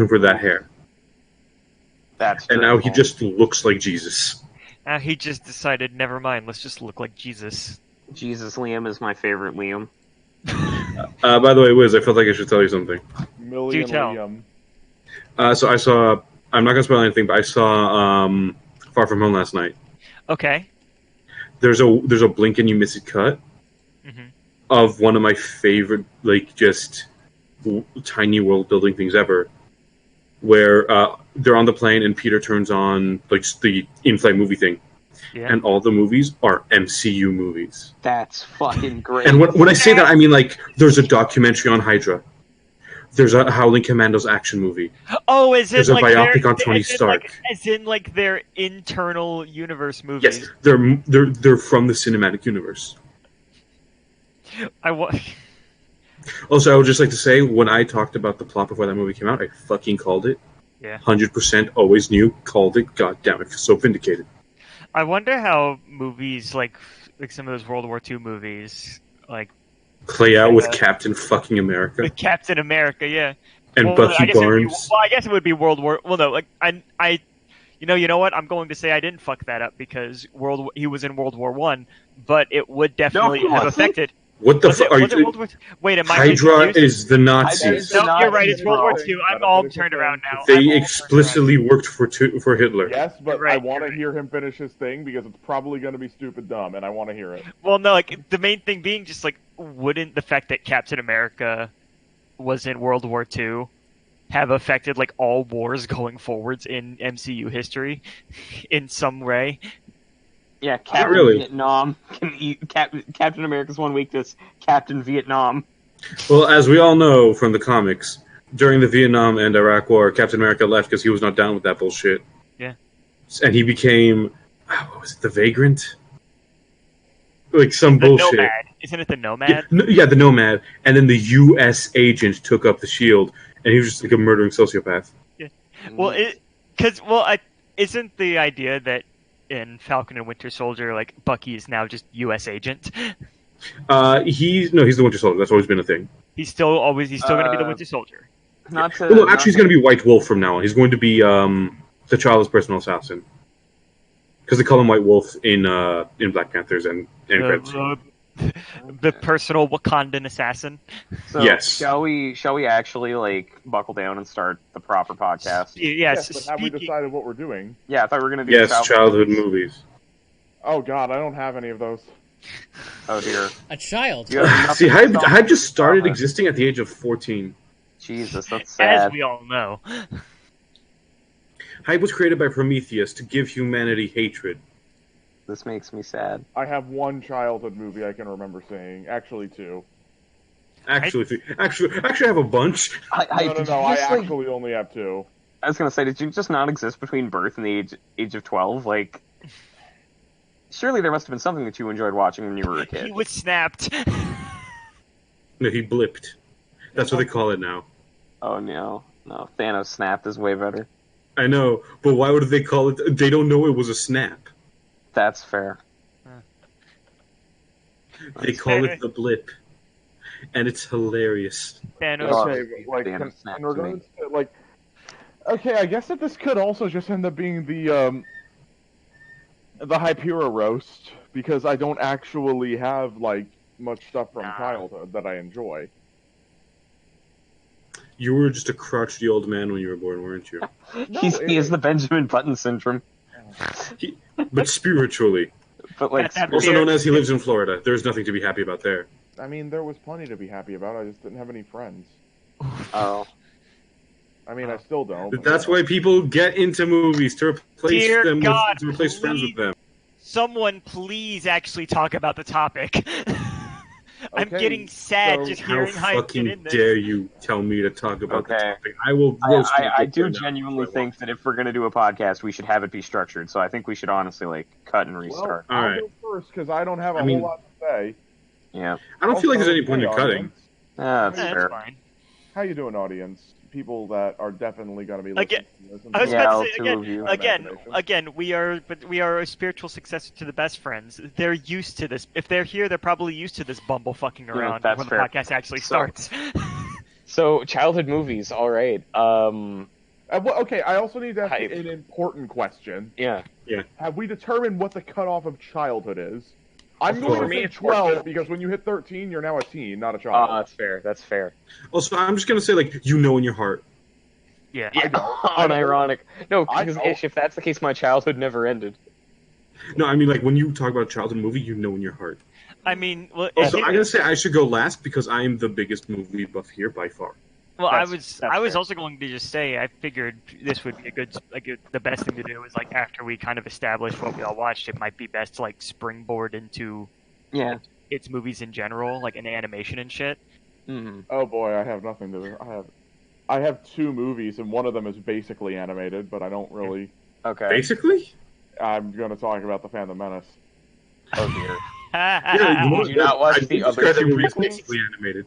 for that hair. And now he just looks like Jesus. He just decided, never mind, let's just look like Jesus. Jesus Liam is my favorite Liam. By the way, Wiz, I felt like I should tell you something. Million Do tell. Liam. So I saw... I'm not going to spoil anything, but I saw Far From Home last night. Okay. There's a blink and you miss it cut of one of my favorite, like, just tiny world-building things ever, where they're on the plane and Peter turns on, like, the in-flight movie thing. Yeah. And all the movies are MCU movies. That's fucking great. And when I say that, I mean, like, there's a documentary on Hydra. There's a Howling Commandos action movie. Oh, is it There's a like biopic on Tony Stark. As in, like, their internal universe movies? Yes, they're from the cinematic universe. Also, I would just like to say, when I talked about the plot before that movie came out, I fucking called it. Yeah. 100% always knew, called it. God damn it, so vindicated. I wonder how movies like some of those World War II movies, like, play out with Captain fucking America. With Captain America, yeah. And Bucky Barnes. I guess it would be World War... Well, no, like, you know what? I'm going to say I didn't fuck that up because he was in World War I, but it would definitely have affected... What the fuck are you... Wait, am I Hydra is the Nazis. No, you're right, it's World War II. I'm all turned around now. They explicitly worked for Hitler. Yes, but I want to hear him finish his thing because it's probably going to be stupid dumb, and I want to hear it. Well, no, like, the main thing being just, like, wouldn't the fact that Captain America was in World War II have affected, like, all wars going forwards in MCU history in some way? Yeah, Captain Vietnam can eat Captain America's one weakness, Captain Vietnam. Well, as we all know from the comics, during the Vietnam and Iraq War, Captain America left because he was not down with that bullshit. Yeah. And he became, what was it, the Vagrant? Like some bullshit. Nomad. Isn't it the Nomad? Yeah, the Nomad. And then the U.S. agent took up the shield, and he was just like a murdering sociopath. Yeah. Well, isn't the idea that in Falcon and Winter Soldier, like, Bucky is now just U.S. agent? He's the Winter Soldier. That's always been a thing. He's still going to be the Winter Soldier. Actually, he's going to be White Wolf from now on. He's going to be the childless personal assassin. Because they call him White Wolf in Black Panthers and the personal Wakandan assassin. So yes. Shall we actually, like, buckle down and start the proper podcast? Yes, but have we decided what we're doing? Yeah, I thought we were going to do childhood movies. Oh god, I don't have any of those. Oh dear. A child. See, Hype just started existing at the age of 14. Jesus, that's sad. As we all know. Hype was created by Prometheus to give humanity hatred. This makes me sad. I have one childhood movie I can remember seeing. Actually, two. Actually, I have a bunch. No, I actually only have two. I was gonna say, did you just not exist between birth and the age of 12? Like, surely there must have been something that you enjoyed watching when you were a kid. He was snapped. No, he blipped. That's what they call it now. Oh no, Thanos snapped is way better. I know, but why would they call it? They don't know it was a snap. That's fair. They call it the blip, and it's hilarious. Okay, okay, I guess that this could also just end up being the Hypera roast, because I don't actually have, like, much stuff from childhood that I enjoy. You were just a crotchety old man when you were born, weren't you? He has the Benjamin Button syndrome. But spiritually. But, like, also known as he lives in Florida. There's nothing to be happy about there. I mean, there was plenty to be happy about. I just didn't have any friends. Oh. I mean, I still don't. That's why people get into movies, to replace friends with them. Someone please actually talk about the topic. I'm getting sad just hearing Hype get in this. How fucking dare you tell me to talk about the topic? I will roast you. I do genuinely think that if we're going to do a podcast, we should have it be structured. So I think we should honestly, like, cut and restart. Well, I'll go first, because I don't have a whole lot to say. Yeah. I don't feel like there's any point in cutting. That's fair. Fine. How you doing, audience? People that are definitely going to be listening to this. I was about to say, again, we are a spiritual successor to the best friends. They're used to this. If they're here, they're probably used to this bumble fucking around when the podcast actually starts. So childhood movies, all right. Okay, I also need to ask Hype. an important question. Yeah. Have we determined what the cutoff of childhood is? I'm Well, going for to me, say it's 14. 12 because when you hit 13, you're now a teen, not a child. That's fair. That's fair. Also, I'm just gonna say, like, you know in your heart. Yeah. Yeah, don't. unironic. No, I because don't. Ish, if that's the case, my childhood never ended. No, I mean, like, when you talk about a childhood movie, you know in your heart. I mean, well, Also, I'm gonna say I should go last because I am the biggest movie buff here by far. well, That's I was fair. also going to just say I figured this would be the best thing to do is like after we kind of established what we all watched, it might be best to like springboard into Yeah. its movies in general, like an animation and shit. Mm-hmm. Oh boy, I have nothing to. I have 2 movies, and one of them is basically animated, but I don't really. Okay. Basically, I'm going to talk about the Phantom Menace. Oh dear. It's Did you not watch the other two movie is prequels? basically animated.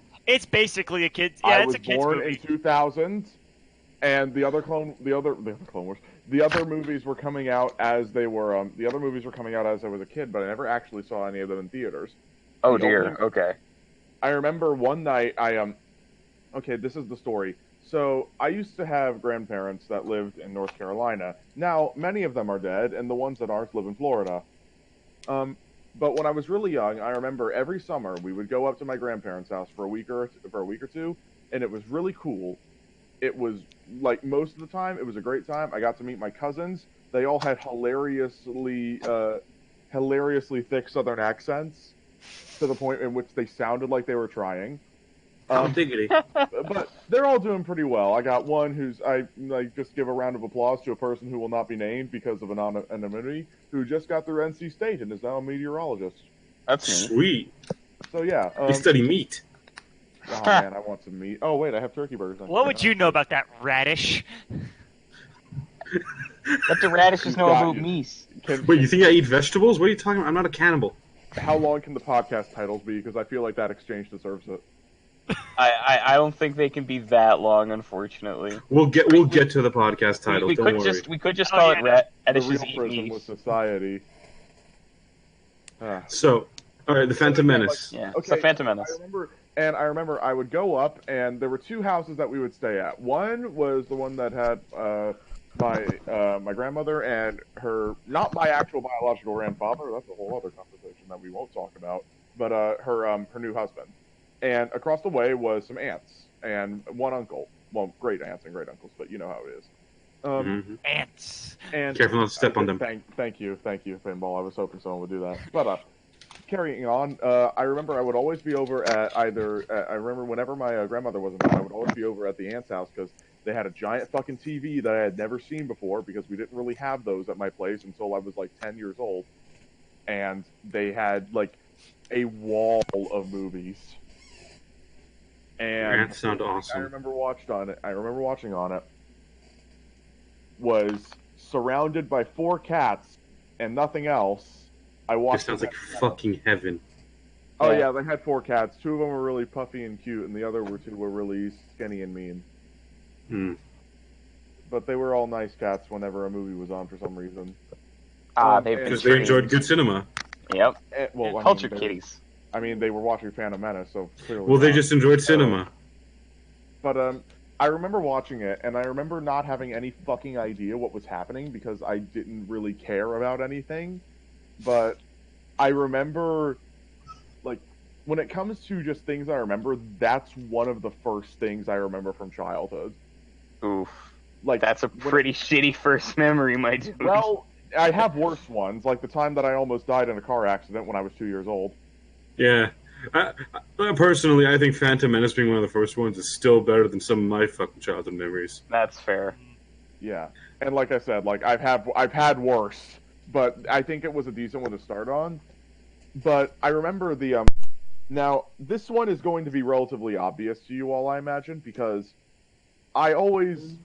basically a kid's. I Yeah, it's was a kid's born movie. in 2000, and the other Clone Wars. The other movies were coming out as they were. The other movies were coming out as I was a kid, but I never actually saw any of them in theaters. Oh The dear. only- Okay. I remember one night Okay, this is the story. So I used to have grandparents that lived in North Carolina. Now many of them are dead, and the ones that aren't live in Florida. But when I was really young, I remember every summer we would go up to my grandparents' house for a week or two, and it was really cool. It was like most of the time, it was a great time. I got to meet my cousins. They all had hilariously thick Southern accents to the point in which they sounded like they were trying. Diggity. But they're all doing pretty well. I got one who's I like just give a round of applause to a person who will not be named because of anonymity, who just got through NC State and is now a meteorologist. That's me. Sweet. So yeah. They study meat. Oh man, I want some meat. Oh wait, I have turkey burgers. What would you know about that Radish? What do radishes know Got about you. meat? Wait, you think I eat vegetables? What are you talking about? I'm not a cannibal. How long can the podcast titles be? Because I feel like that exchange deserves it. I don't think they can be that long, unfortunately. We'll get to the podcast title. We Don't could worry. just Oh, call yeah. it The Radish's real Eat prison Meat. with society. So, all right, the Phantom Menace. Yeah. Okay, So Phantom Menace. I remember I would go up, and there were 2 houses that we would stay at. One was the one that had my grandmother and her, not my actual biological grandfather. That's a whole other conversation that we won't talk about. But her new husband. And across the way was some aunts and one uncle. Well, great aunts and great uncles, but you know how it is. Ants. And Careful not to step on them. Thank you, Pinball. I was hoping someone would do that. But carrying on, I remember I would always be over at I remember whenever my grandmother wasn't home, I would always be over at the aunt's house because they had a giant fucking TV that I had never seen before because we didn't really have those at my place until I was like 10 years old. And they had like a wall of movies. And That sounds I awesome. remember watching on it was surrounded by 4 cats and nothing else. I This watched. sounds like fucking heaven. Oh yeah, they had 4 cats. 2 of them were really puffy and cute, and the other 2 were really skinny and mean. Hmm. But they were all nice cats whenever a movie was on for some reason. They've been Because they enjoyed good cinema. Yep. Well, I Culture mean, kitties. I mean, they were watching Phantom Menace, so clearly. Well, they not. just enjoyed cinema. But I remember watching it, and I remember not having any fucking idea what was happening because I didn't really care about anything. But I remember, like, when it comes to just things I remember, that's one of the first things I remember from childhood. Oof. Like, That's a pretty shitty first memory, my dude. well, I have worse ones, like the time that I almost died in a car accident when I was 2 years old. Yeah. Personally, I think Phantom Menace being one of the first ones is still better than some of my fucking childhood memories. That's fair. Yeah, and like I said, like I've had worse, but I think it was a decent one to start on. But I remember the now this one is going to be relatively obvious to you all, I imagine, because I always,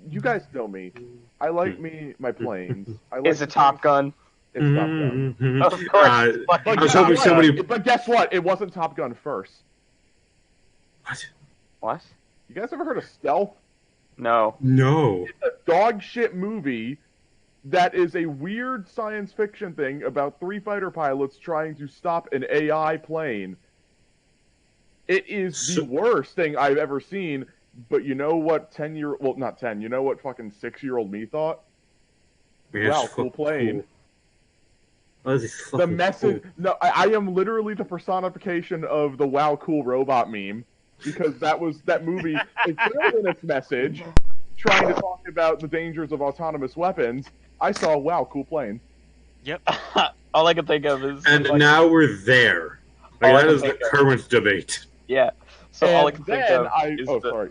you guys know me, I like my planes. I like Is it Top Gun? It's Top Gun. Mhm. Of course. I Fucking was Top hoping Gun. somebody. But guess what? It wasn't Top Gun first. What? What? You guys ever heard of Stealth? No. No. A dog shit movie that is a weird science fiction thing about 3 fighter pilots trying to stop an AI plane. It is the worst thing I've ever seen. But you know what? Not 10. You know what? Fucking 6-year-old me thought. Wow, cool plane. Cool. The message. Cool. No, I am literally the personification of the "Wow, cool robot" meme, because that movie. It failed in its message, trying to talk about the dangers of autonomous weapons. I saw "Wow, cool plane." Yep. All I can think of is. And now we're there. That is the current debate. Yeah. So all I can think of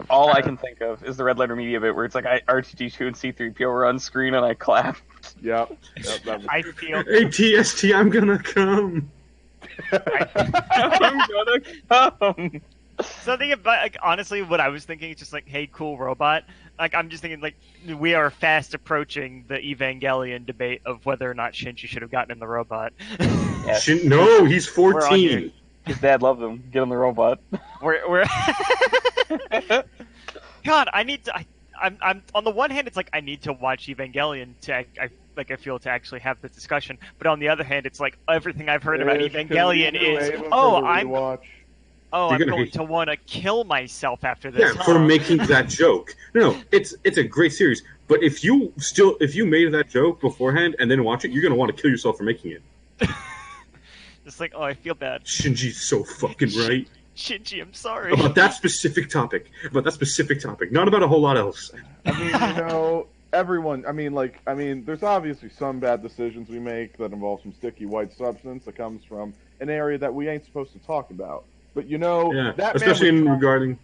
all I can think of is the Red Letter Media bit where it's like R2D2 and C3PO were on screen and I clapped. Yep. I feel. Hey TST, I'm gonna come. I'm gonna come. Something about, like, honestly, what I was thinking is just like, hey, cool robot. Like, I'm just thinking, like, we are fast approaching the Evangelion debate of whether or not Shinji should have gotten in the robot. Yes. No, he's 14. His dad loved him. Get on the robot. We're God, I need to. I'm on the one hand, it's like I need to watch Evangelion I feel to actually have this discussion. But on the other hand, it's like everything I've heard about Evangelion is, I'm going to want to kill myself after this. Yeah, for making that joke. No, it's a great series. But if you made that joke beforehand and then watch it, you're going to want to kill yourself for making it. It's like, oh, I feel bad. Shinji's so fucking right. Shinji, I'm sorry. About that specific topic. Not about a whole lot else. I mean, everyone, there's obviously some bad decisions we make that involve some sticky white substance that comes from an area that we ain't supposed to talk about. But especially regarding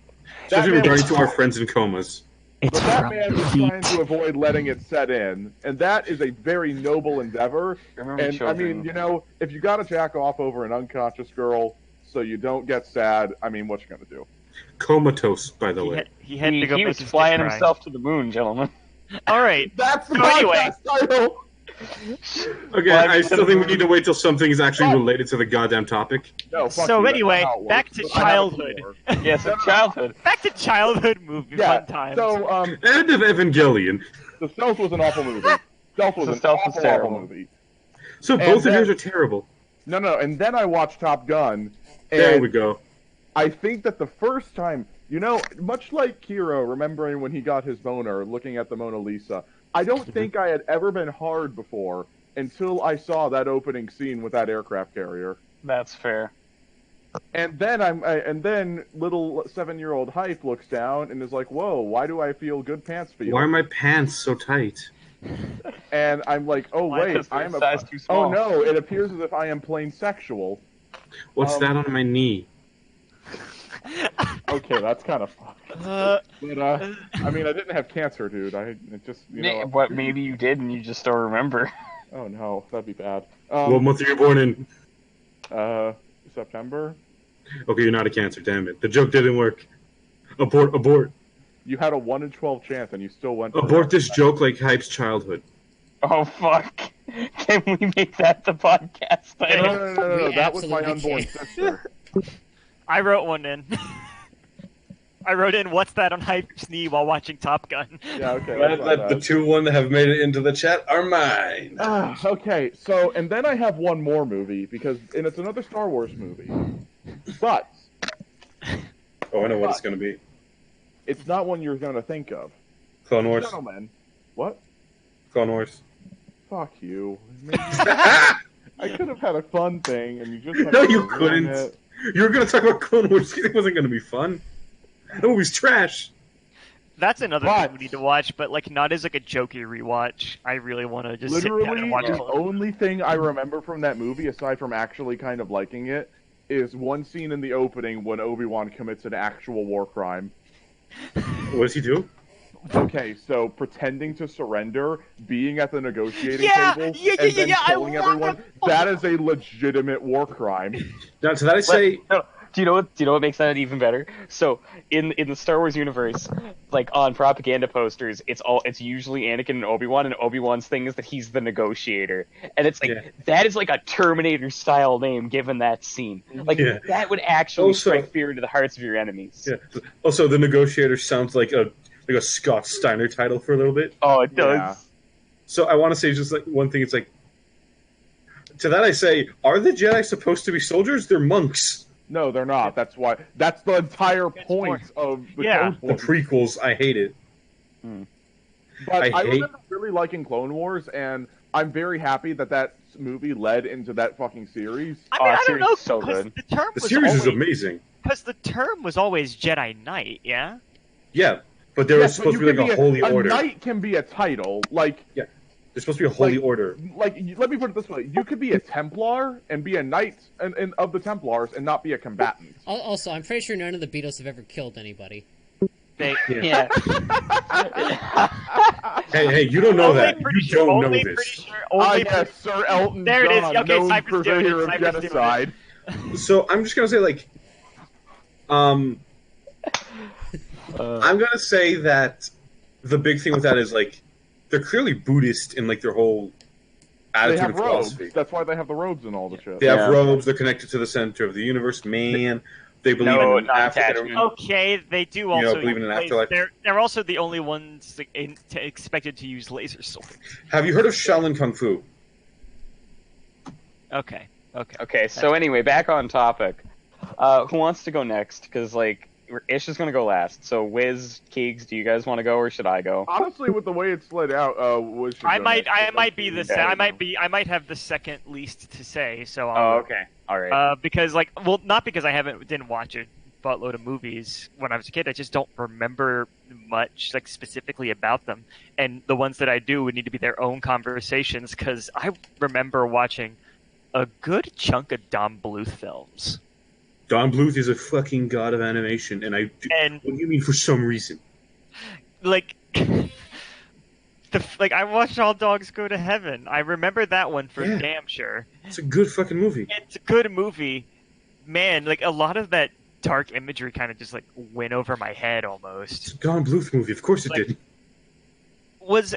to our friends in comas. But that man was trying to avoid letting it set in, and that is a very noble endeavor. And children. If you got to jack off over an unconscious girl so you don't get sad, what you gonna do? Comatose, by the way. He was flying himself to the moon, gentlemen. All right. That's the podcast title. Okay, I still think we need to wait till something is actually related to the goddamn topic. No, so anyway, back to childhood. Yes, childhood. Back to childhood movie fun times. So, end of Evangelion. The Stealth was an awful movie. Stealth was an awful movie. So both of yours are terrible. No, and then I watched Top Gun. And there we go. I think that the first time, much like Kiro remembering when he got his boner looking at the Mona Lisa, I don't think I had ever been hard before until I saw that opening scene with that aircraft carrier. That's fair. And then little 7-year-old Hype looks down and is like, "Whoa, why do I feel good pants feel? Why are my pants so tight?" And I'm like, "Oh wait, I'm a size too small. Oh no, it appears as if I am plain sexual." What's that on my knee? Okay, that's kind of fucked. But I didn't have cancer, dude. What? Maybe you did, and you just don't remember. Oh no, that'd be bad. What month are you born in? September. Okay, you're not a cancer. Damn it! The joke didn't work. Abort. You had a 1 in 12 chance, and you still went. Abort this joke like Hype's childhood. Oh fuck! Can we make that the podcast title? No. That was my unborn sister. I wrote one in. I wrote in, "What's that on Hype's knee while watching Top Gun?" Yeah, okay. The 2 that have made it into the chat are mine. Okay, so, and then I have one more movie, and it's another Star Wars movie. But... Oh, I know what it's going to be. It's not one you're going to think of. Clone Wars. Gentlemen. What? Clone Wars. Fuck you. I could have had a fun thing, and you just... No, you couldn't. You were going to talk about Clone Wars. It wasn't going to be fun. That movie's trash. That's another thing we need to watch, but not as a jokey rewatch. I really want to just sit down and watch it. The only thing I remember from that movie, aside from actually kind of liking it, is one scene in the opening when Obi-Wan commits an actual war crime. What does he do? Okay, so pretending to surrender, being at the negotiating table, and then killing everyone, that is a legitimate war crime. Now, to that I say... Do you know what makes that even better? So in the Star Wars universe, on propaganda posters, it's usually Anakin and Obi-Wan's thing is that he's the negotiator, and it's that is a Terminator style name given that scene. That would actually strike fear into the hearts of your enemies. Yeah. Also, the negotiator sounds like a Scott Steiner title for a little bit. Oh, it does. Yeah. So I want to say just one thing. It's to that I say, are the Jedi supposed to be soldiers? They're monks. No, they're not. That's why. That's the entire point of the Clone The Wars. prequels, I hate it. But I remember really liking Clone Wars, and I'm very happy that that movie led into that fucking series. I mean, I don't series know, is so because good. The series is amazing. Because the term was always Jedi Knight, yeah? Yeah, but there was supposed to be like a holy order. A knight can be a title, like... Yeah, there's supposed to be a holy order. Like, let me put it this way. You could be a Templar and be a knight of the Templars and not be a combatant. Also, I'm pretty sure none of the Beatles have ever killed anybody. Yeah. Hey, you don't know that. You don't know this. Yes, Sir Elton There it is. John, Okay, known Cypher's doing purveyor it. of Cypher's doing it. genocide. So I'm just gonna say, like, I'm gonna say that the big thing with that is, like, they're clearly Buddhist in, like, their whole They attitude have and robes. philosophy. That's why they have the robes and all the shit. They have robes. They're connected to the center of the universe. Man, they believe in non-attachment. Okay, they do also believe in an afterlife. They're also the only ones expected to use laser swords. Have you heard of Shaolin Kung Fu? Okay. Okay, so anyway, back on topic. Who wants to go next? Because, like, Ish is going to go last. So, Wiz, Keegs, do you guys want to go, or should I go? Honestly, with the way it's slid out, Wiz should I go might next. be the I might have the second least to say. So Oh, okay. All right. Because not because I didn't watch a buttload of movies when I was a kid. I just don't remember much, like, specifically about them. And the ones that I do would need to be their own conversations, because I remember watching a good chunk of Don Bluth films. Don Bluth is a fucking god of animation, and what do you mean for some reason? Like, I watched All Dogs Go to Heaven. I remember that one for damn sure. It's a good fucking movie. It's a good movie. Man, like, a lot of that dark imagery kind of just, like, went over my head almost. It's a Don Bluth movie, of course it did. Was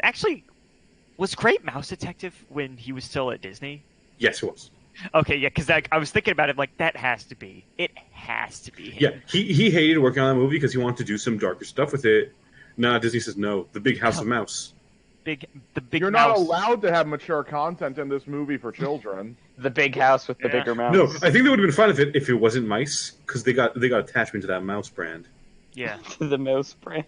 Great Mouse Detective when he was still at Disney? Yes, it was. Okay, yeah, because I was thinking about it, like, it has to be him. Yeah, he hated working on that movie because he wanted to do some darker stuff with it. Nah, Disney says no. The Big House of Mouse. The big You're mouse. not allowed to have mature content in this movie for children. The big house with the bigger mouse. No, I think they would have been fine if it wasn't mice, because they got attachment to that mouse brand. Yeah. The mouse brand.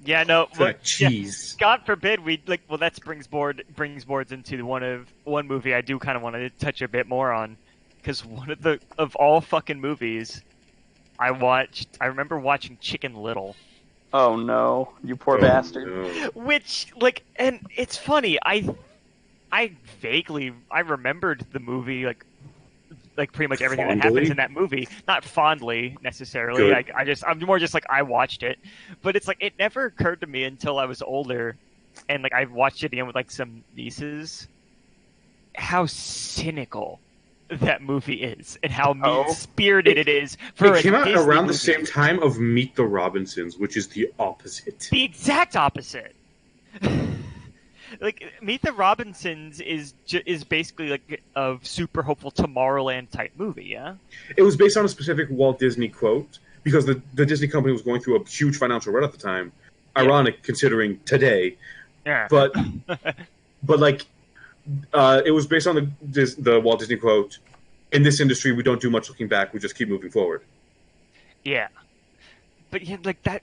Yeah, no. Cheese. Yeah, God forbid we that brings boards into one movie I do kind of want to touch a bit more on, because one of all fucking movies I remember watching Chicken Little. Oh no, you poor bastard. No. Which, like, and it's funny, I vaguely remembered the movie, like pretty much everything that happens in that movie. Not fondly necessarily. I'm more just like, I watched it, but it's like it never occurred to me until I was older, and like I watched it again with like some nieces, how cynical that movie is and how mean-spirited it is. It came out around the same time of Meet the Robinsons, which is the opposite. The exact opposite. Like, Meet the Robinsons is basically like a super hopeful Tomorrowland type movie, yeah? It was based on a specific Walt Disney quote, because the Disney company was going through a huge financial rut at the time. Ironic, considering today. Yeah. But like, it was based on the Walt Disney quote, "In this industry, we don't do much looking back, we just keep moving forward." Yeah. But yeah, like that...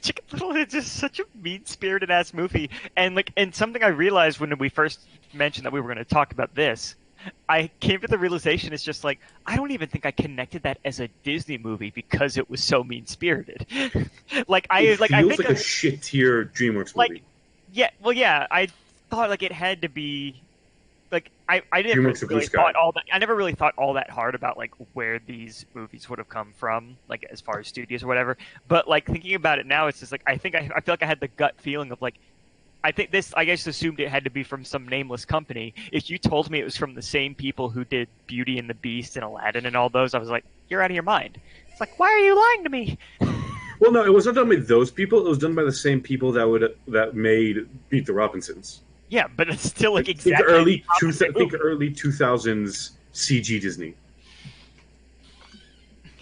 Chicken Little is just such a mean-spirited ass movie, and something I realized when we first mentioned that we were going to talk about this, I came to the realization it's just like, I don't even think I connected that as a Disney movie because it was so mean-spirited. It feels like a shit tier DreamWorks movie. I thought like it had to be. Like I didn't really thought all that. I never really thought all that hard about like where these movies would have come from, like as far as studios or whatever. But like thinking about it now, it's just like I feel like I had the gut feeling of like, I just assumed it had to be from some nameless company. If you told me it was from the same people who did Beauty and the Beast and Aladdin and all those, I was like, you're out of your mind. It's like, why are you lying to me? Well, no, it was not done by those people. It was done by the same people that made Meet the Robinsons. Yeah, but it's still like exactly early 2000s CG Disney.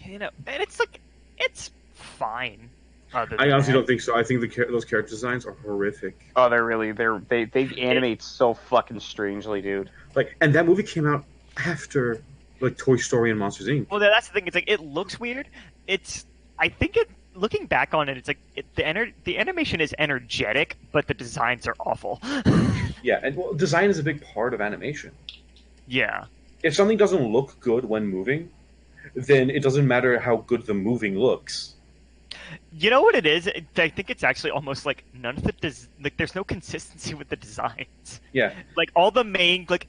You know, and it's like it's fine. I honestly don't think so. I think those character designs are horrific. Oh, they animate so fucking strangely, dude. Like, and that movie came out after like Toy Story and Monsters Inc. Well, that's the thing. It's like it looks weird. I think it. Looking back on it, it's like the animation is energetic, but the designs are awful. Yeah, and well, design is a big part of animation. Yeah. If something doesn't look good when moving, then it doesn't matter how good the moving looks. You know what it is? I think it's actually almost like none of the there's no consistency with the designs. Yeah. Like all the main like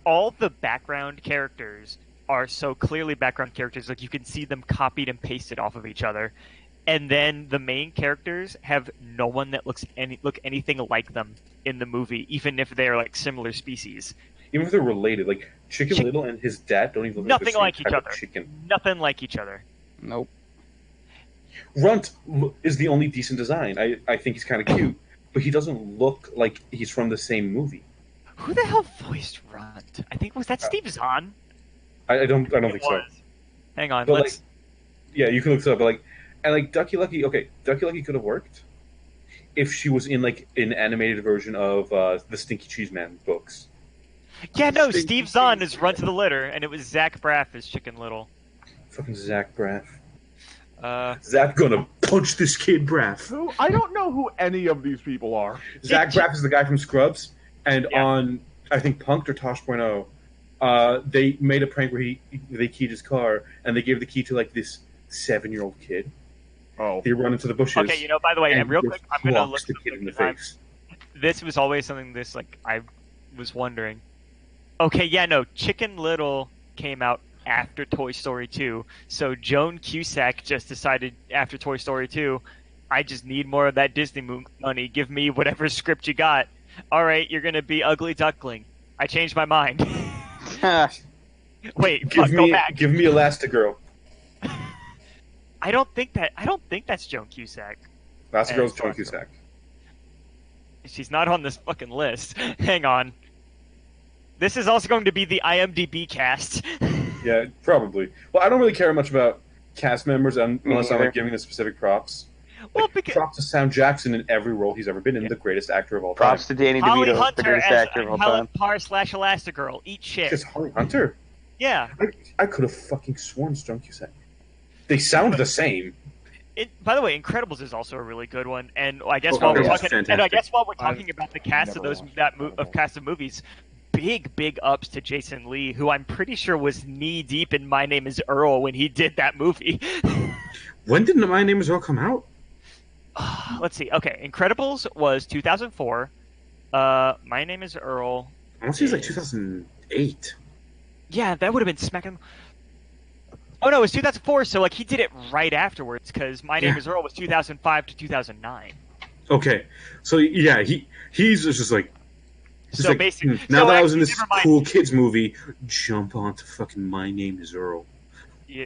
all the background characters are so clearly background characters, like you can see them copied and pasted off of each other. And then the main characters have no one that looks anything like them in the movie, even if they're like similar species. Even if they're related, like Chicken Little and his dad don't even look Nothing like the same like each type other. of chicken. Nothing like each other. Nope. Runt is the only decent design. I think he's kind of cute, but he doesn't look like he's from the same movie. Who the hell voiced Runt? I think was that Steve Zahn? I don't think so. Hang on, But let's. Yeah, you can look it up. But like Ducky Lucky. Okay, Ducky Lucky could have worked if she was in like an animated version of the Stinky Cheese Man books. Yeah, no, Steve Zahn is Run to the Litter, and it was Zach Braff as Chicken Little. Fucking Zach Braff. Zach gonna punch this kid, Braff. Who? I don't know who any of these people are. Zach Braff is the guy from Scrubs, and Yeah. on I think Punk'd or Tosh.0, they made a prank where they keyed his car, and they gave the key to like this 7-year-old kid. Oh. They run into the bushes. Okay, you know, by the way, and real just quick, I'm gonna walks look the kid in the because face. this was always something I was wondering. Okay, yeah, no, Chicken Little came out after Toy Story 2, so Joan Cusack just decided after Toy Story 2, I just need more of that Disney money. Give me whatever script you got. All right, you're gonna be Ugly Duckling. I changed my mind. Wait, Give go me back. Elastigirl. I don't think that's Joan Cusack. Elastigirl's Joan Cusack. She's not on this fucking list. Hang on. This is also going to be the IMDb cast. Yeah, probably. Well, I don't really care much about cast members unless I'm like giving the specific props. Well, Like, because props to Sam Jackson in every role he's ever been in, the greatest actor of all time. Props to Danny Holly DeVito, the Hunter greatest as actor of all Helen time. Parr / Elastigirl. Eat shit. Because Holly Hunter? Yeah. I could have fucking sworn it's Joan Cusack. They sound the same. By the way, Incredibles is also a really good one, and I guess Oh, while we're Incredibles is talking, and I fantastic. guess while we're talking about the cast of never those watched cast of movies, big ups to Jason Lee, who I'm pretty sure was knee deep in My Name Is Earl when he did that movie. When did My Name Is Earl come out? Let's see. Okay, Incredibles was 2004. My Name Is Earl. I want to say it's like 2008. Yeah, that would have been smacking. Oh no, it was 2004. So like he did it right afterwards because My Name Yeah. Is Earl was 2005 to 2009. Okay, so yeah, he's just like. So like, basically, now so that I was in actually, this never mind. cool kids movie, jump onto fucking My Name Is Earl. Yeah,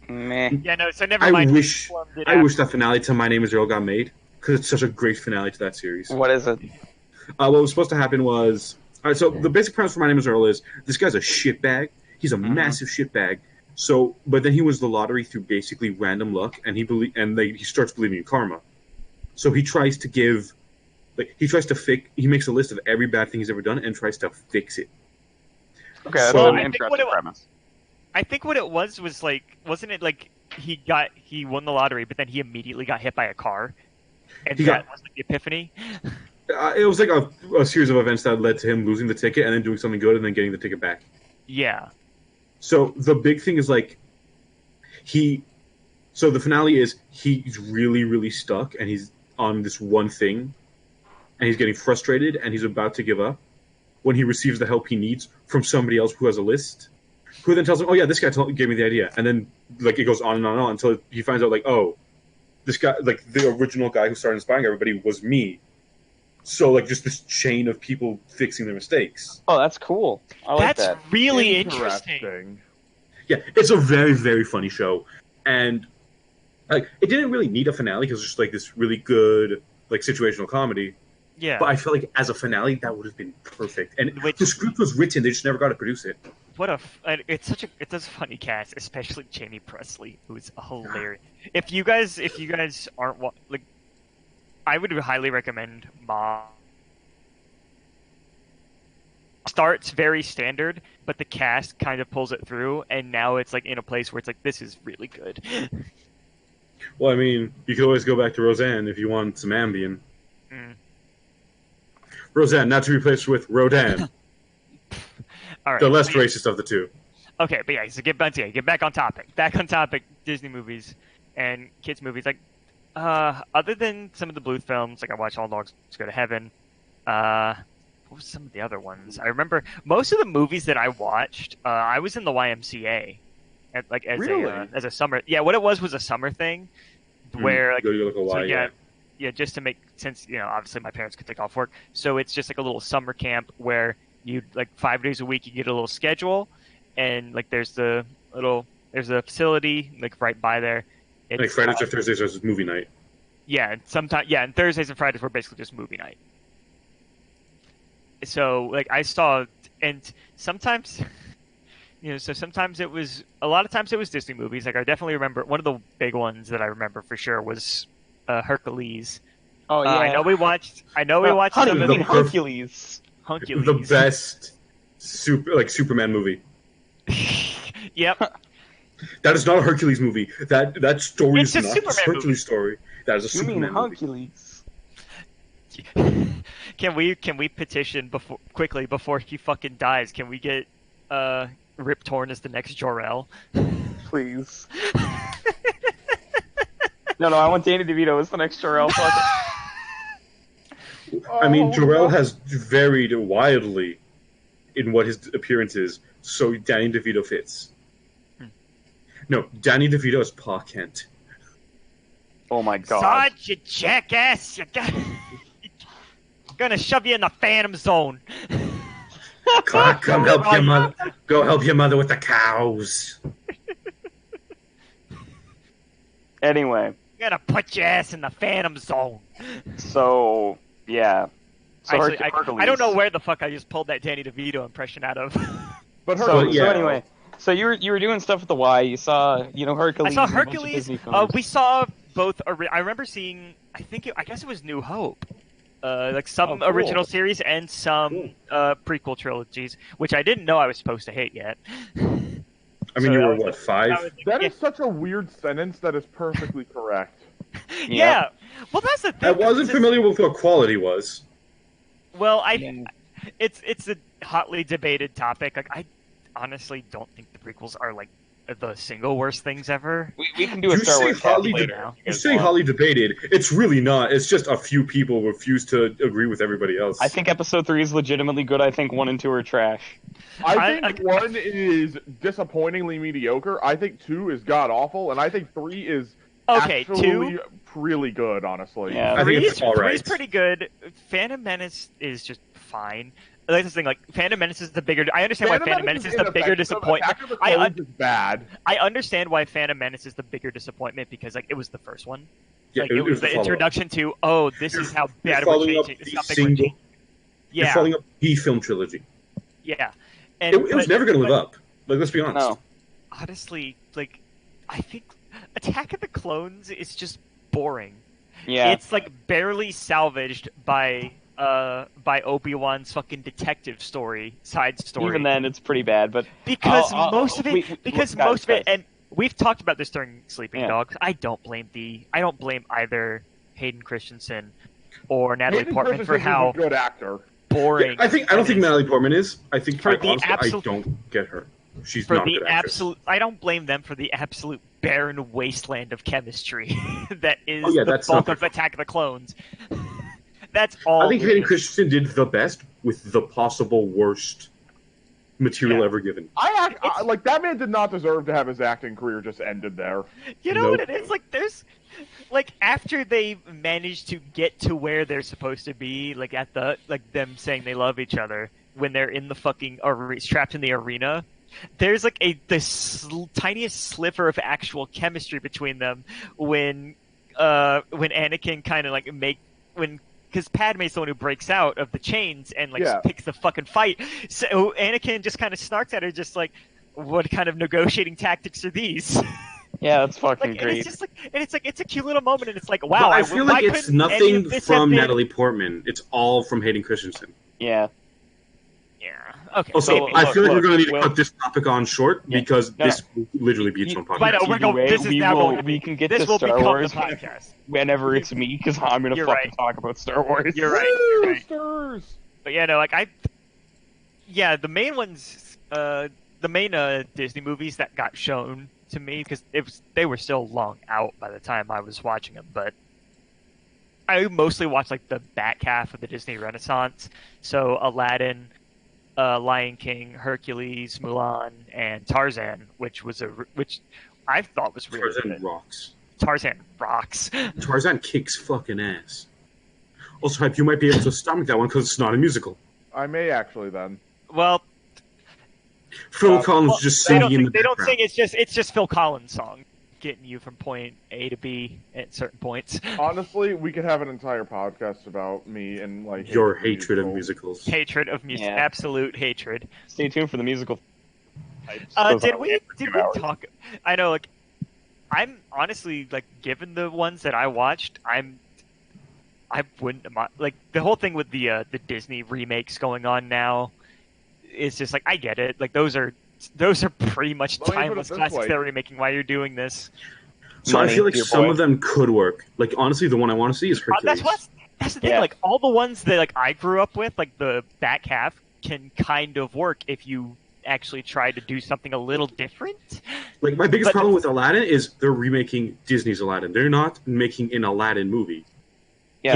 Meh. yeah, no. So never I mind. wish He did I wish after- that finale to My Name Is Earl got made because it's such a great finale to that series. What is it? What was supposed to happen was, all right, so the basic premise for My Name Is Earl is this guy's a shitbag. He's a massive shitbag. So, but then he wins the lottery through basically random luck, and he starts believing in karma. So he tries to he makes a list of every bad thing he's ever done and tries to fix it. Okay, that's So- an I think what interesting it- premise. I think what it was like, wasn't it like he won the lottery, but then he immediately got hit by a car, and He that got- was like the epiphany. It was like a series of events that led to him losing the ticket and then doing something good and then getting the ticket back. Yeah. So the big thing is like so the finale is he's really, really stuck and he's on this one thing and he's getting frustrated and he's about to give up when he receives the help he needs from somebody else who has a list, who then tells him, oh yeah, this guy gave me the idea. And then like it goes on and on until he finds out like, oh, this guy, like the original guy who started inspiring everybody was me. So like just this chain of people fixing their mistakes. Oh, that's cool. I like That's that. really interesting. Yeah, it's a very, very funny show, and like it didn't really need a finale because it's just like this really good like situational comedy. Yeah. But I feel like as a finale, that would have been perfect. And Which- the script was written; they just never got to produce it. It's a funny cast, especially Jamie Presley, who's hilarious. If you guys aren't like, I would highly recommend starts very standard, but the cast kind of pulls it through, and now it's like in a place where it's like, this is really good. Well, I mean, you could always go back to Roseanne if you want some Ambien. Roseanne, not to be replaced with Rodan. All right. The less racist of the two. Okay, but yeah, so get back on topic. Back on topic, Disney movies and kids movies. Like, other than some of the Bluth films, like I watched All Dogs Go to Heaven. What was some of the other ones? I remember most of the movies that I watched. I was in the YMCA, as a summer. Yeah, what it was a summer thing, where like, yeah, just to make sense. You know, obviously my parents could take off work, so it's just like a little summer camp where you like 5 days a week you get a little schedule, and like there's a facility like right by there. It's, like Fridays or Thursdays is movie night. Yeah, and Thursdays and Fridays were basically just movie night. So like I saw, and sometimes, sometimes it was a lot of times it was Disney movies. Like I definitely remember one of the big ones that I remember for sure was Hercules. Oh yeah, I know we watched some of the Hercules. The best Superman movie. Yep. That is not a Hercules movie. That story It's is a not Superman a Hercules movie. story. That is a Superman movie. Hercules? Can we petition before he fucking dies? Can we get Rip Torn as the next Jor-El? Please. No, I want Danny DeVito as the next Jor-El. I mean, Jor-El has varied wildly in what his appearance is, so Danny DeVito fits. No, Danny DeVito is Pa Kent. Oh my god. Sarge, you jackass! I'm gonna shove you in the Phantom Zone. Come help your mother. Go help your mother with the cows. Anyway. I'm gonna put your ass in the Phantom Zone. So, yeah. So Actually, Hercules. I don't know where the fuck I just pulled that Danny DeVito impression out of. But So Hercules, anyway, so you were doing stuff at the Y. You saw, Hercules. I saw and a bunch of Hercules. Disney films. We saw both. I remember seeing. I guess it was New Hope. Like some cool. original series and some prequel trilogies, which I didn't know I was supposed to hate yet. I mean, you were what, 5? that is such a weird sentence that is perfectly correct. Yeah. Well, that's the thing. I wasn't familiar with what quality was. Well, it's a hotly debated topic. Like, I honestly don't think the prequels are like the single worst things ever. We can do a Star Wars cast later. You say hotly debated. It's really not. It's just a few people refuse to agree with everybody else. I think Episode 3 is legitimately good. I think 1 and 2 are trash. I think 1 is disappointingly mediocre. I think 2 is god awful, and I think 3 is actually 2 really good. Honestly, Yeah. I think it's all right. 3 is pretty good. Phantom Menace is just fine. Like this thing, like Phantom Menace is the bigger. I understand why Phantom Menace is the bigger disappointment. Attack of the Clones is bad. I understand why Phantom Menace is the bigger disappointment because like it was the first one. Yeah, Like it was the follow-up. introduction to this is how You're bad we're following up changing. This is the how big we're single. changing. You're Yeah, following up the film trilogy. yeah. And It was never going to live up. Like, let's be honest. No. Honestly, like I think Attack of the Clones is just boring. Yeah. It's like barely salvaged by Obi-Wan's fucking detective side story. Even then, it's pretty bad. But Because I'll- most of it, guys. and we've talked about this during Sleeping Yeah. Dogs. I don't blame either Hayden Christensen or Natalie Hayden Portman for Christensen is how a good actor. boring. I don't think Natalie Portman is. I think For I the honestly, absolute- I don't get her. She's for not a the good actress. absolute. I don't blame them for the absolute barren wasteland of chemistry that is Oh, yeah, the that's bulk not of Attack of the Clones. That's all. I think it Hayden is. Christensen did the best with the possible worst material Yeah. ever given. I like that man did not deserve to have his acting career just ended there. You know Nope. what it is? Like, there's, like, after they manage to get to where they're supposed to be, like, at the, like, them saying they love each other, when they're in the fucking, trapped in the arena, there's, like, this tiniest sliver of actual chemistry between them when Anakin kind of, like, because Padme's the one who breaks out of the chains and, like, Yeah. picks the fucking fight. So Anakin just kind of snarks at her, just like, what kind of negotiating tactics are these? yeah, that's fucking Like, and great. it's just like, and it's like, it's a cute little moment, and it's like, But wow. I feel why like it's couldn't any nothing of this have from been- Natalie Portman. It's all from Hayden Christensen. Yeah. Yeah. Okay. Also, maybe. I feel like we're Look, going to need to well- cut this topic on short because No. this will literally be its own I podcast. know, we're going, this is we now will, going to be, we can get this to will Star become Wars the podcast. whenever it's me, because I'm gonna You're fucking right. talk about Star Wars. You're right. You're right. Stars! But yeah, no, like the main ones, the main Disney movies that got shown to me, because they were still long out by the time I was watching them, but I mostly watched like the back half of the Disney Renaissance, so Aladdin, Lion King, Hercules, Mulan, and Tarzan, which I thought was really Tarzan good. rocks. Tarzan rocks. Tarzan kicks fucking ass. Also, Hype, you might be able to stomach that one because it's not a musical. I may actually then. Well, Phil Collins just they singing don't in the sing, they don't background. sing. It's just Phil Collins' song getting you from point A to B at certain points. Honestly, we could have an entire podcast about me and like Your hatred of musicals. musicals. Hatred of music, Yeah. absolute hatred. Stay tuned for the musical. Did we talk? I know, like, I'm honestly like, given the ones that I watched, I wouldn't like the whole thing with the Disney remakes going on now. It's just like I get it. Like those are pretty much Let me put it timeless this classics way. they're remaking. Why you're doing this? So I Money, feel like dear some boy. of them could work. Like, honestly, the one I want to see is Hercules. That's the thing. Yeah. Like all the ones that like I grew up with, like the back half, can kind of work if you actually try to do something a little different. Like, my biggest But- problem with Aladdin is they're remaking Disney's Aladdin. They're not making an Aladdin movie. Yeah.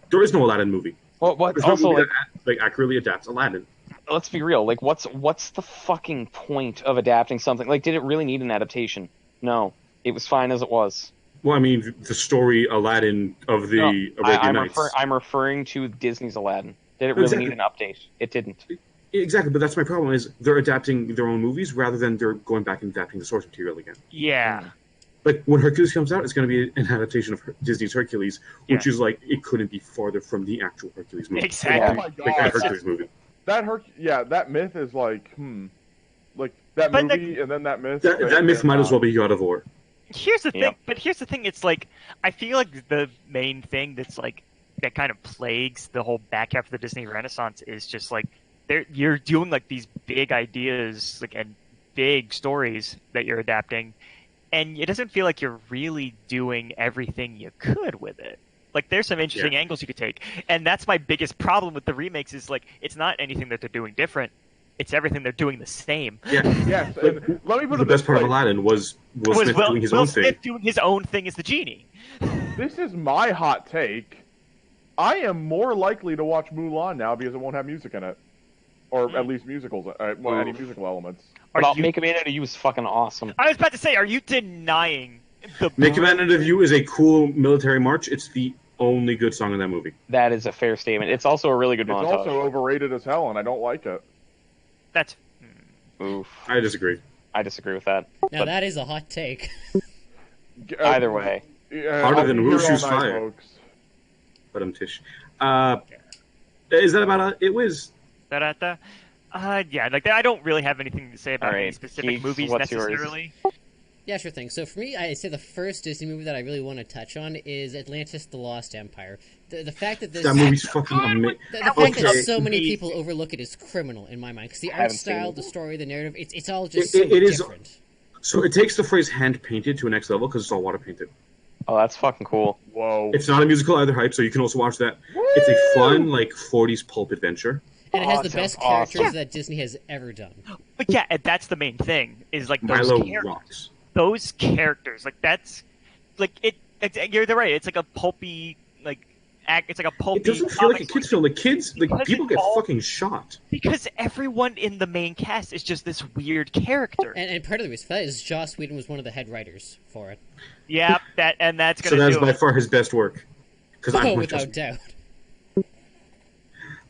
There is no Aladdin movie. What? There's no Also, movie like, that accurately adapts Aladdin. let's be real. Like, what's the fucking point of adapting something? Like, did it really need an adaptation? No, it was fine as it was. Well, I mean, the story Aladdin of the No, Arabian Nights. I'm referring to Disney's Aladdin. Did it really Exactly. need an update? It didn't. Exactly, but that's my problem is they're adapting their own movies rather than they're going back and adapting the source material again. Yeah. Like, when Hercules comes out, it's going to be an adaptation of Disney's Hercules, which is like, it couldn't be farther from the actual Hercules movie. Exactly. Oh my Like, that god, Hercules movie. that myth is like, like that But movie and then that myth. That myth might as well be God of War. Here's the thing, Yep. but here's the thing. It's like I feel like the main thing that's like that kind of plagues the whole back half of the Disney Renaissance is just like you're doing like these big ideas like and big stories that you're adapting, and it doesn't feel like you're really doing everything you could with it. Like there's some interesting angles you could take, and that's my biggest problem with the remakes is like it's not anything that they're doing different. It's everything they're doing the same. Yeah. Yes, and let me put The it best this part of way. Aladdin was Will Smith doing his Will own Smith thing. doing his own thing as the genie. This is my hot take. I am more likely to watch Mulan now because it won't have music in it, or at least musicals, any musical elements. But Make a Man Out of You was fucking awesome. I was about to say, are you denying the Make a Man Out of You is a cool military march. It's the only good song in that movie. That is a fair statement. It's also a really good It's montage. also overrated as hell, and I don't like it. That's Oof. I disagree. I disagree with that. Now But that is a hot take. either way. Harder I'll than be here Wushu's all night, fire. folks. But I'm Tish. Is that about it? Was da-da-da. Yeah, like I don't really have anything to say about any Alright, specific Keeks, movies what's yours? necessarily. Yeah, sure thing. So for me, I say the first Disney movie that I really want to touch on is Atlantis: The Lost Empire. The fact that this that movie's fucking amazing. the fact Okay. that so many people overlook it is criminal in my mind because the art haven't seen style, it. the story, the narrative, it's all just It so is- different. So it takes the phrase hand painted to a next level because it's all water painted. Oh, that's fucking cool. Whoa. It's not a musical either, Hype, so you can also watch that. It's a fun, like, 40s pulp adventure. And it has Oh, the it best sounds awesome. characters that Disney has ever done. But yeah, and that's the main thing is like those Milo characters. rocks. Those characters, like that's like you're right. It's like a pulpy it's like a pulpy. It doesn't feel like a comic kids' film. Like, kids, like, Because people it get all- fucking shot. because everyone in the main cast is just this weird character. And part of the reason for that is Joss Whedon was one of the head writers for it. Yeah, that's So gonna that's do by it. far his best work. Because Oh, without doubt.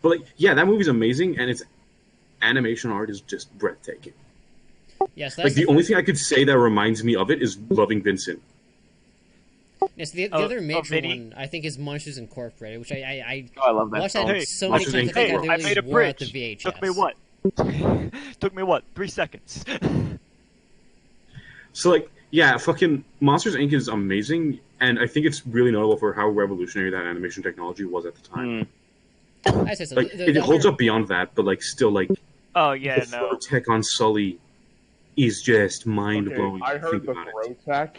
But, like, yeah, that movie's amazing, and its animation art is just breathtaking. Yes, Like, that's the only thing I could say that reminds me of it is Loving Vincent. yes, the Oh, other major Vinny? one I think is Monsters Incorporated, which I Oh, I love that watched film. that Hey, so many Monsters times. I think I Inc. I made literally a wore out the bridge. VHS. Took me what? 3 seconds. So, like, yeah, fucking Monsters, Inc. is amazing, and I think it's really notable for how revolutionary that animation technology was at the time. I say so. Like it holds up beyond that, but like still like Oh yeah, the no. throw tech on Sully is just mind blowing. I heard the throw tech,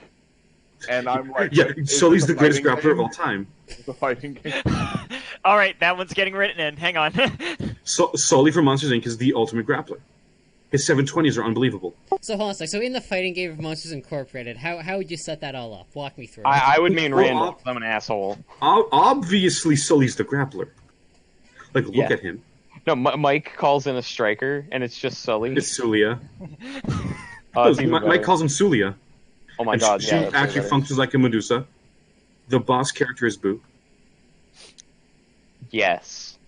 and I'm like, yeah, Sully's the greatest grappler of all time. The fighting game. All right, that one's getting written in. Hang on. Sully from Monsters Inc. is the ultimate grappler. His 720s are unbelievable. So hold on a sec. So in the fighting game of Monsters Incorporated, how would you set that all up? Walk me through it. I would mean Well, Randall, 'cause I'm an asshole. Obviously, Sully's the grappler. Like, look Yeah. at him. No, Mike calls in a striker, and it's just Sully. It's Sulia. It's even Mike better. calls him Sulia. Oh my And god, she yeah. that's way actually better. functions like a Medusa. The boss character is Boo. Yes.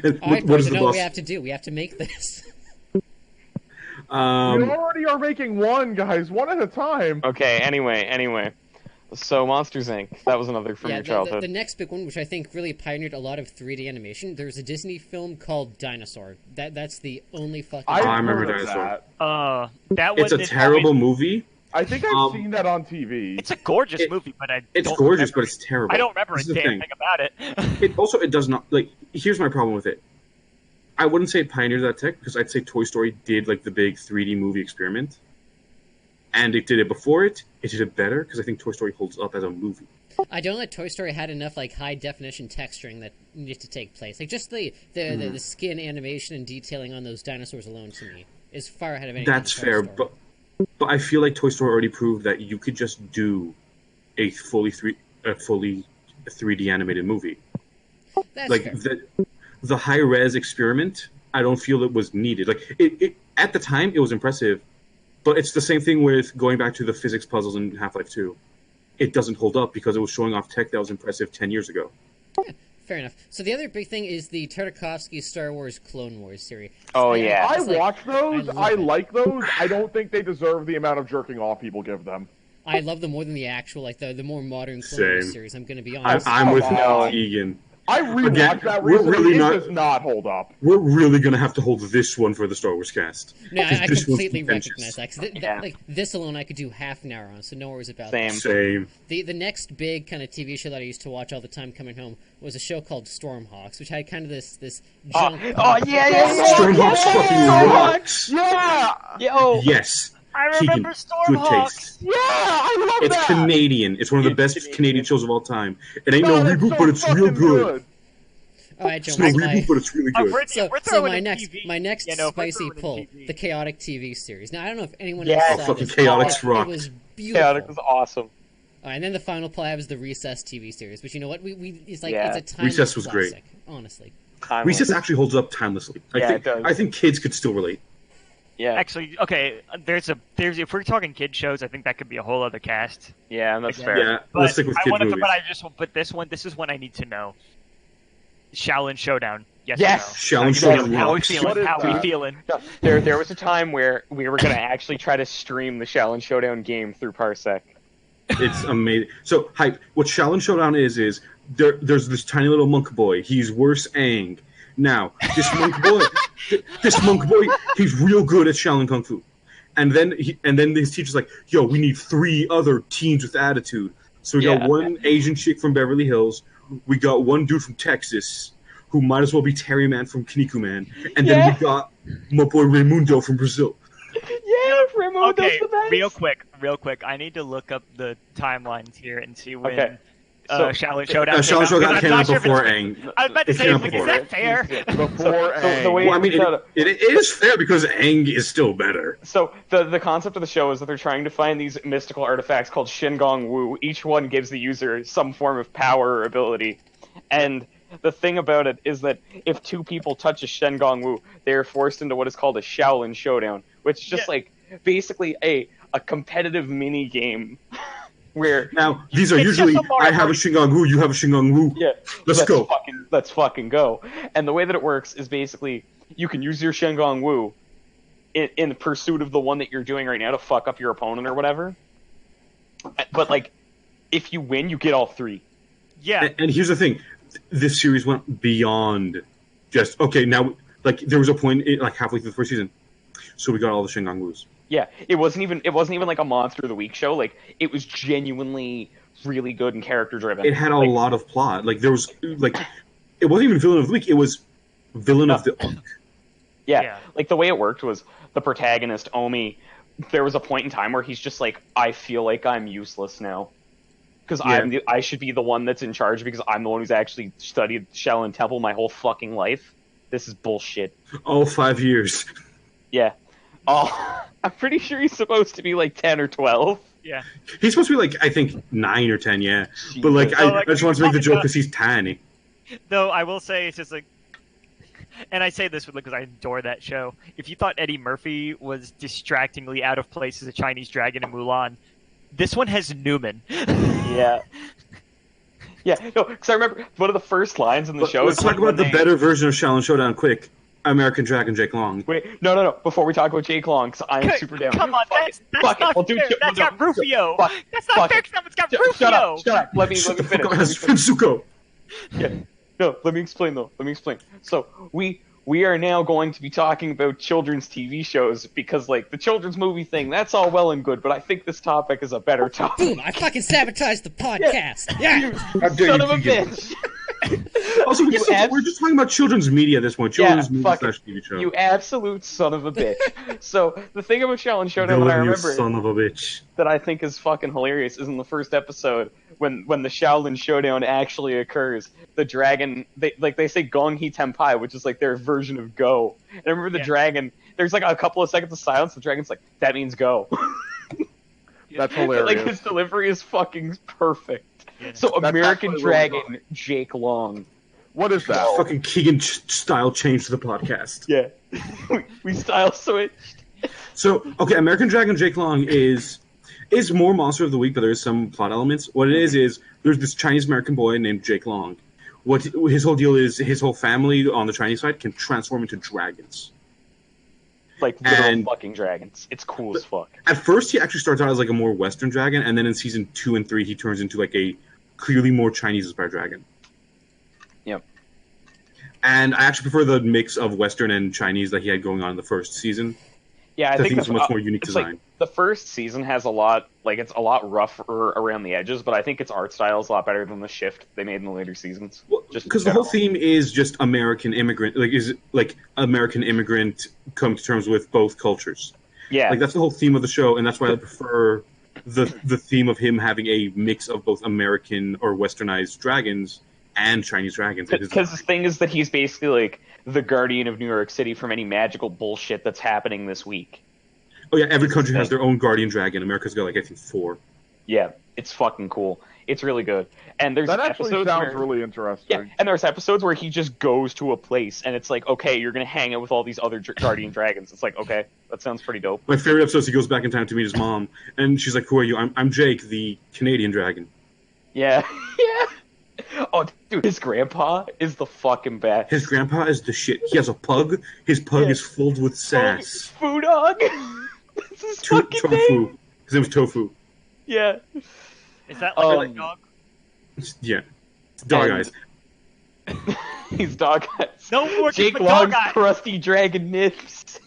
And All right, what boys, is I the know what boss? we have to do. We have to make this. We already are making one, guys, one at a time. Okay, anyway. So, Monsters, Inc. That was another from Yeah, your the childhood. next big one, which I think really pioneered a lot of 3D animation, there's a Disney film called Dinosaur. That's the only fucking... I remember heard of Dinosaur. that. That one. It's a didn't terrible always- movie. I think I've seen that on TV. It's a gorgeous movie, but It's don't gorgeous, remember but it's terrible. I don't remember This a is the damn thing. thing about it. It does not like. Here's my problem with it. I wouldn't say it pioneered that tech because I'd say Toy Story did like the big 3D movie experiment, and it did it before it. It did it better because I think Toy Story holds up as a movie. I don't know that Toy Story had enough like high definition texturing that needed to take place. Like just the skin animation and detailing on those dinosaurs alone to me is far ahead of anything. That's in Toy fair, Story. but I feel like Toy Story already proved that you could just do a fully 3D animated movie. That's Like fair. the high res experiment, I don't feel it was needed. Like it at the time, it was impressive, but it's the same thing with going back to the physics puzzles in Half-Life 2. It doesn't hold up because it was showing off tech that was impressive 10 years ago. Fair enough. So the other big thing is the Tartakovsky Star Wars Clone Wars series. Oh, yeah. I It's like- watch those. I love I it. like those. I don't think they deserve the amount of jerking off people give them. I love them more than the actual, like the more modern Clone Wars Same. series. I'm going to be honest. I'm with No. Keegan. I rewatched Again, that we're recently. really It not- does not hold up. We're really gonna have to hold this one for the Star Wars cast. No, Because I this one's completely contentious. recognize that. 'Cause Yeah. like this alone, I could do half an hour on, so no worries about Same. that. Same. The next big kind of TV show that I used to watch all the time coming home was a show called Stormhawks, which had kind of this junk. yeah. Stormhawks fucking rocks. Yeah, Yo. Yes. I Keegan, remember good Stormhawks. taste. yeah, I love It's that. Canadian. It's one of the It's best Canadian. Canadian shows of all time. It ain't God, no it's reboot, so but it's real fucking good. All right, Joe. It's no reboot, but it's really good. We're So throwing my in next TV. my next Yeah, no, if we're spicy throwing in pull, TV. the Chaotic TV series. Now I don't know if anyone Yes. else Oh, saw fucking this. Chaotix but rocked. It was beautiful. Chaotic was awesome. And then the final pull I have is the Recess TV series, which you know what we it's like Yeah. it's a timeless Recess was great. classic, honestly. Timeless. Recess actually holds up timelessly. Yeah, it does. I think kids could still relate. Yeah. Actually, okay. There's if we're talking kid shows, I think that could be a whole other cast. Yeah, that's Yeah. fair. Yeah, But let's stick with I kids wanted to, movies. but this is one I need to know. Shaolin Showdown. Yes. Yes! Or no? Shaolin Showdown How we rocks. feeling? What is How we that? feeling? No, there was a time where we were going to actually try to stream the Shaolin Showdown game through Parsec. It's amazing. So, hype. What Shaolin Showdown is there's this tiny little monk boy. He's worse Aang. Now, this monk boy, he's real good at Shaolin Kung Fu. And then his teacher's like, yo, we need 3 other teens with attitude. So we got Yeah. one Asian chick from Beverly Hills. We got one dude from Texas who might as well be Terry Man from Kinnikuman. And then Yeah. we got my boy Raimundo from Brazil. Yeah, Raimundo's Okay, the best. real quick. I need to look up the timelines here and see when Okay. So- Shaolin Showdown. Shaolin Showdown came out before Aang. Aang. I was about to It say, came out like, is before. that fair? Before So the Aang. way- Well, I mean, No, no. it is fair because Aang is still better. So the concept of the show is that they're trying to find these mystical artifacts called Shingong Wu. Each one gives the user some form of power or ability. And the thing about it is that if 2 people touch a Shengong Wu, they are forced into what is called a Shaolin Showdown, which is just Yeah. like basically a competitive mini game where Now, these are It's usually, just a Mario I have a Shingon Wu, you have a Shingon Wu. yeah, Let's go. Let's fucking go. And the way that it works is basically you can use your Shengong Wu in pursuit of the one that you're doing right now to fuck up your opponent or whatever. But like, if you win, you get all 3. Yeah. And here's the thing, this series went beyond just, okay, now, like, there was a point, like, halfway through the first season, so we got all the Shingon Wus. Yeah, it wasn't even like a Monster of the Week show. Like, it was genuinely really good and character driven. It had a lot of plot. Like, there was, like, it wasn't even villain of the week. It was villain of the arc. Yeah, like the way it worked was the protagonist Omi. There was a point in time where he's just like, I feel like I'm useless now because I should be the one that's in charge because I'm the one who's actually studied Shaolin Temple my whole fucking life. This is bullshit. All 5 years. Yeah. Oh, I'm pretty sure he's supposed to be like 10 or 12. Yeah. He's supposed to be like, I think 9 or 10, yeah. But like, I just want to make the joke because he's tiny. Though I will say, it's just like, and I say this because I adore that show. If you thought Eddie Murphy was distractingly out of place as a Chinese dragon in Mulan, this one has Newman. Yeah. Yeah, no, because I remember one of the first lines in the show. Let's talk about the better version of Shaolin Showdown quick. American Dragon Jake Long. Wait, no. Before we talk about Jake Long, because I am super down. Come on, that's not fair. That's got Rufio. That's not fair because it's got Rufio. Shut up. Let me finish. It has Finsuko. Yeah. No, let me explain, though. So, we are now going to be talking about children's TV shows because, like, the children's movie thing, that's all well and good, but I think this topic is a better topic. Boom! I fucking sabotaged the podcast. Yeah. Son of a bitch. Also, we're just talking about children's media at this point. Children's media / TV show. You absolute son of a bitch. So, the thing about Shaolin Showdown that I remember son of a bitch. that I think is fucking hilarious is in the first episode when the Shaolin Showdown actually occurs. The dragon, they say Gong He Tenpai, which is like their version of go. And I remember the dragon, there's like a couple of seconds of silence, the dragon's like, that means go. That's hilarious. Like, his delivery is fucking perfect. Yeah. So, American Dragon, really Jake Long. What is that? Fucking Keegan style change to the podcast. Yeah. we style switched. So, okay, American Dragon Jake Long is more Monster of the Week, but there's some plot elements. What it is there's this Chinese-American boy named Jake Long. What his whole deal is, his whole family on the Chinese side can transform into dragons. Like literal fucking dragons. It's cool as fuck. At first, he actually starts out as like a more Western dragon, and then in season 2 and 3, he turns into like a clearly more Chinese-inspired dragon. Yep. And I actually prefer the mix of Western and Chinese that he had going on in the first season. Yeah, I think it's a much more unique design. Like, the first season has a lot, like, it's a lot rougher around the edges, but I think its art style is a lot better than the shift they made in the later seasons. Well, because the whole theme is just American immigrant, American immigrant come to terms with both cultures. Yeah, like that's the whole theme of the show, and that's why I prefer the theme of him having a mix of both American or Westernized dragons and Chinese dragons. Because the thing is that he's basically like the guardian of New York City from any magical bullshit that's happening this week. Oh yeah, every country has their own guardian dragon. America's got like I think 4. Yeah, it's fucking cool. It's really good. And there's that actually sounds really interesting. Yeah, and there's episodes where he just goes to a place and it's like, okay, you're gonna hang out with all these other guardian dragons. It's like, okay, that sounds pretty dope. My favorite episode is he goes back in time to meet his mom, and she's like, "Who are you?" I'm Jake, the Canadian dragon. Yeah, yeah. Oh, dude, his grandpa is the fucking best. His grandpa is the shit. He has a pug. His pug is filled with sass. Foo dog. That's his fucking name. His name was Tofu. Yeah. Is that like a dog? Yeah. Dog eyes. He's dog eyes. No more Jake Long's crusty dragon nips.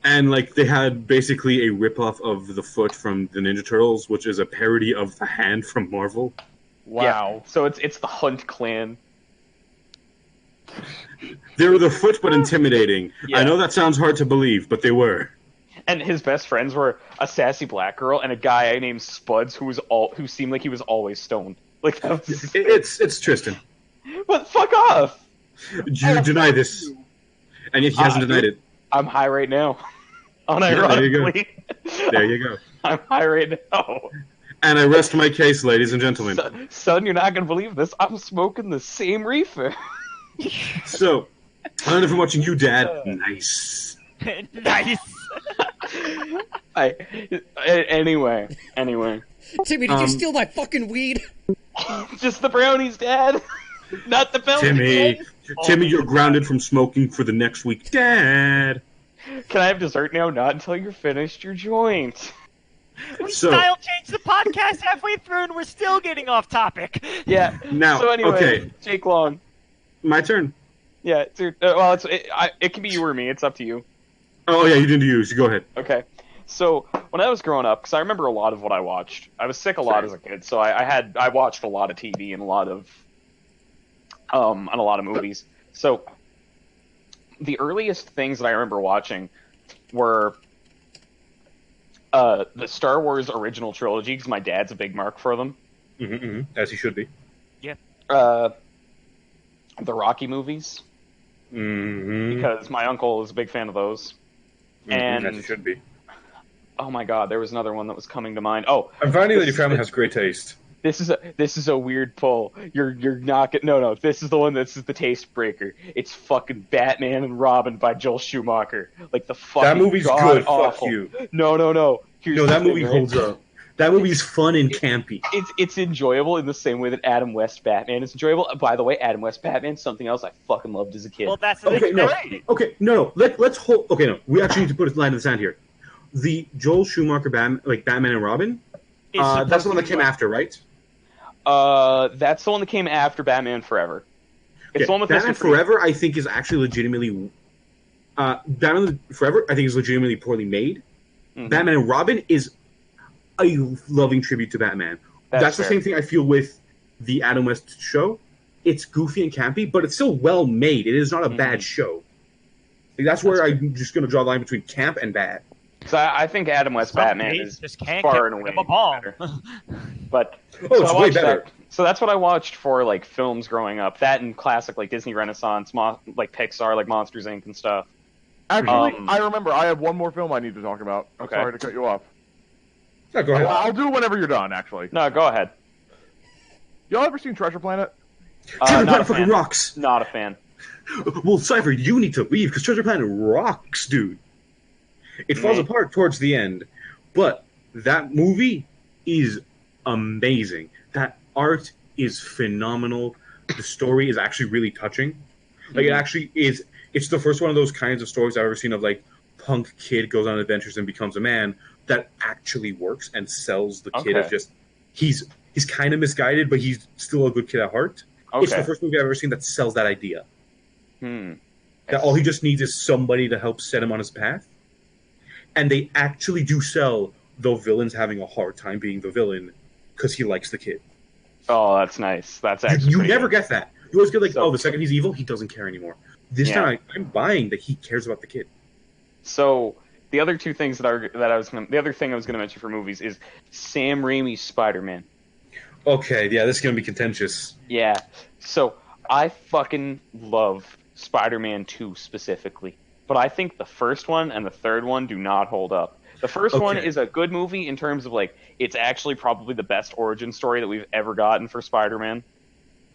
And like they had basically a ripoff of the foot from the Ninja Turtles, which is a parody of the hand from Marvel. Wow. Yeah. So it's the Hunt Clan. They were the foot, but intimidating. Yeah. I know that sounds hard to believe, but they were. And his best friends were a sassy black girl and a guy named Spuds who seemed like he was always stoned. Like it's Tristan. But fuck off! You deny this, and yet he hasn't denied it. I'm high right now. Unironically. There you go. I'm high right now. And I rest my case, ladies and gentlemen. Son, you're not going to believe this. I'm smoking the same reefer. So, I learned from watching you, Dad. Nice. Nice. Anyway. Timmy, did you steal my fucking weed? Just the brownies, Dad. Not the pellet. Timmy, you're grounded from smoking for the next week. Dad! Can I have dessert now? Not until you're finished your joint. We style changed the podcast halfway through and we're still getting off topic. Yeah. Now, so anyway, okay. Jake Long. My turn. Yeah. It can be you or me. It's up to you. Oh, yeah, you didn't use. Go ahead. Okay. So when I was growing up, because I remember a lot of what I watched. I was sick a lot as a kid, so I watched a lot of TV and a lot of movies. So the earliest things that I remember watching were the Star Wars original trilogy, because my dad's a big mark for them. As he should be. Yeah. The Rocky movies, Mm-hmm. because my uncle is a big fan of those. And as he should be. oh my god, there was another one that was coming to mind. Oh, I'm finding that your family has great taste. this is a weird pull. You're not get no. This is the one that's the taste breaker. It's fucking Batman and Robin by Joel Schumacher. Like the fucking That movie's god good. awful. Fuck you. No. Here's No, the that thing, movie right? holds up. That movie's fun and campy. It's enjoyable in the same way that Adam West Batman is enjoyable. By the way, Adam West Batman, something else I fucking loved as a kid. Well, that's the Okay, thing. no. Great. Okay, no. Let's hold. Okay, no. We actually need to put a line in the sand here. The Joel Schumacher Batman and Robin. That's the one that came after, right? That's the one that came after Batman Forever. It's the one with Batman Mr. Freeze. Forever. I think is actually legitimately. Batman Forever. I think is legitimately poorly made. Mhm. Batman and Robin is a loving tribute to Batman. That's the fair. same thing I feel with the Adam West show. It's goofy and campy, but it's still well made. It is not a bad show. Like, that's where I'm just going to draw the line between camp and bad. So I think Adam West Some Batman days is just can't far get and rid away of a bomb. better. But Oh, so it's I way watched better. that. So that's what I watched for like films growing up. That and classic like Disney Renaissance, like Pixar, like Monsters Inc. and stuff. Actually, I remember. I have one more film I need to talk about. Okay. Sorry to cut you off. Yeah, go ahead. I'll do it whenever you're done. Actually, No, go ahead. y'all ever seen Treasure Planet? Treasure Not a Planet fucking fan. rocks. Not a fan. Well, Cipher, you need to leave because Treasure Planet rocks, dude. It falls apart towards the end, but that movie is amazing. That art is phenomenal. The story is actually really touching. Like it actually is. It's the first one of those kinds of stories I've ever seen of like punk kid goes on adventures and becomes a man that actually works and sells the kid Okay. as just he's kind of misguided, but he's still a good kid at heart. It's the Okay. first movie I've ever seen that sells that idea. Hmm. That all he just needs is somebody to help set him on his path. And they actually do sell the villain's having a hard time being the villain because he likes the kid. Oh, that's nice. That's actually You pretty never good. get that. You always get like, So- oh, the second he's evil, he doesn't care anymore. This Yeah. time I'm buying that he cares about the kid. So the other two things the other thing I was going to mention for movies is Sam Raimi's Spider-Man. Okay, yeah, this is gonna be contentious. Yeah. So I fucking love Spider-Man 2 specifically, but I think the first one and the third one do not hold up. The first one Okay. is a good movie in terms of like it's actually probably the best origin story that we've ever gotten for Spider-Man.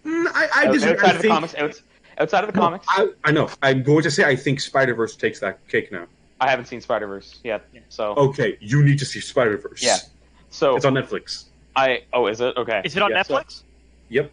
I disagree. Outside I of the think, comics, outside of the comics, I know. I'm going to say I think Spider-Verse takes that cake now. I haven't seen Spider-Verse yet. So Okay, you need to see Spider-Verse. Yeah. so It's on Netflix. is it okay? Is it on Yeah, Netflix? Yep.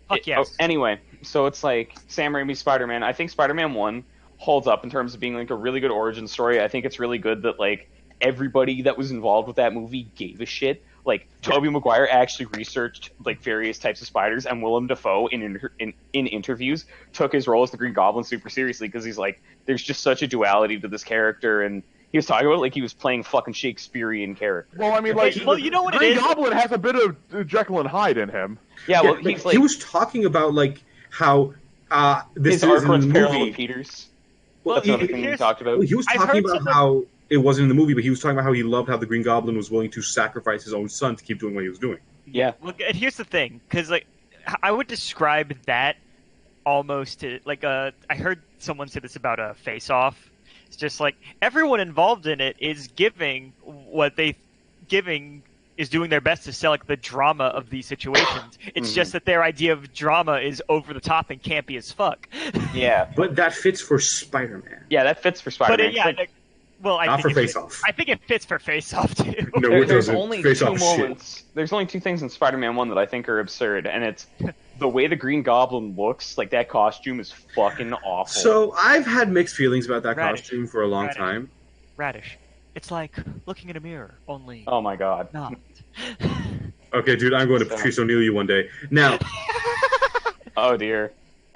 Fuck yes. Anyway, so it's like Sam Raimi's Spider-Man. I think Spider-Man 1 holds up in terms of being like a really good origin story. I think it's really good that like everybody that was involved with that movie gave a shit. Like Tobey Maguire actually researched like various types of spiders, and Willem Dafoe in interviews took his role as the Green Goblin super seriously because he's like, there's just such a duality to this character, and he was talking about it like he was playing fucking Shakespearean character. Well, I mean, like, Well, you know what it Green is? Goblin has a bit of Jekyll and Hyde in him. Yeah, well, Yeah, he's like he was talking about like how this his is arc in runs the parallel movie. with Peters. Well, That's another thing we here's- talked about. He was I've talking heard about something- how it wasn't in the movie, but he was talking about how he loved how the Green Goblin was willing to sacrifice his own son to keep doing what he was doing. Yeah. Look, and here's the thing, because like I would describe that almost to like I heard someone say this about a Face Off. It's just like everyone involved in it is giving is doing their best to sell like the drama of these situations. It's just that their idea of drama is over the top and campy as fuck. Yeah. But that fits for Spider-Man. Yeah, that fits for But Spider-Man. yeah, like, well, I Not think for it Face fits- Off. I think it fits for Face Off too. No, it There's doesn't. only Face two Off shit. moments. There's only two things in Spider-Man 1 that I think are absurd, and it's the way the Green Goblin looks. Like that costume is fucking awful. So I've had mixed feelings about that Radish. costume for a long Radish. time. Radish. It's like looking in a mirror, only oh my god. not. Okay, dude, I'm going to So- Patrice O'Neal you one day. Now, Oh dear.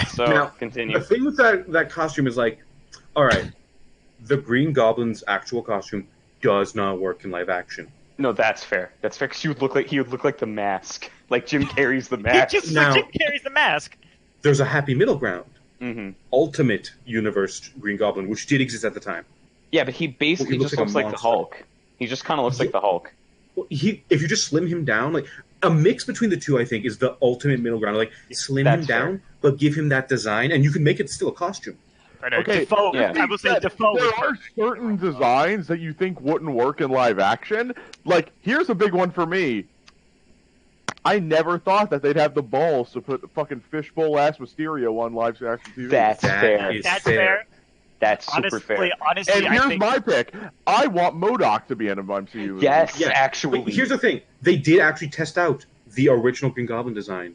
So Now, continue. the thing with that costume is like, all right, the Green Goblin's actual costume does not work in live action. No, that's fair. That's fair because he would look like the Mask, like Jim Carrey's the He Mask. just Now- Jim Carrey's the mask. There's a happy middle ground. Mm-hmm. Ultimate Universe Green Goblin, which did exist at the time. Yeah, but he basically Well, he looks just like looks a like the monster. Hulk. He just kind of looks like the Hulk. If you just slim him down, like a mix between the two, I think is the ultimate middle ground. Like slim That's him down, fair. but give him that design, and you can make it still a costume. I know, Okay, Defoe, yeah. I will say Defoe There was are perfect. certain designs that you think wouldn't work in live action. Like, here's a big one for me. I never thought that they'd have the balls to put the fucking fishbowl ass Mysterio on live action TV. That's That fair. is That's fair. fair. That's super fair. Honestly, And I here's think my pick. I want MODOK to be in an MCU. Yes, Yeah, actually. But here's the thing: they did actually test out the original Green Goblin design,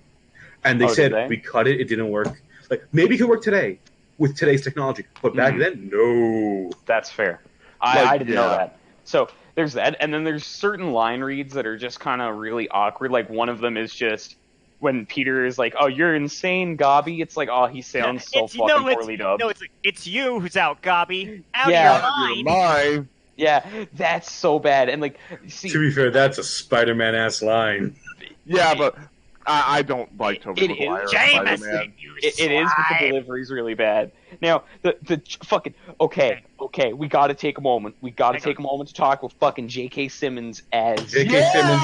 and they Oh, did said they? we cut it; it didn't work. Like maybe it could work today with today's technology, but back Mhm. then, no. That's fair. Like, I didn't know yeah. that. So there's that, and then there's certain line reads that are just kind of really awkward. Like one of them is just when Peter is like, "Oh, you're insane, Gobby." It's like, "Oh, he sounds so it's, fucking it's, poorly dubbed." no, it's like, it's you who's out, Gobby. Out Yeah. of your You're mind. mine. Yeah, that's so bad. And like, see, To be fair, that's a Spider-Man ass line. Yeah, but I don't like Tobey It Maguire. is- as Jameson, Spider-Man. you it is, but the swine. delivery's really bad. Now, the fucking okay, we got to take a moment. We got to Hang take a moment to talk with fucking J.K. Simmons as J.K. Simmons,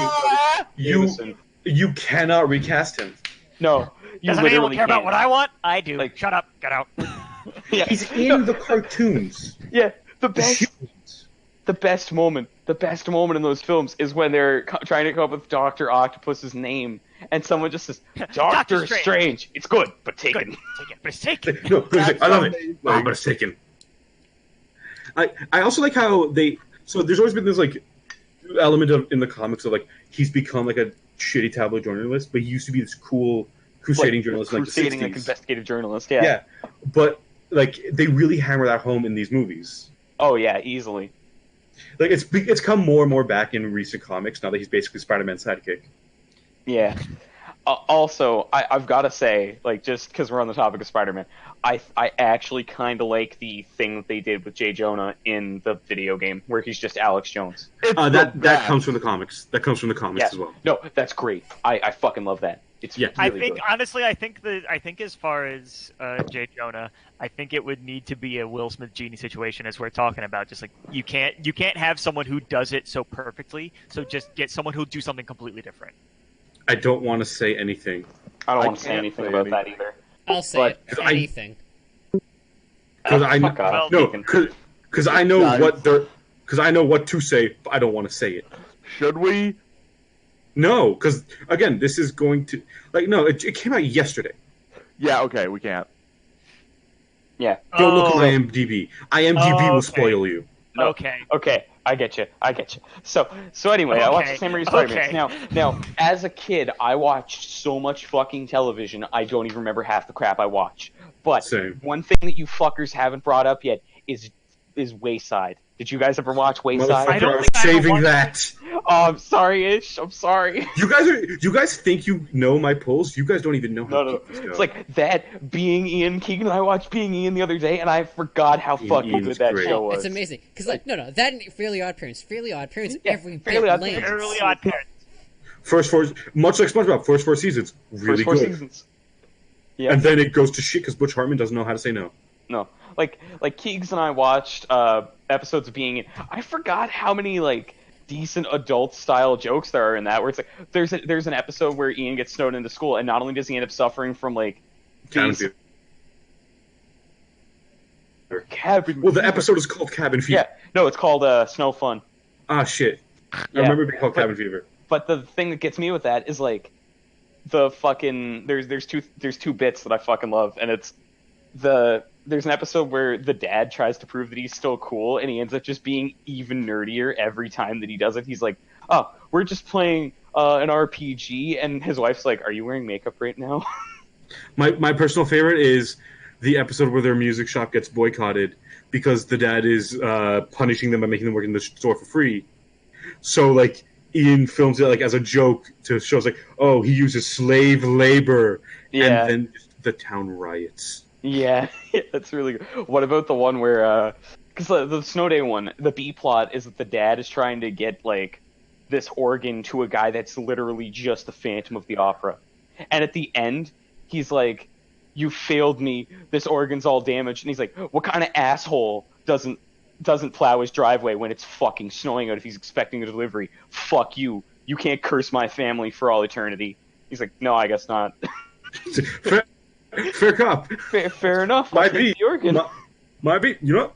Jameson. you cannot recast him. No, you Doesn't anyone literally care about can't. what I want? I do. Like- Shut up. Get out. Yeah, He's in the cartoons. yeah. The The best shows. the best moment in those films is when they're trying to come up with Dr. Octopus's name, and someone just says, Doctor Strange. Strange. It's good, but Good. taken. Take it. But it's taken. No, he's like, I love it. amazing. Oh, but it's taken. I also like how so there's always been this like element of in the comics of like he's become like a shitty tabloid journalist, but he used to be this cool crusading journalist in like the Crusading, like 60s. investigative journalist, Yeah, but like they really hammer that home in these movies. Oh, yeah, easily. Like it's come more and more back in recent comics now that he's basically Spider-Man's sidekick. Yeah. Also, I've got to say, like, just because we're on the topic of Spider-Man, I actually kind of like the thing that they did with J. Jonah in the video game, where he's just Alex Jones. It's the That best. comes from the comics. That comes from the comics Yeah. as well. No, that's great. I fucking love that. It's Yeah. really I think good. honestly, I think as far as J. Jonah, I think it would need to be a Will Smith genie situation, as we're talking about. Just like you can't have someone who does it so perfectly. So just get someone who'll do something completely different. I don't want to say anything. I don't I want to say can't anything say about that anything. either. I'll say But- it. Anything. Because I Fuck off, Well, Keegan. because I know Guys. because I know what to say, but I don't want to say it. Should we? No, because again, this is going to it came out yesterday. Yeah, okay, we can't. Yeah. Don't look Oh. at IMDb. IMDb will Okay. spoil you. No. Okay. Okay, I get you. So anyway, I watched the Okay, same reason Spider-Man. okay. Now, as a kid, I watched so much fucking television, I don't even remember half the crap I watched. But Same. one thing that you fuckers haven't brought up yet is Wayside. Did you guys ever watch Wayside? Motherfucker, don't I was think I ever saving watched- that. Oh, I'm sorry, Ish. I'm sorry. You guys think you know my pulse? You guys don't even know how No. deep this goes. It's like that Being Ian. Keegan and I watched Being Ian the other day, and I forgot how fucking Ian's good that great. show was. It's amazing because no, that and Fairly Odd Parents. Fairly Odd Parents. Yeah, Every Fairly bit Odd lands. Parents. Fairly Odd Parents. first four, much like SpongeBob, first four seasons really First four good, seasons. Yeah. and then it goes to shit because Butch Hartman doesn't know how to say no. No, like Keegs and I watched episodes of Being In. I forgot how many like decent adult style jokes there are in that. Where it's like there's an episode where Ian gets snowed into school, and not only does he end up suffering from like Cabin these Fever. cabin. Well, the episode is called Cabin Fever. Yeah, no, it's called Snow Fun. Ah, shit. I Yeah. remember it being called But- Cabin Fever. But the thing that gets me with that is like the fucking there's two bits that I fucking love, and it's there's an episode where the dad tries to prove that he's still cool, and he ends up just being even nerdier every time that he does it. He's like, "Oh, we're just playing an RPG," and his wife's like, "Are you wearing makeup right now?" My personal favorite is the episode where their music shop gets boycotted because the dad is punishing them by making them work in the store for free. So like Ian films it like as a joke to show us like, oh, he uses slave labor, Yeah. and then the town riots. Yeah, that's really good. What about the one where Because the Snow Day one, the B plot is that the dad is trying to get like this organ to a guy that's literally just the Phantom of the Opera, and at the end, he's like, "You failed me. This organ's all damaged." And he's like, "What kind of asshole doesn't plow his driveway when it's fucking snowing out if he's expecting a delivery? Fuck you. You can't curse my family for all eternity." He's like, "No, I guess not." Fair cop. Fair enough. Might be the organ. Might be. You know what?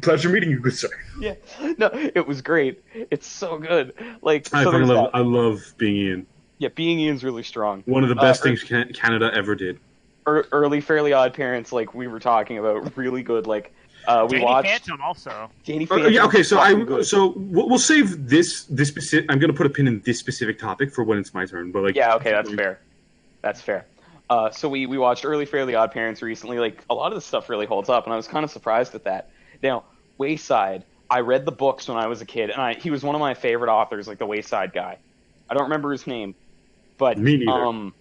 Pleasure meeting you, good sir. Yeah. No, it was great. It's so good. Like, I love being Ian. Yeah, being Ian's really strong. One of the best things Canada ever did. Early Fairly Odd Parents, like we were talking about, really good. Like, we Danny watched Phantom also. Danny Phantom. Yeah, okay. So we'll save this specific. I'm gonna put a pin in this specific topic for when it's my turn. But like, yeah, okay, that's fair. That's fair. So we watched Early Fairly Odd Parents recently. Like, a lot of this stuff really holds up, and I was kind of surprised at that. Now, Wayside, I read the books when I was a kid, and he was one of my favorite authors, like the Wayside guy. I don't remember his name, but me neither.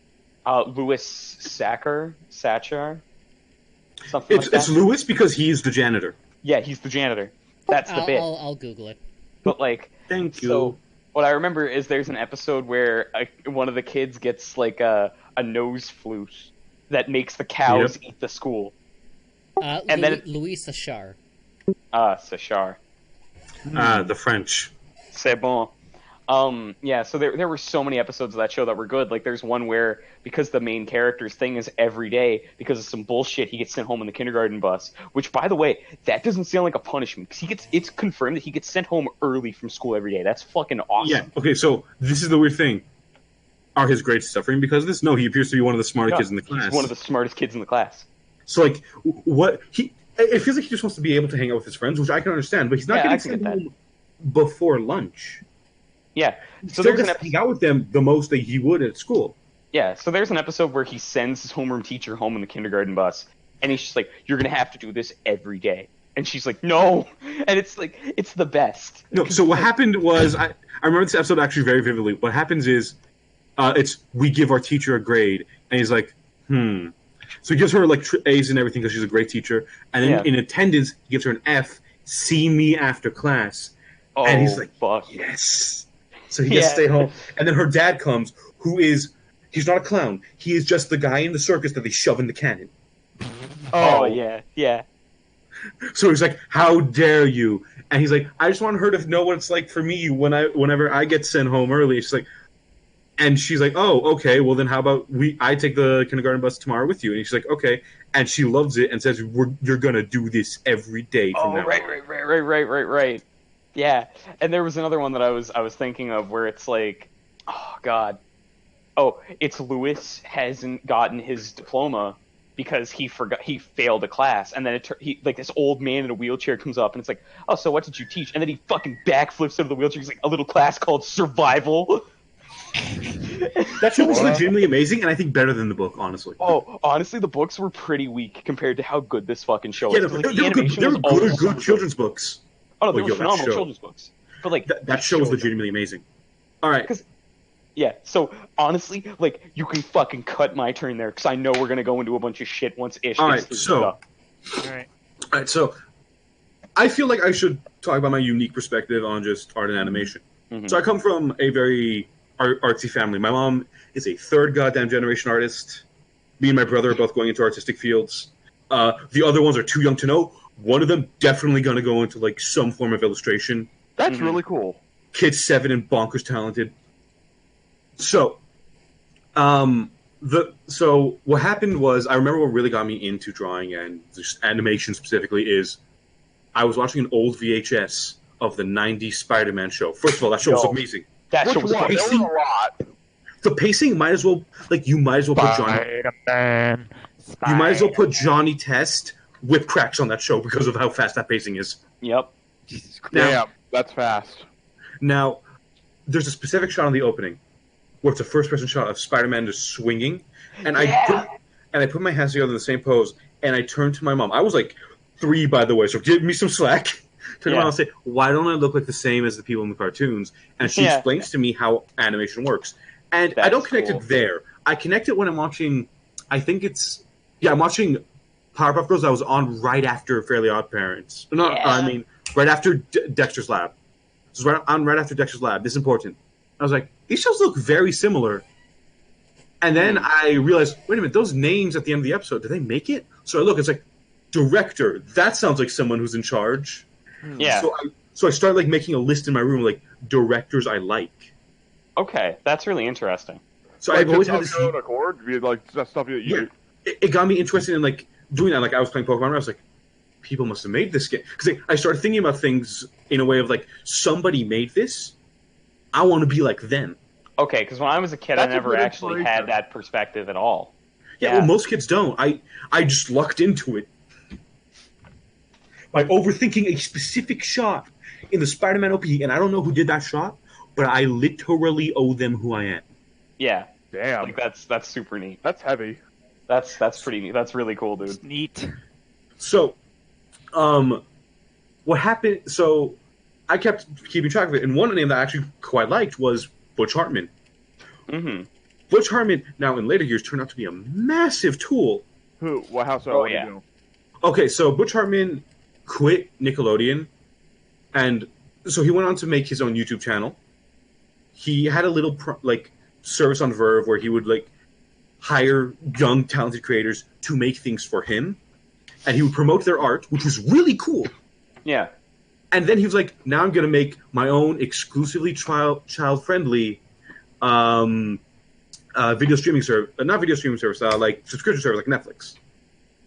Louis Sachar, something like that. It's Louis because he's the janitor. Yeah, he's the janitor. That's the bit. I'll Google it. But like, thank you. So what I remember is there's an episode where one of the kids gets like a nose flute that makes the cows eat the school. And then Louis Sachar. Sachar. The French. C'est bon. Yeah, so there were so many episodes of that show that were good. Like, there's one where, because the main character's thing is every day, because of some bullshit, he gets sent home in the kindergarten bus. Which, by the way, that doesn't sound like a punishment, because it's confirmed that he gets sent home early from school every day. That's fucking awesome. Yeah, okay, so this is the weird thing. Are his grades suffering because of this? No, he appears to be one of the smartest kids in the class. He's one of the smartest kids in the class. So, like, it feels like he just wants to be able to hang out with his friends, which I can understand, but he's not getting sent home before lunch. Yeah. So there's an hang out with them the most that he would at school. Yeah, so there's an episode where he sends his homeroom teacher home in the kindergarten bus, and he's just like, "You're going to have to do this every day." And she's like, "No." And it's like, it's the best. No, so what happened was, I remember this episode actually very vividly. What happens is, we give our teacher a grade, and he's like, So he gives her like A's and everything because she's a great teacher, and then in attendance, he gives her an F. See me after class. Oh, and he's like, fuck. Yes. So he gets to stay home. And then her dad comes, he's not a clown. He is just the guy in the circus that they shove in the cannon. Oh, yeah. So he's like, how dare you? And he's like, I just want her to know what it's like for me whenever I get sent home early. She's like, oh, okay, well then how about I take the kindergarten bus tomorrow with you? And she's like, okay. And she loves it and says, you're going to do this every day from now on. Right. Yeah, and there was another one that I was thinking of where it's like, oh god, it's Louis hasn't gotten his diploma because he failed a class, and then this old man in a wheelchair comes up and it's like, oh, so what did you teach? And then he fucking backflips out of the wheelchair. He's like, a little class called survival. That show was legitimately amazing, and I think better than the book, honestly. Oh, honestly, the books were pretty weak compared to how good this fucking show is. Yeah, they were good children's books. Oh, no, they were phenomenal children's books. But, like, that show was legitimately amazing. All right. Yeah, so, honestly, like, you can fucking cut my turn there, because I know we're going to go into a bunch of shit once Ish gets through stuff. All right, so, I feel like I should talk about my unique perspective on just art and animation. Mm-hmm. So I come from a very artsy family. My mom is a third goddamn generation artist. Me and my brother are both going into artistic fields. The other ones are too young to know. One of them definitely going to go into like some form of illustration. That's really cool. Kid's 7 and bonkers talented. So, so what happened was, I remember what really got me into drawing and just animation specifically is, I was watching an old VHS of the 90s Spider-Man show. First of all, that show was amazing. That show was pacing, a lot. The pacing might as well put Johnny. You might as well put Johnny Test with cracks on that show because of how fast that pacing is. Yep. Damn, that's fast. Now, there's a specific shot on the opening where it's a first-person shot of Spider-Man just swinging, and I put my hands together in the same pose, and I turned to my mom. I was like 3, by the way, so give me some slack. Turn around and say, why don't I look like the same as the people in the cartoons? And she explains to me how animation works. And I don't connect it there. I connect it when I'm watching, I'm watching Powerpuff Girls that was on right after Fairly Odd Parents. No, I mean right after Dexter's Lab. This was right after Dexter's Lab. This is important. I was like, these shows look very similar. And then I realized, wait a minute, those names at the end of the episode, did they make it? So I look, it's like, director. That sounds like someone who's in charge. Yeah. So I started like making a list in my room, like directors I like. Okay, that's really interesting. So Like, I've always had just this. on your own accord, like that stuff you. Yeah, it got me interested in like doing that. Like I was playing Pokemon, and I was like, people must have made this game because like, I started thinking about things in a way of like somebody made this. I want to be like them. Okay, because when I was a kid, That's I a never good actually inspiration. had that perspective at all. Yeah, well, most kids don't. I just lucked into it by overthinking a specific shot in the Spider-Man OP, and I don't know who did that shot, but I literally owe them who I am. Yeah, Damn, like that's super neat. that's heavy. That's pretty neat. That's really cool, dude. Neat. So, what happened? So, I kept keeping track of it, and one name that I actually quite liked was Butch Hartman. Mm-hmm. Butch Hartman, now in later years, turned out to be a massive tool. Who? What? How so? Oh, What do you yeah. do? Okay, so Butch Hartman quit Nickelodeon, and so he went on to make his own YouTube channel. He had a little service on Verve where he would like hire young talented creators to make things for him, and he would promote their art, which was really cool. Yeah. And then he was like, now I'm going to make my own exclusively child-friendly video streaming service, not video streaming service, like subscription service like Netflix.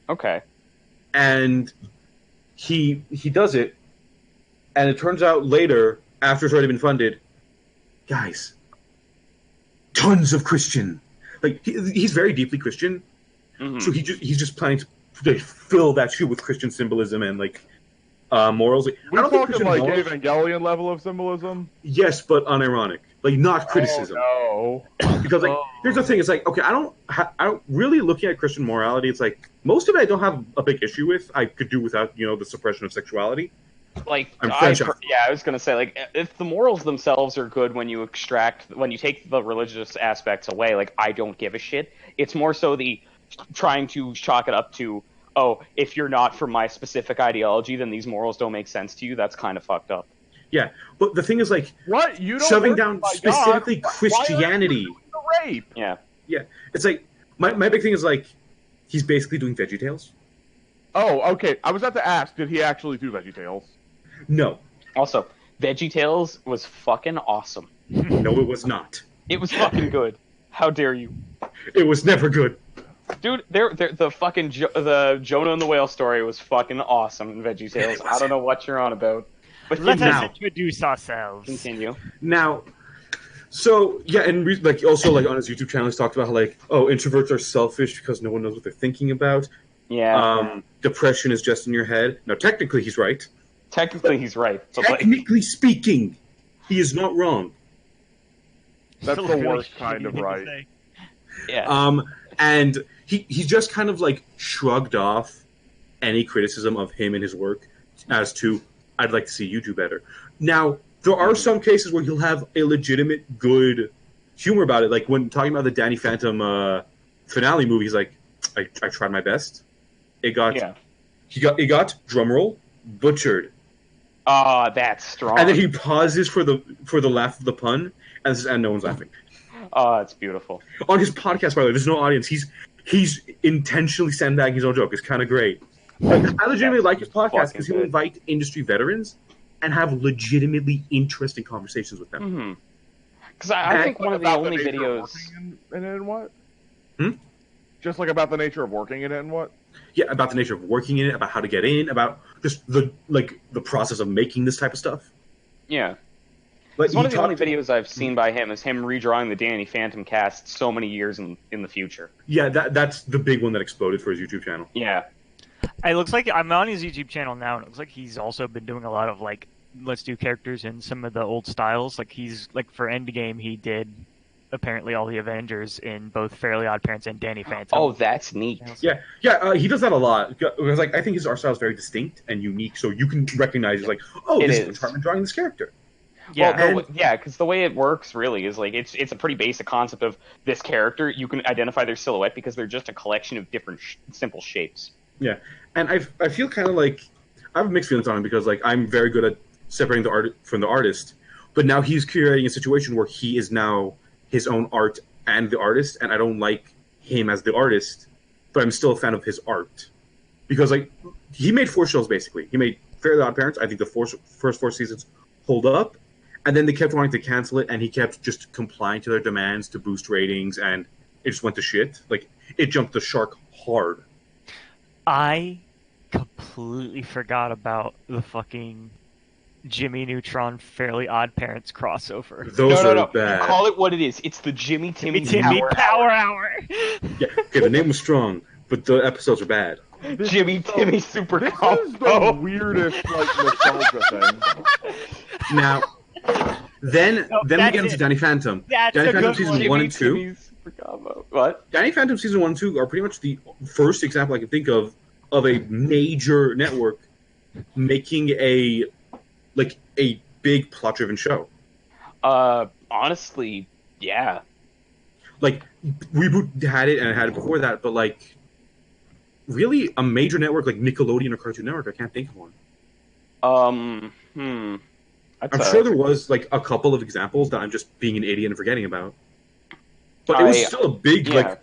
Okay. And he does it, and it turns out later, after it's already been funded, guys, tons of Christian. Like, he's very deeply Christian, so he's just planning to fill that shoe with Christian symbolism and, like, morals. Like, We're I don't think talking Christian like morals, Evangelion level of symbolism. yes, but unironic. Like, not criticism. Oh, Because like, here's the thing: it's like, okay, I don't really looking at Christian morality. It's like most of it I don't have a big issue with. I could do without, the suppression of sexuality. Like, I was gonna say, like, if the morals themselves are good when you take the religious aspects away, like, I don't give a shit. It's more so the trying to chalk it up to, oh, if you're not for my specific ideology, then these morals don't make sense to you. That's kind of fucked up. Yeah, but the thing is, like, what? You don't shoving worship down my specifically God? Christianity. Why are you doing the rape? Yeah. It's like my big thing is like he's basically doing VeggieTales. Oh, okay. I was about to ask, did he actually do VeggieTales? No, Also, VeggieTales was fucking awesome. no, it was not. It was fucking good. How dare you? It was never good. Dude, the Jonah and the Whale story was fucking awesome in VeggieTales. I don't know what you're on about. But Let now- us introduce ourselves. continue. Now, so yeah, and like also like on his YouTube channel, he's talked about how like, oh, introverts are selfish because no one knows what they're thinking about. Yeah. Depression is just in your head. Now, technically, he's right. Technically, he's right. But like, Technically speaking, he is not wrong. That's Really the worst shitty kind of thing to right. say. yeah. And he just kind of like shrugged off any criticism of him and his work as to, I'd like to see you do better. Now, there are some cases where he'll have a legitimate good humor about it. Like when talking about the Danny Phantom finale movie, he's like, I tried my best. It got drumroll, butchered. Oh, that's strong. And then he pauses for the laugh of the pun, and no one's laughing. Oh, it's beautiful. On his podcast, by the way, there's no audience. He's intentionally sandbagging his own joke. It's kind of great. Like, I legitimately like his podcast because he'll good. invite industry veterans and have legitimately interesting conversations with them. Mm-hmm. Because I think one of the About only nature of videos. working in it and what? Hmm? Just like about the nature of working in it and what? Yeah, about the nature of working in it, about how to get in, about just the process of making this type of stuff. Yeah. Like, It's one of he the only talked- videos I've seen by him is him redrawing the Danny Phantom cast so many years in the future. Yeah, that's the big one that exploded for his YouTube channel. Yeah. It looks like I'm on his YouTube channel now, and it looks like he's also been doing a lot of like, let's do characters in some of the old styles. Like he's like for Endgame, he did apparently all the Avengers in both Fairly Odd Parents and Danny Phantom. Oh, that's neat. Yeah, he does that a lot. Because like I think his art style is very distinct and unique, so you can recognize like, oh, It this is. is Hartman drawing this character. yeah. Well, because the way it works really is like it's a pretty basic concept of this character. You can identify their silhouette because they're just a collection of different simple shapes. Yeah, and I feel kind of like I have mixed feelings on him because like I'm very good at separating the art from the artist, but now he's creating a situation where he is now his own art and the artist, and I don't like him as the artist, but I'm still a fan of his art because like he made 4 shows basically. He made Fairly Odd Parents. I think the first 4 seasons hold up, and then they kept wanting to cancel it, and he kept just complying to their demands to boost ratings, and it just went to shit. Like it jumped the shark hard. I completely forgot about the fucking Jimmy Neutron Fairly Odd Parents crossover. Those no. are bad. Call it what it is. It's the Jimmy Timmy Power Hour. Yeah, okay, the name was strong, but the episodes are bad. Jimmy Timmy Super This is Combo. the weirdest like nostalgia thing. Now, then we that's get into it. Danny Phantom. That's Danny a Phantom good season one. 1 and 2. Timmy's Super Combo. What? Danny Phantom season 1 and 2 are pretty much the first example I can think of a major network making a big plot-driven show. Honestly, yeah. Like Reboot had it and it had it before that, but like really a major network like Nickelodeon or Cartoon Network, I can't think of one. I'm sure there was like a couple of examples that I'm just being an idiot and forgetting about. But it was still a big like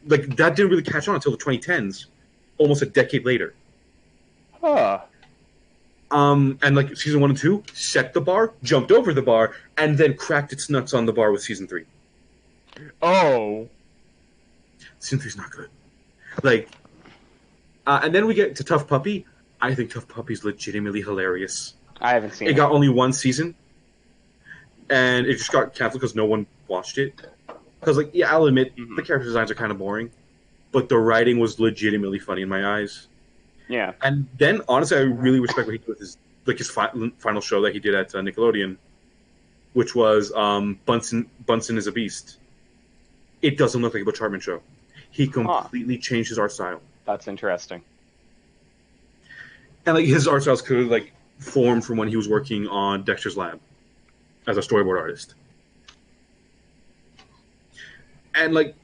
that didn't really catch on until the 2010s, almost a decade later. Huh. And like season 1 and 2 set the bar, jumped over the bar, and then cracked its nuts on the bar with season 3. Oh. Season 3's not good. Like, and then we get to Tough Puppy. I think Tough Puppy's legitimately hilarious. I haven't seen it. It got only 1 season, and it just got canceled because no one watched it. Because, like, yeah, I'll admit, the character designs are kind of boring, but the writing was legitimately funny in my eyes. Yeah. And then, honestly, I really respect what he did with his final show that he did at Nickelodeon, which was Bunsen is a Beast. It doesn't look like a Butch Hartman show. He completely changed his art style. That's interesting. And like his art styles could like formed from when he was working on Dexter's Lab as a storyboard artist. And like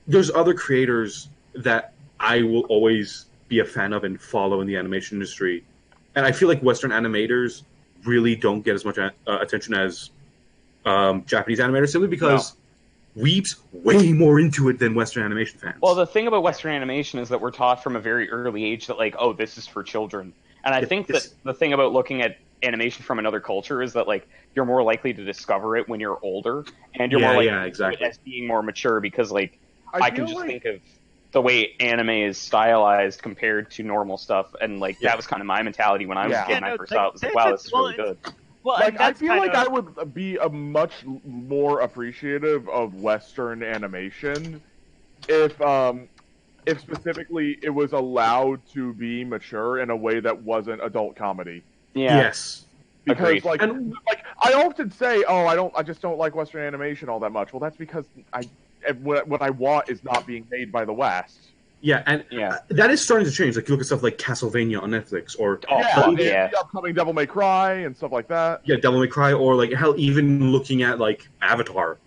there's other creators that I will always be a fan of and follow in the animation industry. And I feel like Western animators really don't get as much attention as Japanese animators simply because weebs way more into it than Western animation fans. Well, the thing about Western animation is that we're taught from a very early age that, like, oh, this is for children. And I think that the thing about looking at animation from another culture is that, like, you're more likely to discover it when you're older, and you're more likely to do it as being more mature because, like, I can just think of the way anime is stylized compared to normal stuff, and, like, that was kind of my mentality when I was a kid and I first saw it. It was like, wow, this is really good. Well, like I feel like I would be a much more appreciative of Western animation if specifically it was allowed to be mature in a way that wasn't adult comedy. Yeah. Yes. Because like I often say, oh, I just don't like Western animation all that much. Well, that's because what I want is not being made by the West. Yeah, and that is starting to change. Like, you look at stuff like Castlevania on Netflix, or the upcoming Devil May Cry and stuff like that. Yeah, Devil May Cry, or like hell, even looking at like Avatar.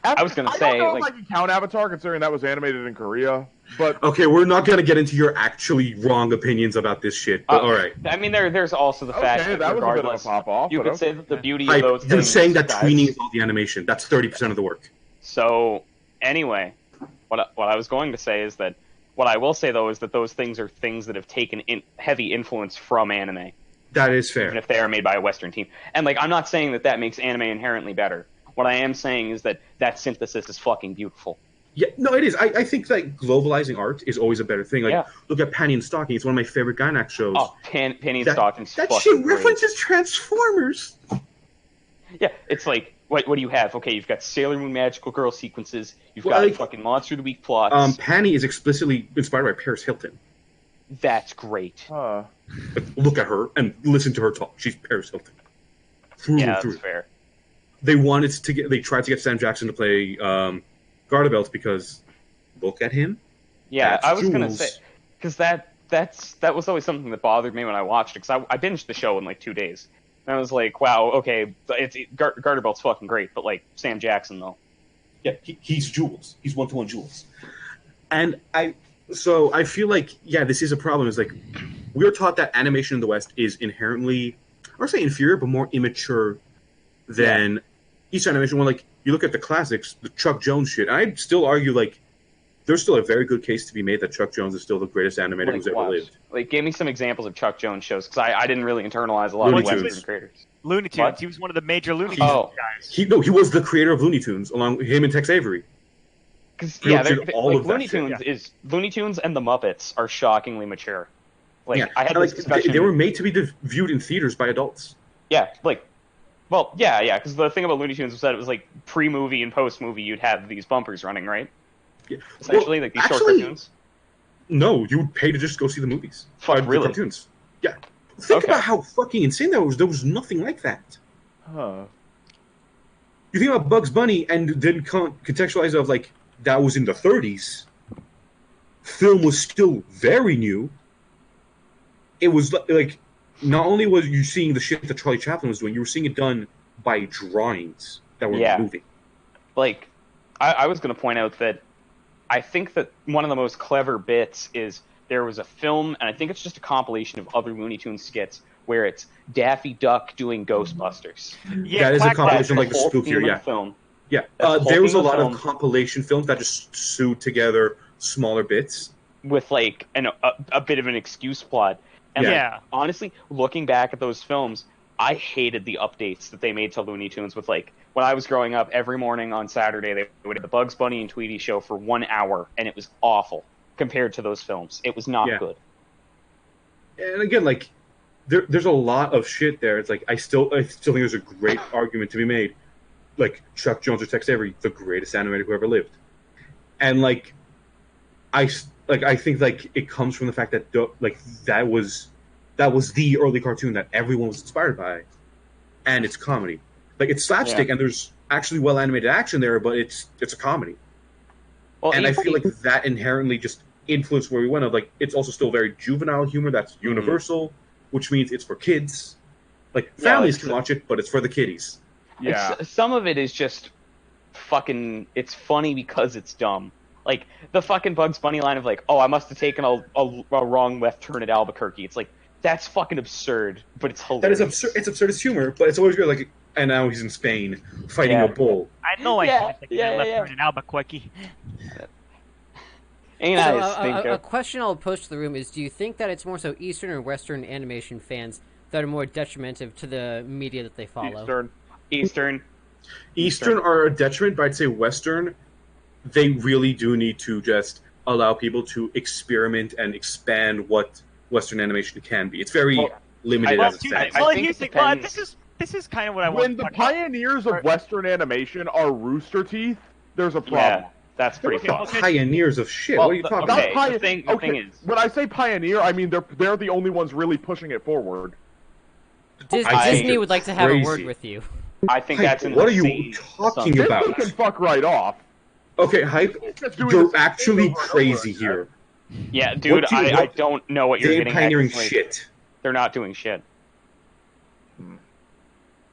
I was gonna say, I don't know if I can count Avatar considering that was animated in Korea. But okay, we're not gonna get into your actually wrong opinions about this shit. But all right. I mean, there's also the fact that was a bit of a pop off. You could say that the beauty of those you're things. saying that tweening is all the animation. That's 30% of the work. So anyway, what I was going to say is that. What I will say, though, is that those things are things that have taken heavy influence from anime. That is fair. Even if they are made by a Western team. And, like, I'm not saying that makes anime inherently better. What I am saying is that synthesis is fucking beautiful. Yeah, no, it is. I think that globalizing art is always a better thing. Like, look at Penny and Stocking. It's one of my favorite Gainax shows. Oh, Penny and Stocking's that fucking shit great. references Transformers. Yeah, it's like, what do you have? Okay, you've got Sailor Moon Magical Girl sequences. You've got fucking Monster of the Week plots. Penny is explicitly inspired by Paris Hilton. That's great. Look at her and listen to her talk. She's Paris Hilton. That's fair. They tried to get Sam Jackson to play Garda because look at him. Yeah, I was gonna say because that was always something that bothered me when I watched it because I binged the show in like 2 days. And I was like, wow, okay, Garterbelt's fucking great, but, like, Sam Jackson, though. Yeah, he's Jules. He's one-to-one Jules. And So I feel like, yeah, this is a problem. Is like we are taught that animation in the West is inherently, I would say inferior, but more immature than Eastern animation. When like you look at the classics, the Chuck Jones shit, and I'd still argue like there's still a very good case to be made that Chuck Jones is still the greatest animator who's ever lived. Like, give me some examples of Chuck Jones shows, because I didn't really internalize a lot Looney of Tunes. Western creators. Looney Tunes. What? He was one of the major Looney Tunes guys. He was the creator of Looney Tunes, along with him and Tex Avery. Because all of that Looney shit. Tunes Looney Tunes and the Muppets are shockingly mature. Like, Yeah, I had and, this discussion. they were made to be viewed in theaters by adults. Yeah, like, well, yeah. Because the thing about Looney Tunes was that it was like pre-movie and post-movie, you'd have these bumpers running, right? Yeah. Essentially, Well, like these actually, short cartoons. No, you would pay to just go see the movies. Fuck, The really? cartoons. Yeah. Think Okay. about how fucking insane that was. There was nothing like that. Huh. You think about Bugs Bunny and then contextualize of like that was in the 30s. Film was still very new. It was like not only was you seeing the shit that Charlie Chaplin was doing, you were seeing it done by drawings that were moving. Like, I was going to point out that I think that one of the most clever bits is there was a film, and I think it's just a compilation of other Looney Tunes skits, where it's Daffy Duck doing Ghostbusters. Yeah, That is a Quack Quack. compilation like the whole spoof theme here, of yeah. the film. Yeah, That's the there whole was a theme of lot the of film. compilation films that just sewed together smaller bits. With like a bit of an excuse plot. And like, Yeah. honestly, looking back at those films, I hated the updates that they made to Looney Tunes with like when I was growing up, every morning on Saturday they would have the Bugs Bunny and Tweety show for 1 hour, and it was awful compared to those films. It was not good. And again, like there's a lot of shit there. It's like I still think there's a great argument to be made. Like Chuck Jones or Tex Avery, the greatest animator who ever lived. And like I think like it comes from the fact that that was the early cartoon that everyone was inspired by, and it's comedy. Like it's slapstick, and there's actually well animated action there, but it's a comedy. Well, And I feel like that inherently just influenced where we went. Of like it's also still very juvenile humor that's universal, which means it's for kids. Like families can watch it, but it's for the kiddies. Yeah. Some of it is just fucking. It's funny because it's dumb. Like the fucking Bugs Bunny line of like, "Oh, I must have taken a wrong left turn at Albuquerque." It's like that's fucking absurd, but it's hilarious. That is absurd. It's absurd as humor, but it's always good. Like, and now he's in Spain fighting a bull. I know I can't take that left turn in Albuquerque. Ain't So, I stinker? a question I'll pose to the room is: do you think that it's more so Eastern or Western animation fans that are more detrimental to the media that they follow? Eastern. Are a detriment, but I'd say Western, they really do need to just allow people to experiment and expand what Western animation can be. It's very limited as it stands. Well, think here's it the well, depends. this is kind of what I want When to the talk about. pioneers of Western animation are Rooster Teeth, there's a problem. Yeah, that's pretty fun. Pioneers of shit. Well, what are you talking okay. about? The thing is, when I say pioneer, I mean they're the only ones really pushing it forward. Disney would like to have a word crazy. with you. I think that's What are you insane talking assumption. about? Disney can fuck right off. Okay, Hype, Just doing you're the same actually thing over and crazy over here. Yeah, dude, I don't know what you're They ain't getting pioneering at. Like, shit. They're not doing shit.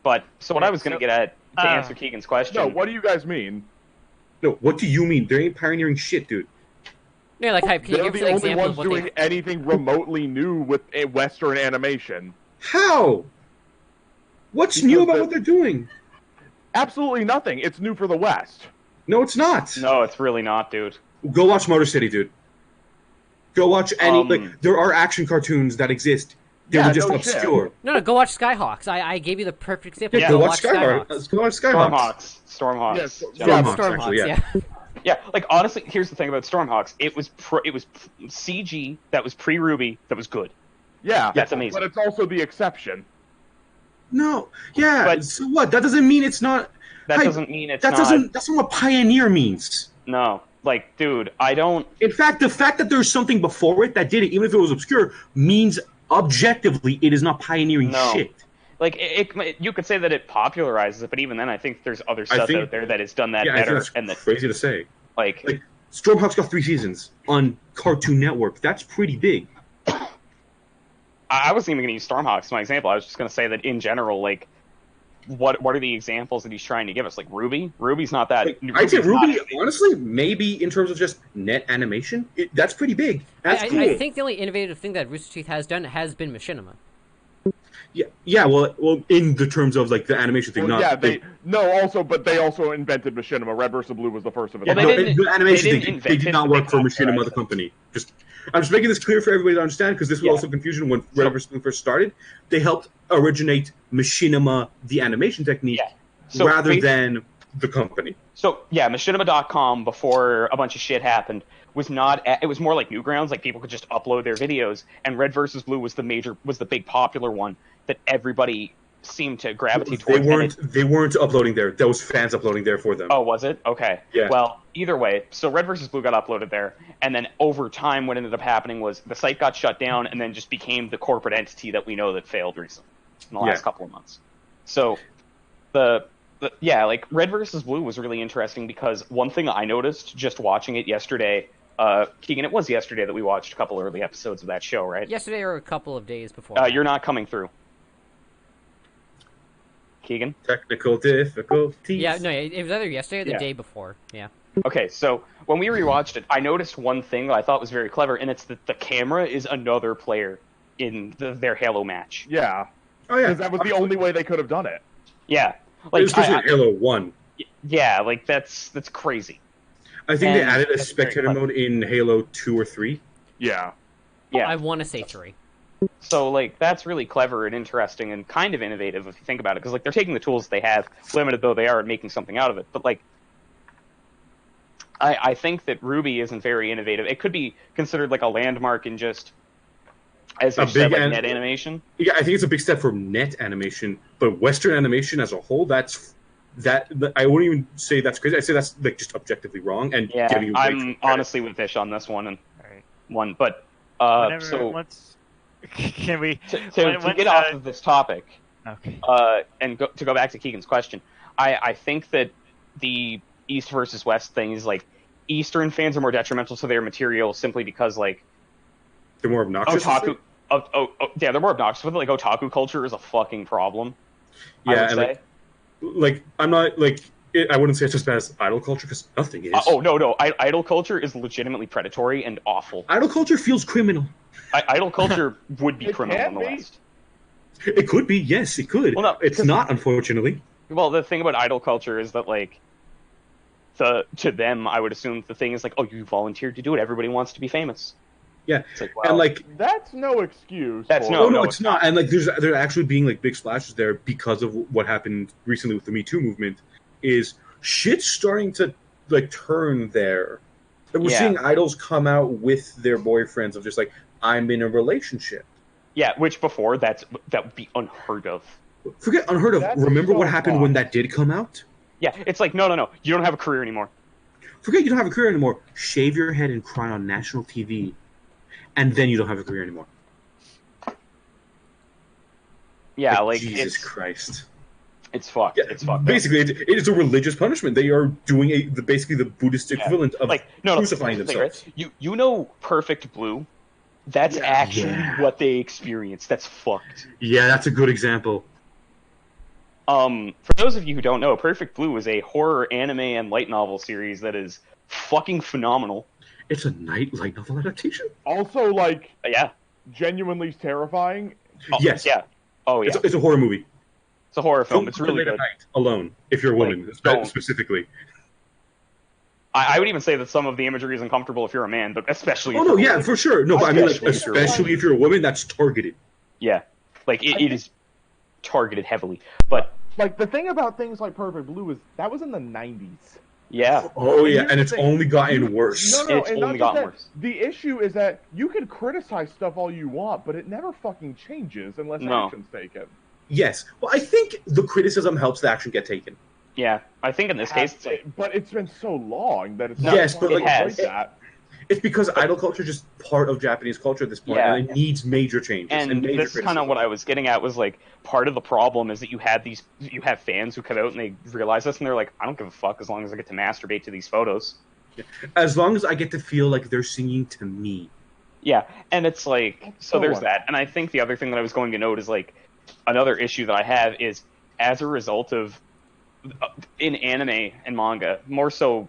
But so what I was going to get at to answer Keegan's question. No, what do you guys mean? No, what do you mean? They ain't pioneering shit, dude. Yeah, like Hype. Can you They're give the us an only example ones of what doing they? anything remotely new with a Western animation. How? What's new about what they're doing? Absolutely nothing. It's new for the West. No, it's not. No, it's really not, dude. Go watch Motor City, dude. Go watch any. Like, there are action cartoons that exist. They were just obscure. No, go watch Skyhawks. I gave you the perfect example. Yeah, Go go watch Skyhawks. Go watch Skyhawks. Stormhawks. Yes, Stormhawks, actually, yeah. Yeah, like honestly, here's the thing about Stormhawks. It was CG that was pre-Ruby that was good. Yeah, that's amazing. But it's also the exception. No, yeah. But- so what? That doesn't mean it's not. That doesn't mean it's that not. doesn't. That's not what pioneer means. No, like, dude, I don't. In fact, the fact that there's something before it that did it, even if it was obscure, means objectively it is not pioneering shit. Like, you could say that it popularizes it, but even then, I think there's other stuff out there that has done that I think better. that's And that, crazy to say. like Stormhawks got 3 seasons on Cartoon Network. That's pretty big. I wasn't even going to use Stormhawks as my example. I was just going to say that in general, like, what are the examples that he's trying to give us? Like Ruby? Ruby's not that. I'd say Ruby's Ruby, not- honestly, maybe in terms of just net animation, that's pretty big. That's cool. I think the only innovative thing that Rooster Teeth has done has been machinima. Yeah. Well, in the terms of like the animation thing, Well, not yeah, but they also invented machinima. Red vs. Blue was the first of it. Yeah, Well, no, they didn't- the animation they didn't thing, they invent did it, not but work they for Machinima, popularized the it. company. I'm just making this clear for everybody to understand, because this was Yeah. also confusion when Red vs. Blue first started. They helped originate Machinima, the animation technique, Yeah. So rather basi- than the company. So yeah, machinima.com before a bunch of shit happened was not. It was more like Newgrounds, like people could just upload their videos, and Red vs. Blue was the big popular one that everybody seemed to gravitate They towards. weren't. They weren't uploading there. There was fans uploading there for them. Oh, was it? Okay. Yeah. Well, either way, so Red vs. Blue got uploaded there, and then over time, what ended up happening was the site got shut down, and then just became the corporate entity that we know that failed recently in the last couple of months. So, like Red vs. Blue was really interesting because one thing I noticed just watching it yesterday, Keegan, it was yesterday that we watched a couple early episodes of that show, right? Yesterday or a couple of days before. You're not coming through. Keegan? Technical difficulties. Yeah, no, it was either yesterday or the Yeah. day before. Yeah. Okay, so when we rewatched it, I noticed one thing that I thought was very clever, and it's that the camera is another player in their Halo match. Yeah, Oh yeah. because that was the only way they could have done it. Yeah, like Especially in Halo 1. yeah, like that's crazy. I think they And added a that's very spectator clever. mode in Halo 2 or 3. Yeah. Yeah, I want to say 3. so like that's really clever and interesting and kind of innovative if you think about it, because like they're taking the tools they have, limited though they are, and making something out of it. But like, I think that Ruby isn't very innovative. It could be considered like a landmark in just as A you said, big like an- net animation. Yeah, I think it's a big step for net animation, but Western animation as a whole, I wouldn't even say that's crazy. I'd say that's like just objectively wrong and Yeah, giving you way too I'm much credit. honestly with Fish on this one and Alright. one, but Whenever, so once, can we? to when- get off of this topic, Okay. and to go back to Keegan's question, I think that the East versus West thing is like Eastern fans are more detrimental to their material simply because like They're more obnoxious. otaku. Yeah, they're more obnoxious with it. Like otaku culture is a fucking problem. I Yeah, would and say. like I'm not like I wouldn't say it's as bad as idol culture because nothing is. No, idol culture is legitimately predatory and awful. Idol culture feels criminal. Idol culture would be It criminal can in the be. West. It could be, yes, it could. Well, no, it's because- not, unfortunately. Well, the thing about idol culture is that like to them, I would assume the thing is like, oh, you volunteered to do it. Everybody wants to be famous. Yeah, It's like, and well, like That's no excuse. That's for- no- no, no, it's not. And like, there's actually being like big splashes there because of what happened recently with the Me Too movement. Is shit's starting to like turn there. And we're Yeah. seeing idols come out with their boyfriends of just like, I'm in a relationship. yeah, which before that would be unheard of. Forget unheard of. That's Remember so what happened fun. when that did come out? Yeah, it's like no, you don't have a career anymore. Forget you don't have a career anymore. Shave your head and cry on national TV, and then you don't have a career anymore. Yeah, like Jesus Christ. it's fucked. Yeah, It's fucked. basically, it is a religious punishment. They are doing basically the Buddhist equivalent of like no, crucifying here's the thing, right? themselves. You know, Perfect Blue. That's actually what they experienced. That's fucked. Yeah, that's a good example. For those of you who don't know, Perfect Blue is a horror anime and light novel series that is fucking phenomenal. It's a light novel adaptation. Also, like, Yeah. genuinely terrifying. Oh, Yes. Yeah. Oh yeah. It's a horror movie. It's a horror film. Don't It's go to really bed at good. night alone if you're a woman, Like, don't. specifically. I would even say that some of the imagery is uncomfortable if you're a man, but especially. Oh if no, you're a yeah, woman. for sure. No, but I mean, like, Especially if you're a especially if you're a woman, that's targeted. Yeah, like it is targeted heavily, but Like, the thing about things like Perfect Blue is that was in the 90s. yeah, Oh yeah, here's and the it's thing. only gotten worse. No, It's and only not just gotten that. worse. The issue is that you can criticize stuff all you want, but it never fucking changes unless No. action's taken. Yes. Well, I think the criticism helps the action get taken. yeah. I think in this case, it's like, But it's been so long that it's No, not yes, fun but to like, has. break that. It's because idol culture is just part of Japanese culture at this point, Yeah. and it needs major changes and major this is kind of what I was getting at was like part of the problem is that you have fans who come out and they realize this and they're like, I don't give a fuck as long as I get to masturbate to these photos. As long as I get to feel like they're singing to me. Yeah, and it's like, so so there's what? that. And I think the other thing that I was going to note is like, another issue that I have is as a result of in anime and manga, more so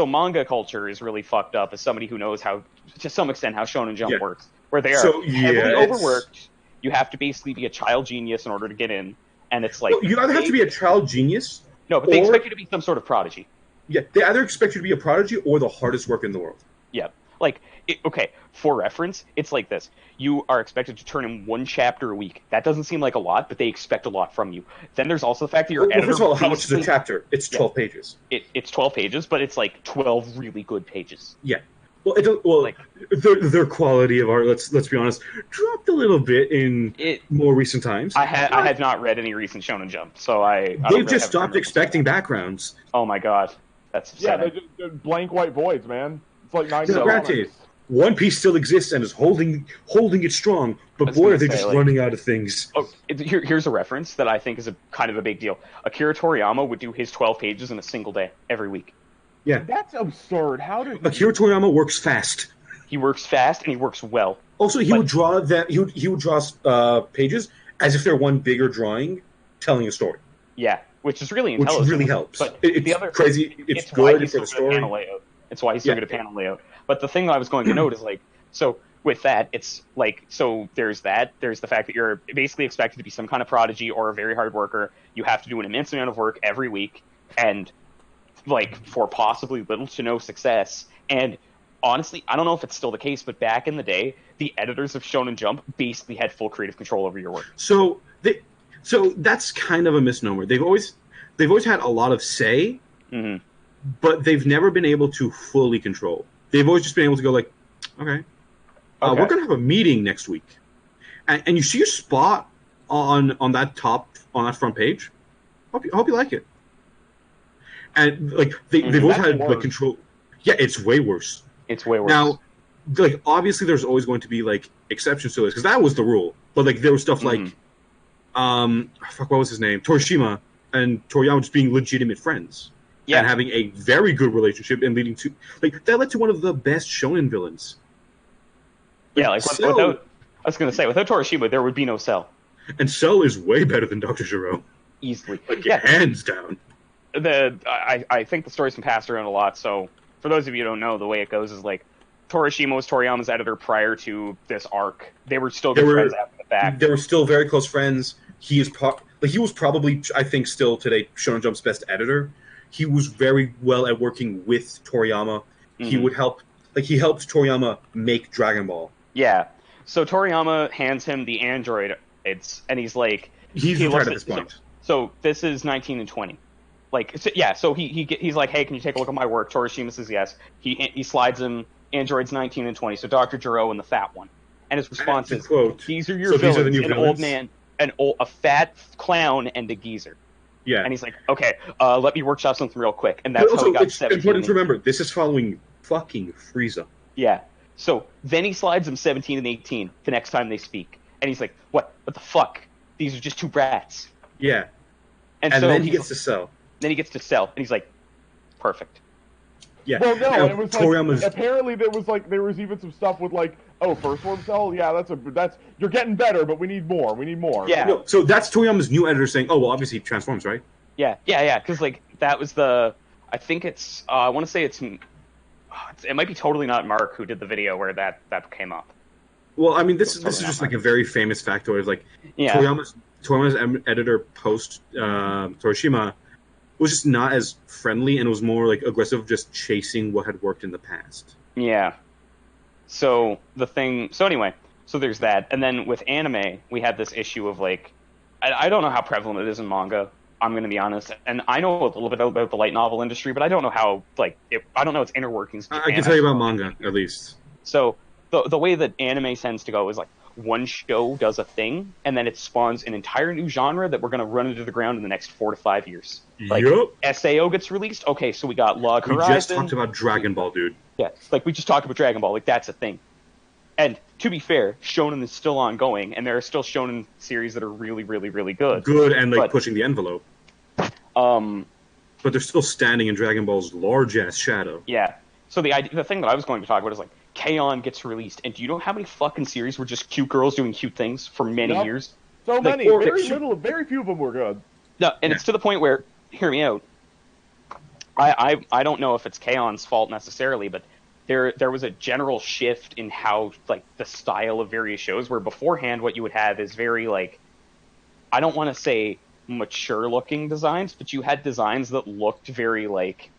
manga culture is really fucked up as somebody who knows how, to some extent, how Shonen Jump works, where they are heavily overworked. You have to basically be a child genius in order to get in, and it's like... Well, you either have to be a child genius... No, but they expect you to be some sort of prodigy. Yeah, they either expect you to be a prodigy or the hardest worker in the world. Yeah. Like, okay, for reference, it's like this. You are expected to turn in 1 chapter a week. That doesn't seem like a lot, but they expect a lot from you. Then there's also the fact that your editor... First of all, how much is a chapter? It's 12 pages. It's 12 pages, but it's like 12 really good pages. Yeah. Well, their quality of art, let's be honest, dropped a little bit in more recent times. I have not read any recent Shonen Jump, so they've just stopped expecting backgrounds. Oh my god, that's upsetting. Yeah, they're blank white voids, man. It's like 9 granted, One Piece still exists and is holding it strong, but boy, are they just running out of things. Oh, here's a reference that I think is a kind of a big deal. Akira Toriyama would do his 12 pages in a single day every week. Yeah, that's absurd. How did Akira Toriyama works fast? He works fast and he works well. Also, he would draw pages as if they're one bigger drawing, telling a story. Yeah, which is really intelligent. Which really helps. But it's crazy. It's good for the story. It's why he's so good at panel layout. But the thing I was going to note is so with that, it's so there's that. There's the fact that you're basically expected to be some kind of prodigy or a very hard worker. You have to do an immense amount of work every week, and for possibly little to no success. And honestly, I don't know if it's still the case, but back in the day, the editors of Shonen Jump basically had full creative control over your work. So that's kind of a misnomer. They've always had a lot of say, but they've never been able to fully control. They've always just been able to go okay. We're going to have a meeting next week, and you see your spot on that front page. Hope you like it. And they've always had control. Yeah, it's way worse. It's way worse. Now, obviously, there's always going to be exceptions to this because that was the rule. But there was stuff what was his name? Torishima and Toriyama just being legitimate friends. Yeah. And having a very good relationship and leading to that led to one of the best shonen villains. Yeah, without without Torishima, there would be no Cell. And Cell is way better than Dr. Gero. Easily. Hands down. I think the story's been passed around a lot, so for those of you who don't know, the way it goes is Torishima was Toriyama's editor prior to this arc. They were still good friends after the fact. They were still very close friends. He was probably, I think, still today Shonen Jump's best editor. He was very well at working with Toriyama. Mm-hmm. He would help, he helped Toriyama make Dragon Ball. Yeah. So Toriyama hands him the android, and he's he's retired at this point. So this is 19 and 20. So he's like, hey, can you take a look at my work? Torishima says yes. He slides him androids 19 and 20, so Dr. Gero and the fat one. And his response is, quote, these are your villains, an old man, a fat clown, and a geezer. Yeah. And he's like, okay, let me workshop something real quick. And that's how he got 17. It's important to remember, this is following fucking Frieza. Yeah. So then he slides him 17 and 18 the next time they speak. And he's like, what the fuck? These are just 2 brats. Yeah. And so then he gets to Cell. Then he gets to Cell, and he's like, perfect. Yeah. Well, no, it was apparently there was even some stuff with first form Cell, yeah, that's you're getting better, but we need more. Yeah. No, so that's Toriyama's new editor saying, oh, well, obviously he transforms, right? Yeah, because that was I think it's, I want to say it might be totally not Mark who did the video where that came up. Well, I mean, this is just a very famous factoid. Toriyama's editor post Torishima was just not as friendly and was more aggressive, just chasing what had worked in the past. Yeah. So anyway, there's that. And then with anime, we had this issue of I don't know how prevalent it is in manga. I'm going to be honest. And I know a little bit about the light novel industry, but I don't know how, I don't know its inner workings. I can tell you about manga, at least. So the way that anime tends to go is one show does a thing, and then it spawns an entire new genre that we're going to run into the ground in the next 4 to 5 years. SAO gets released. Okay, so we got Log Horizon. We just talked about Dragon Ball, dude. Yeah, we just talked about Dragon Ball. That's a thing. And to be fair, Shonen is still ongoing, and there are still Shonen series that are really, really, really good. Good and pushing the envelope. But they're still standing in Dragon Ball's large-ass shadow. Yeah. So the thing that I was going to talk about is K-On! Gets released, and do you know how many fucking series were just cute girls doing cute things for many years? So many. Very few of them were good. No, and it's to the point where, hear me out. I don't know if it's K-on's fault necessarily, but there was a general shift in how like the style of various shows, where beforehand what you would have is very like, I don't want to say mature looking designs, but you had designs that looked very like,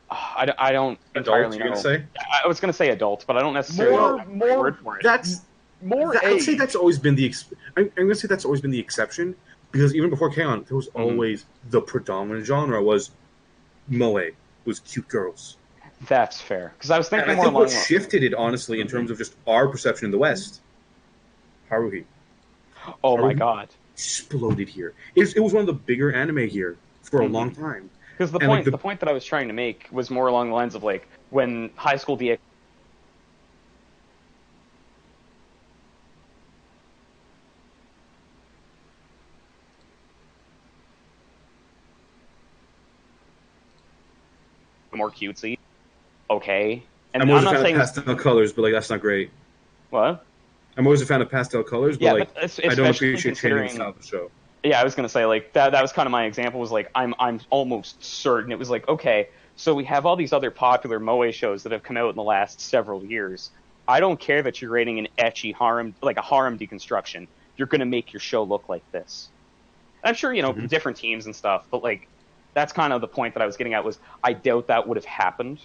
I don't entirely know. You're gonna say? I was gonna say adults, but I don't necessarily know the word for it. I'd say that's always been the. I'm gonna say that's always been the exception, because even before K-on, there was always the predominant genre was moe, was cute girls. That's fair, because I was thinking And I more think along what shifted it, honestly, in terms of just our perception in the West, Haruhi. Oh my Haruhi god! exploded here. It was one of the bigger anime here for a long time. Because the point that I was trying to make was more along the lines of like when High School DxD more cutesy. Okay, and I'm always I'm a not fan saying of pastel colors, but like that's not great. what. I'm always a fan of pastel colors, but Yeah, like but I don't especially appreciate changing the considering. style of the show. Yeah, I was gonna say like that. That was kind of my example. Was like I'm almost certain it was like, okay, so we have all these other popular moe shows that have come out in the last several years. I don't care that you're rating an ecchi harem, like a harem deconstruction. You're gonna make your show look like this. I'm sure different teams and stuff, but like that's kind of the point that I was getting at. Was I doubt that would have happened,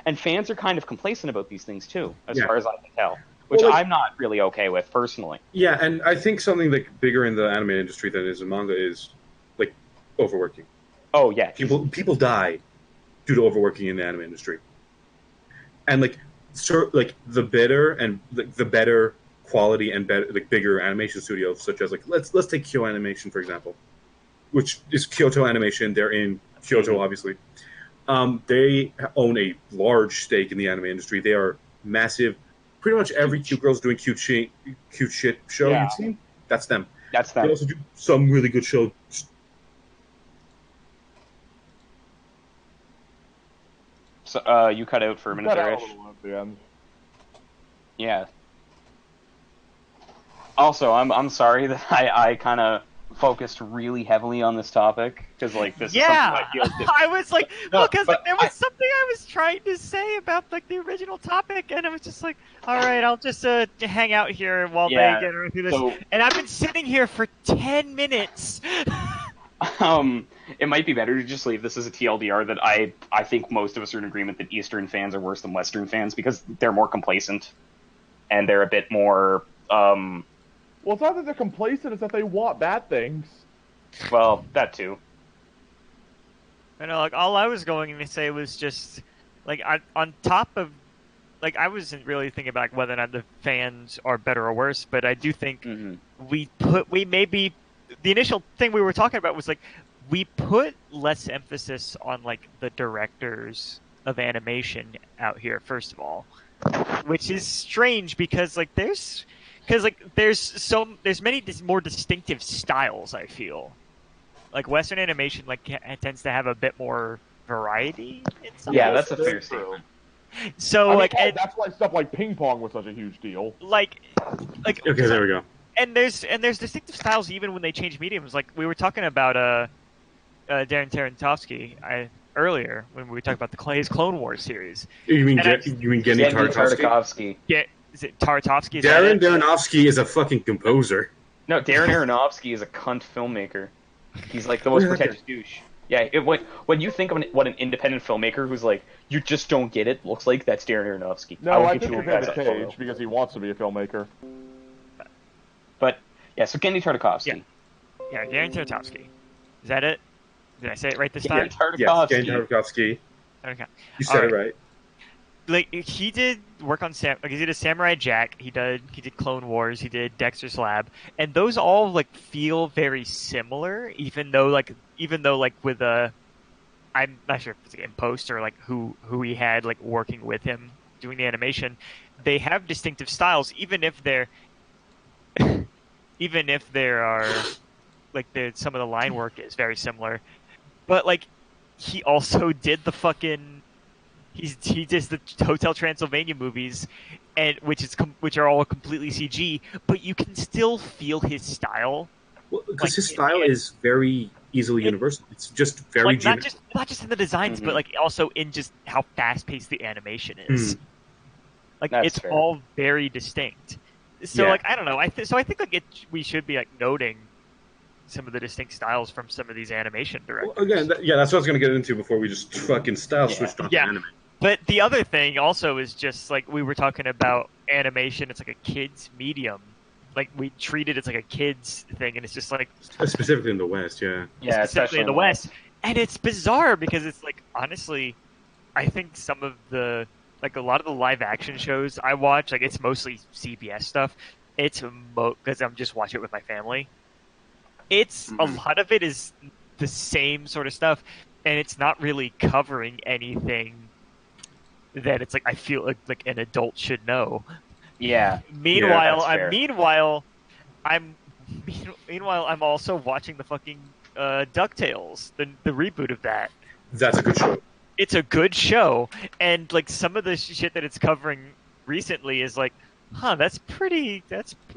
and fans are kind of complacent about these things too, as far as I can tell. Which Well, like, I'm not really okay with personally. Yeah, and I think something like bigger in the anime industry than is in manga is like overworking. Oh yeah, People die due to overworking in the anime industry, and like the better quality and better like bigger animation studios, such as like let's take Kyoto Animation for example, which is Kyoto Animation. They're in Kyoto, obviously. They own a large stake in the anime industry. They are massive. Pretty much every cute girl's doing cute shit show you've seen. That's them. That's them. They also do some really good shows. So you cut out for a minute there, Ish. At the end. Yeah. Also, I'm sorry that I kind of focused really heavily on this topic because like this is something I feel. I was like, No, because but there was something I was trying to say about like the original topic, and I was just like, all right, I'll just hang out here while they get through this. So, and I've been sitting here for 10 minutes. it might be better to just leave this as a TLDR that I think most of us are in agreement that Eastern fans are worse than Western fans because they're more complacent and they're a bit more. Well, it's not that they're complacent; it's that they want bad things. Well, that too. You know, like all I was going to say was just like on top of like I wasn't really thinking about whether or not the fans are better or worse, but I do think we maybe the initial thing we were talking about was like we put less emphasis on like the directors of animation out here first of all, which is strange because like there's many more distinctive styles. I feel like Western animation like tends to have a bit more variety. In some Yeah, ways. that's a fair statement. So that's why stuff like ping pong was such a huge deal. Like Okay, there we go. And there's distinctive styles even when they change mediums. Like we were talking about Darren Tartakovsky earlier when we were talking about his Clone Wars series. You mean Gendy Tartakovsky? Yeah, is it Tartakovsky? Darren Aronofsky is a fucking composer. No, Darren Aronofsky is a cunt filmmaker. He's like the most pretentious douche. Yeah, when you think of what an independent filmmaker who's like, you just don't get it, looks like, that's Darren Aronofsky. No, I think you're David Cage because he wants to be a filmmaker. But, yeah, so Gendy Tartakovsky. Yeah, Darren Tartakovsky. Is that it? Did I say it right this time? Yes, Gendy Tartakovsky. Okay. You said it right. Like he did work on he did a Samurai Jack, he did Clone Wars, he did Dexter's Lab, and those all like feel very similar, even though with I'm not sure if it's in post or like who he had like working with him doing the animation, they have distinctive styles, even if there are like some of the line work is very similar, but like he also did the fucking. He does the Hotel Transylvania movies, and which are all completely CG, but you can still feel his style Because his style is very easily universal. It's just very like not just in the designs, but like also in just how fast paced the animation is. Like That's it's fair. all very distinct. So Yeah. like I don't know. I think like we should be like noting some of the distinct styles from some of these animation directors. Well, again, that's what I was going to get into before we just fucking style switched on to anime. But the other thing also is just like we were talking about animation. It's like a kid's medium. Like we treat it as like a kid's thing, and it's just like Specifically in the West, yeah. Yeah, specifically in the West. And it's bizarre because it's like honestly, I think some of the like a lot of the live action shows I watch, like it's mostly CBS stuff. It's because I'm just watching it with my family. It's a lot of it is the same sort of stuff, and it's not really covering anything that it's like I feel like an adult should know. Yeah. Meanwhile, that's fair. meanwhile, I'm also watching the fucking DuckTales, the reboot of that. That's a good show. It's a good show, and like some of the shit that it's covering recently is like, that's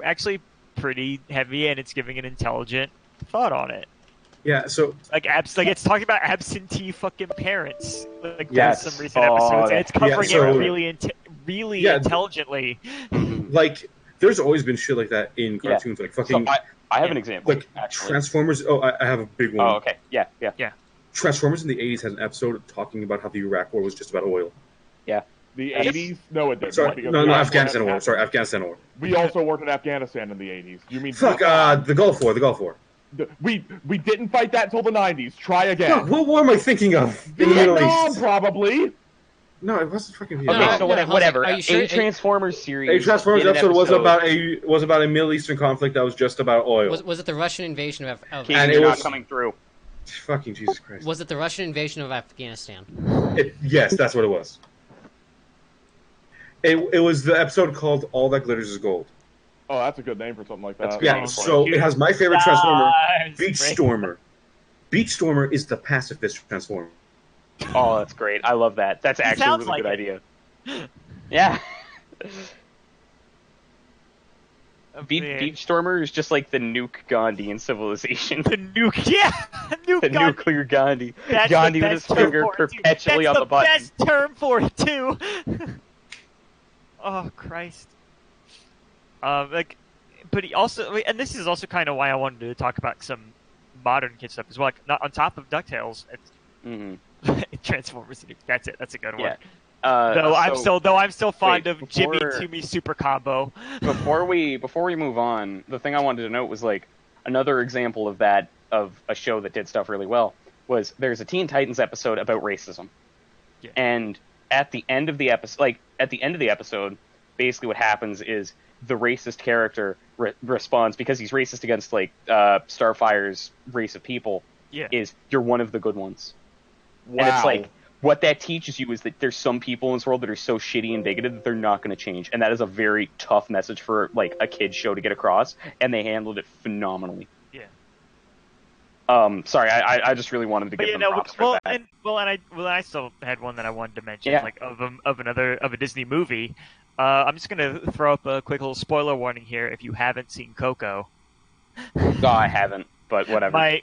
actually pretty heavy, and it's giving an intelligent thought on it. Yeah, so Like it's talking about absentee fucking parents. Like Yes. there's some recent episodes, and it's covering so- it really intelligently. like there's always been shit like that in cartoons, like fucking So I have an example. like actually. Transformers. Oh, I have a big one. Oh, okay. Yeah. Transformers in the 80s had an episode talking about how the Iraq War was just about oil. The 80s? No, it didn't. Sorry, because no, we also Afghanistan worked War. in Sorry, Afghanistan War. We also worked in Afghanistan in the 80s. You mean Fuck, the Gulf War. The Gulf War. We didn't fight that until the 90s. Try again. Fuck, what war am I thinking of? In the Middle Vietnam, East. probably. No, it wasn't fucking Okay, Vietnam. so yeah, whatever. are you sure- A Transformers series. A Transformers did an episode was about a Middle Eastern conflict that was just about oil. Was it the Russian invasion of Keegan, And it you're was- not coming through. Fucking Jesus Christ. Was it the Russian invasion of Afghanistan? Yes, that's what it was. It was the episode called "All That Glitters Is Gold." Oh, that's a good name for something like that. That's Yeah, Oh, so it has my favorite Transformer, Nice. Beachstormer. Beachstormer is the pacifist Transformer. Oh, that's great. I love that. That's actually a sounds really like good idea. Yeah. Beachstormer is just like the nuke Gandhi in Civilization. The nuke, yeah, The nuclear Gandhi. That's Gandhi the with his best term finger for it, too. perpetually That's on the button. best term for it too. Oh Christ. But he also, and this is also kind of why I wanted to talk about some modern kid stuff as well. Like, not on top of DuckTales, Transformers. That's it. That's a good one. Yeah. Though I'm still fond of Jimmy before- Toomey Super Combo. Before we move on, the thing I wanted to note was like another example of that, of a show that did stuff really well, was there's a Teen Titans episode about racism. Yeah. And at the end of the episode, basically what happens is the racist character responds, because he's racist against like Starfire's race of people, Yeah. is you're one of the good ones. Wow. And it's like, what that teaches you is that there's some people in this world that are so shitty and bigoted that they're not going to change. And that is a very tough message for like a kid's show to get across, and they handled it phenomenally. Yeah. Sorry, I just really wanted to give them props for that. I still had one that I wanted to mention, Yeah. like of a Disney movie. I'm just gonna throw up a quick little spoiler warning here. If you haven't seen Coco, No, I haven't, but whatever.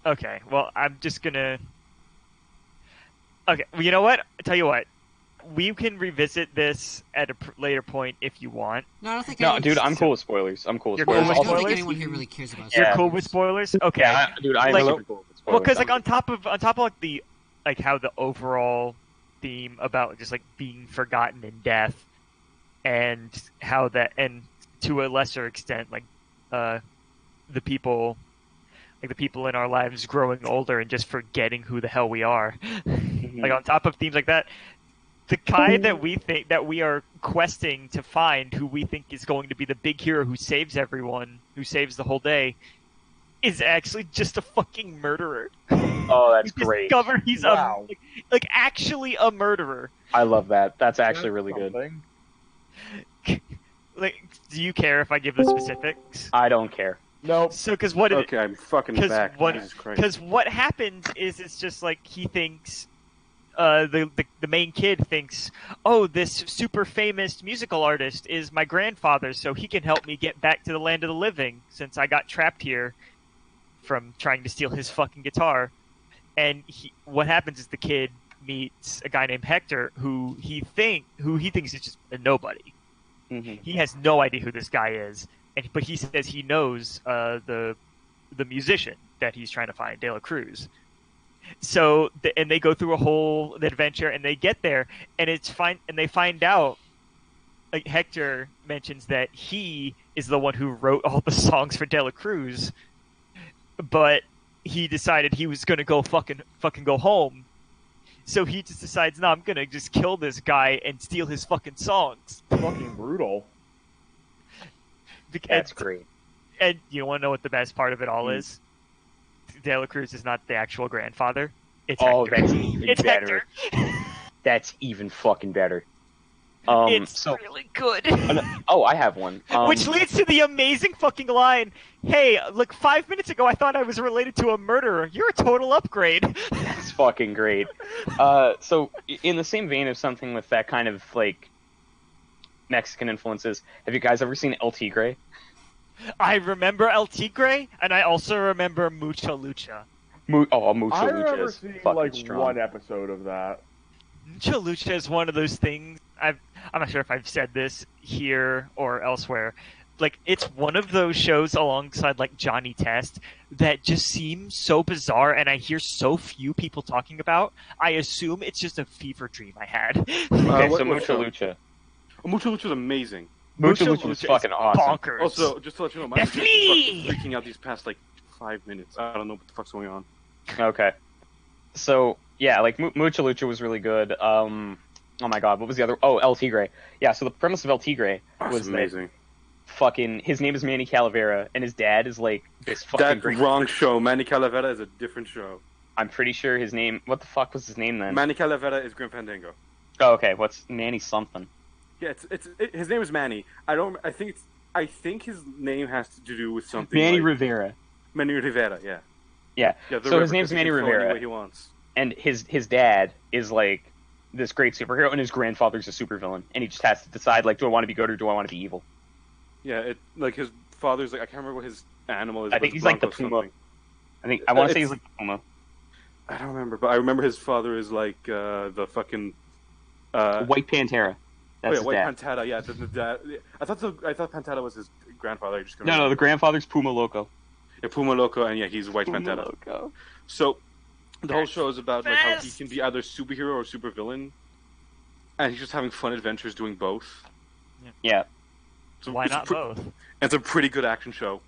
Okay. Well, I'm just gonna. Okay. Well, you know what? I tell you what. We can revisit this at a later point if you want. No, I don't think. No, anyone- dude, I'm cool with spoilers. I'm cool with You're spoilers. cool with I don't think spoilers? anyone here really cares about. Yeah. You're cool with spoilers? Okay. Yeah, dude, I'm Like- super cool with spoilers. Well, because like on top of like the like how the overall theme about just like being forgotten in death, and how that, and to a lesser extent like the people in our lives growing older and just forgetting who the hell we are. Like on top of themes like that, the guy that we think that we are questing to find, who we think is going to be the big hero who saves everyone, who saves the whole day, is actually just a fucking murderer. Oh, that's We great. discover he's Wow. like actually a murderer. I love that. That's actually really good. Something. Like, do you care if I give the specifics? I don't care. Nope. So, because what it, Okay, I'm fucking Because back. what- Jesus Christ. because what happens is it's just like he thinks the main kid thinks, oh, this super famous musical artist is my grandfather, so he can help me get back to the land of the living since I got trapped here from trying to steal his fucking guitar. And what happens is the kid meets a guy named Hector who he thinks is just a nobody. Mm-hmm. He has no idea who this guy is, but he says he knows the musician that he's trying to find, De La Cruz. So and they go through a whole adventure, and they get there, and they find out. Hector mentions that he is the one who wrote all the songs for De La Cruz, but he decided he was going to go fucking go home. So he just decides, no, I'm going to just kill this guy and steal his fucking songs. Fucking brutal. That's great. And you want to know what the best part of it all is? De La Cruz is not the actual grandfather. It's Hector. That's even better. That's even fucking better. It's really good. I have one. Which leads to the amazing fucking line, hey, look, 5 minutes ago I thought I was related to a murderer. You're a total upgrade. That's fucking great. So, in the same vein of something with that kind of, like, Mexican influences, have you guys ever seen El Tigre? I remember El Tigre, and I also remember Mucha Lucha. Mucha I Lucha remember is seeing fucking like strong. one episode of that. Mucha Lucha is one of those things, I'm not sure if I've said this here or elsewhere, like, it's one of those shows alongside, like, Johnny Test that just seems so bizarre, and I hear so few people talking about. I assume it's just a fever dream I had. Okay, so Mucha Lucha. Oh, Mucha Lucha is amazing. Mucha Lucha is fucking awesome. Bonkers. Also, just to let you know, my That's kid's me! fucking freaking out these past, like, 5 minutes. I don't know what the fuck's going on. Okay. So, yeah, like, Mucha Lucha was really good. Oh my god, what was the other? Oh, El Tigre. Yeah, so the premise of El Tigre was amazing. Fucking, his name is Manny Calavera, and his dad is, like, this fucking That great... wrong show. Manny Calavera is a different show. I'm pretty sure his name... What the fuck was his name then? Manny Calavera is Grim Fandango. Oh, okay, what's Manny something? Yeah, his name is Manny. I think his name has to do with something. Manny like, Rivera. Manny Rivera, yeah. Yeah. So his name's Manny He Rivera. any way he wants. And his dad is, like, this great superhero, and his grandfather's a supervillain, and he just has to decide, like, do I want to be good or do I want to be evil? Yeah, like his father's like, I can't remember what his animal is. I think he's like the Puma. I want to say he's like the Puma. I don't remember, but I remember his father is like the fucking White Pantera. That's White dad. Pantera. Yeah, the dad. I thought Pantera was his grandfather. I just couldn't No, remember. the grandfather's Puma Loco. Yeah, Puma Loco, and yeah, he's White Puma Pantera. Loco. So the whole show is about like how he Best. can be either superhero or supervillain, and he's just having fun adventures doing both. Yeah. So Why it's not both? It's a pretty good action show.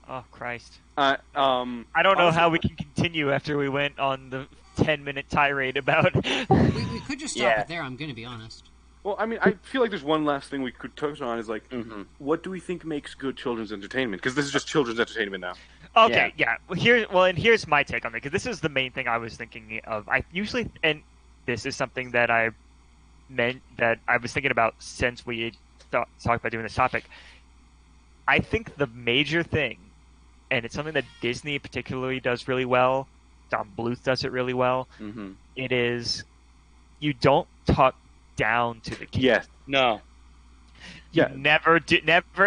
Oh, Christ. I I don't know honestly- how we can continue after we went on the 10-minute tirade about... We could just stop Yeah. it there, I'm going to be honest. Well, I mean, I feel like there's one last thing we could touch on is like, Mm-hmm. what do we think makes good children's entertainment? Because this is just children's entertainment now. Okay, yeah. Here's my take on it, because this is the main thing I was thinking of. I usually, and this is something that I was thinking about since we talked about doing this topic. I think the major thing, and it's something that Disney particularly does really well, Don Bluth does it really well, Mm-hmm. it is, you don't talk down to the kid. Yes. No. You Yeah. never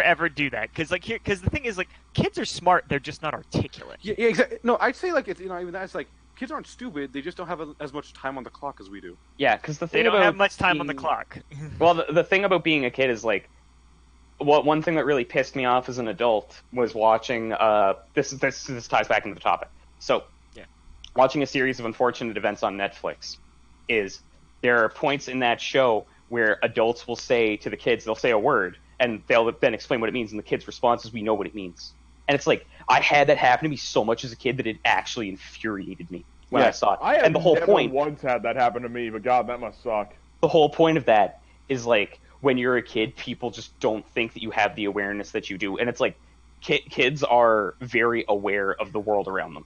ever do that, because the thing is, like, kids are smart, they're just not articulate. Yeah, exactly. No, I'd say like it's even that's like kids aren't stupid. They just don't have as much time on the clock as we do. Yeah, because the They thing don't about have much time on the being- clock. Well, the thing about being a kid is like, one thing that really pissed me off as an adult was watching. This ties back into the topic. So, Yeah. watching a series of unfortunate events on Netflix is there are points in that show where adults will say to the kids, they'll say a word and they'll then explain what it means, and the kid's response is, "We know what it means." And it's like, I had that happen to me so much as a kid that it actually infuriated me when Yeah. I saw it. I have And the whole never point. once had that happen to me, but God, that must suck. The whole point of that is like, when you're a kid, people just don't think that you have the awareness that you do, and it's like kids are very aware of the world around them.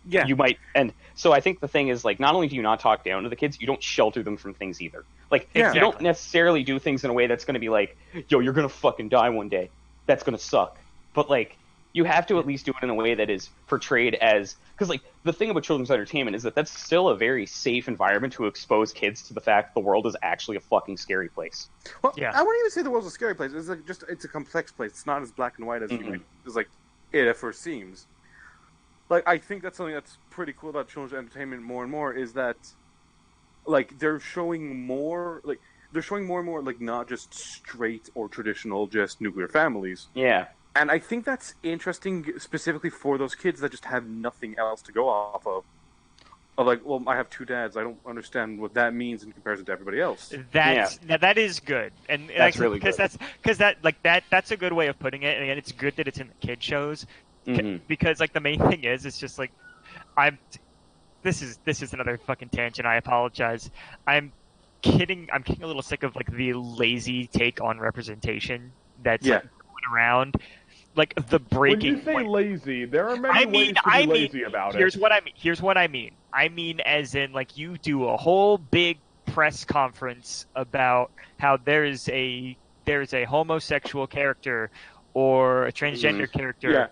Yeah. You might, and so I think the thing is, like, not only do you not talk down to the kids, you don't shelter them from things either. Like, Yeah. you don't necessarily do things in a way that's going to be like, yo, you're going to fucking die one day. That's going to suck. But like, you have to at least do it in a way that is portrayed as, because like the thing about children's entertainment is that that's still a very safe environment to expose kids to the fact the world is actually a fucking scary place. Well, Yeah. I wouldn't even say the world's a scary place. It's like it's a complex place. It's not as black and white as as like it at first seems. Like, I think that's something that's pretty cool about children's entertainment more and more, is that like they're showing more and more like not just straight or traditional just nuclear families. Yeah. And I think that's interesting specifically for those kids that just have nothing else to go off of. Of like, well, I have two dads. I don't understand what that means in comparison to everybody else. Now that is good, and that's really good. Because that's a good way of putting it, and again, it's good that it's in the kid shows, because like the main thing is, it's just like, this is another fucking tangent. I apologize. I'm getting a little sick of like the lazy take on representation that's like, going around. Like the breaking. When you say lazy, there are many ways to be lazy about it. Here's what I mean. I mean, as in, like, you do a whole big press conference about how there is a homosexual character or a transgender character,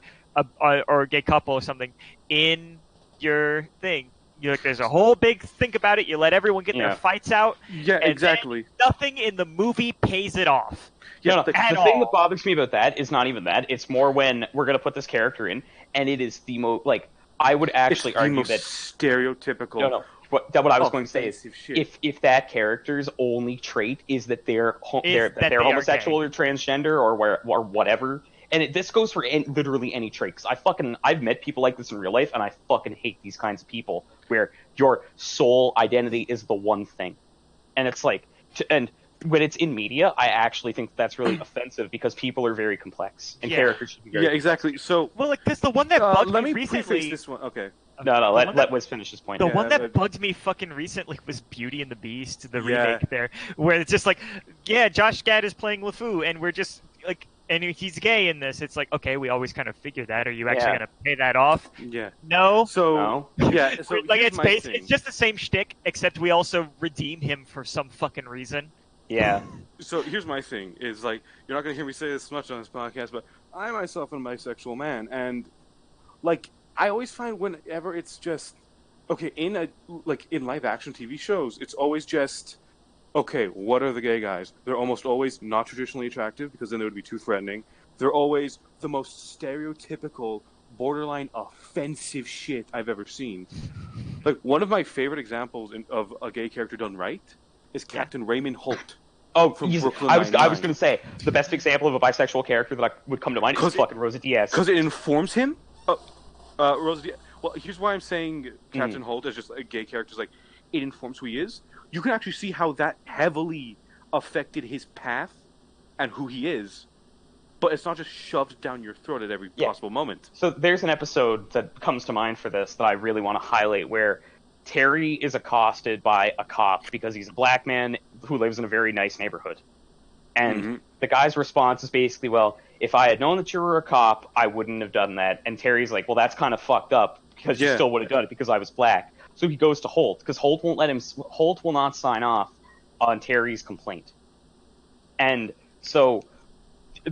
or a gay couple or something in your thing. You're like, there's a whole big think about it. You let everyone get their fights out. Yeah, and exactly. Nothing in the movie pays it off. Yeah, the thing that bothers me about that is not even that. It's more when we're going to put this character in, and it is the most, like, I would actually argue that stereotypical. No. What I was going to say is, if that character's only trait is that they're homosexual or transgender or whatever, and this goes for literally any trait. Because I've met people like this in real life, and I fucking hate these kinds of people where your sole identity is the one thing, and it's like, and when it's in media, I actually think that's really offensive because people are very complex and characters should be very complex. Exactly. So, well, like this, the one that bugged let me me recently. preface this one. Okay. No, let Wiz finish his point. The one that bugged me fucking recently was Beauty and the Beast, the remake there, where it's just like, Josh Gad is playing LeFou, and we're just like, and he's gay in this. It's like, okay, we always kind of figured that. Are you actually going to pay that off? Yeah. No. So like it's just the same shtick, except we also redeem him for some fucking reason. Yeah. So here's my thing: is like, you're not going to hear me say this much on this podcast, but I myself am a bisexual man, and like, I always find whenever it's just in live action TV shows, it's always just what are the gay guys? They're almost always not traditionally attractive because then they would be too threatening. They're always the most stereotypical, borderline offensive shit I've ever seen. Like, one of my favorite examples of a gay character done right is Captain Raymond Holt. Oh, from Brooklyn I was Nine-Nine. going to say the best example of a bisexual character that would come to mind is fucking Rosa Diaz. Because it informs him. Rosa Diaz. Well, here's why I'm saying Captain Holt as just a gay character is like, it informs who he is. You can actually see how that heavily affected his path and who he is, but it's not just shoved down your throat at every possible moment. So there's an episode that comes to mind for this that I really want to highlight where Terry is accosted by a cop because he's a black man who lives in a very nice neighborhood. And the guy's response is basically, well, if I had known that you were a cop, I wouldn't have done that. And Terry's like, well, that's kind of fucked up because you still would have done it because I was black. So he goes to Holt because Holt will not sign off on Terry's complaint. And so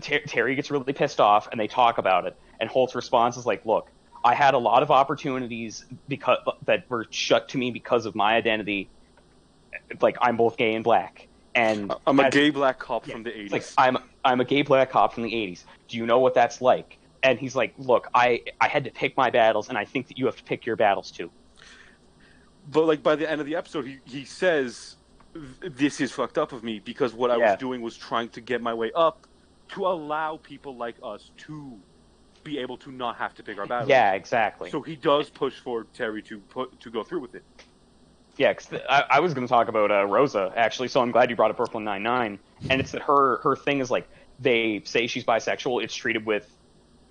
Terry gets really pissed off and they talk about it. And Holt's response is like, look, I had a lot of opportunities that were shut to me because of my identity. Like, I'm both gay and black. And I'm a gay black cop from the 80s. Like, I'm a gay black cop from the 80s. Do you know what that's like? And he's like, look, I had to pick my battles, and I think that you have to pick your battles too. But like, by the end of the episode, he says, this is fucked up of me because what I was doing was trying to get my way up to allow people like us to be able to not have to pick our battles. Yeah, exactly. So he does push for Terry to go through with it. Yeah, cause I was going to talk about Rosa, actually, so I'm glad you brought up Brooklyn Nine-Nine. And it's that her thing is, like, they say she's bisexual, it's treated with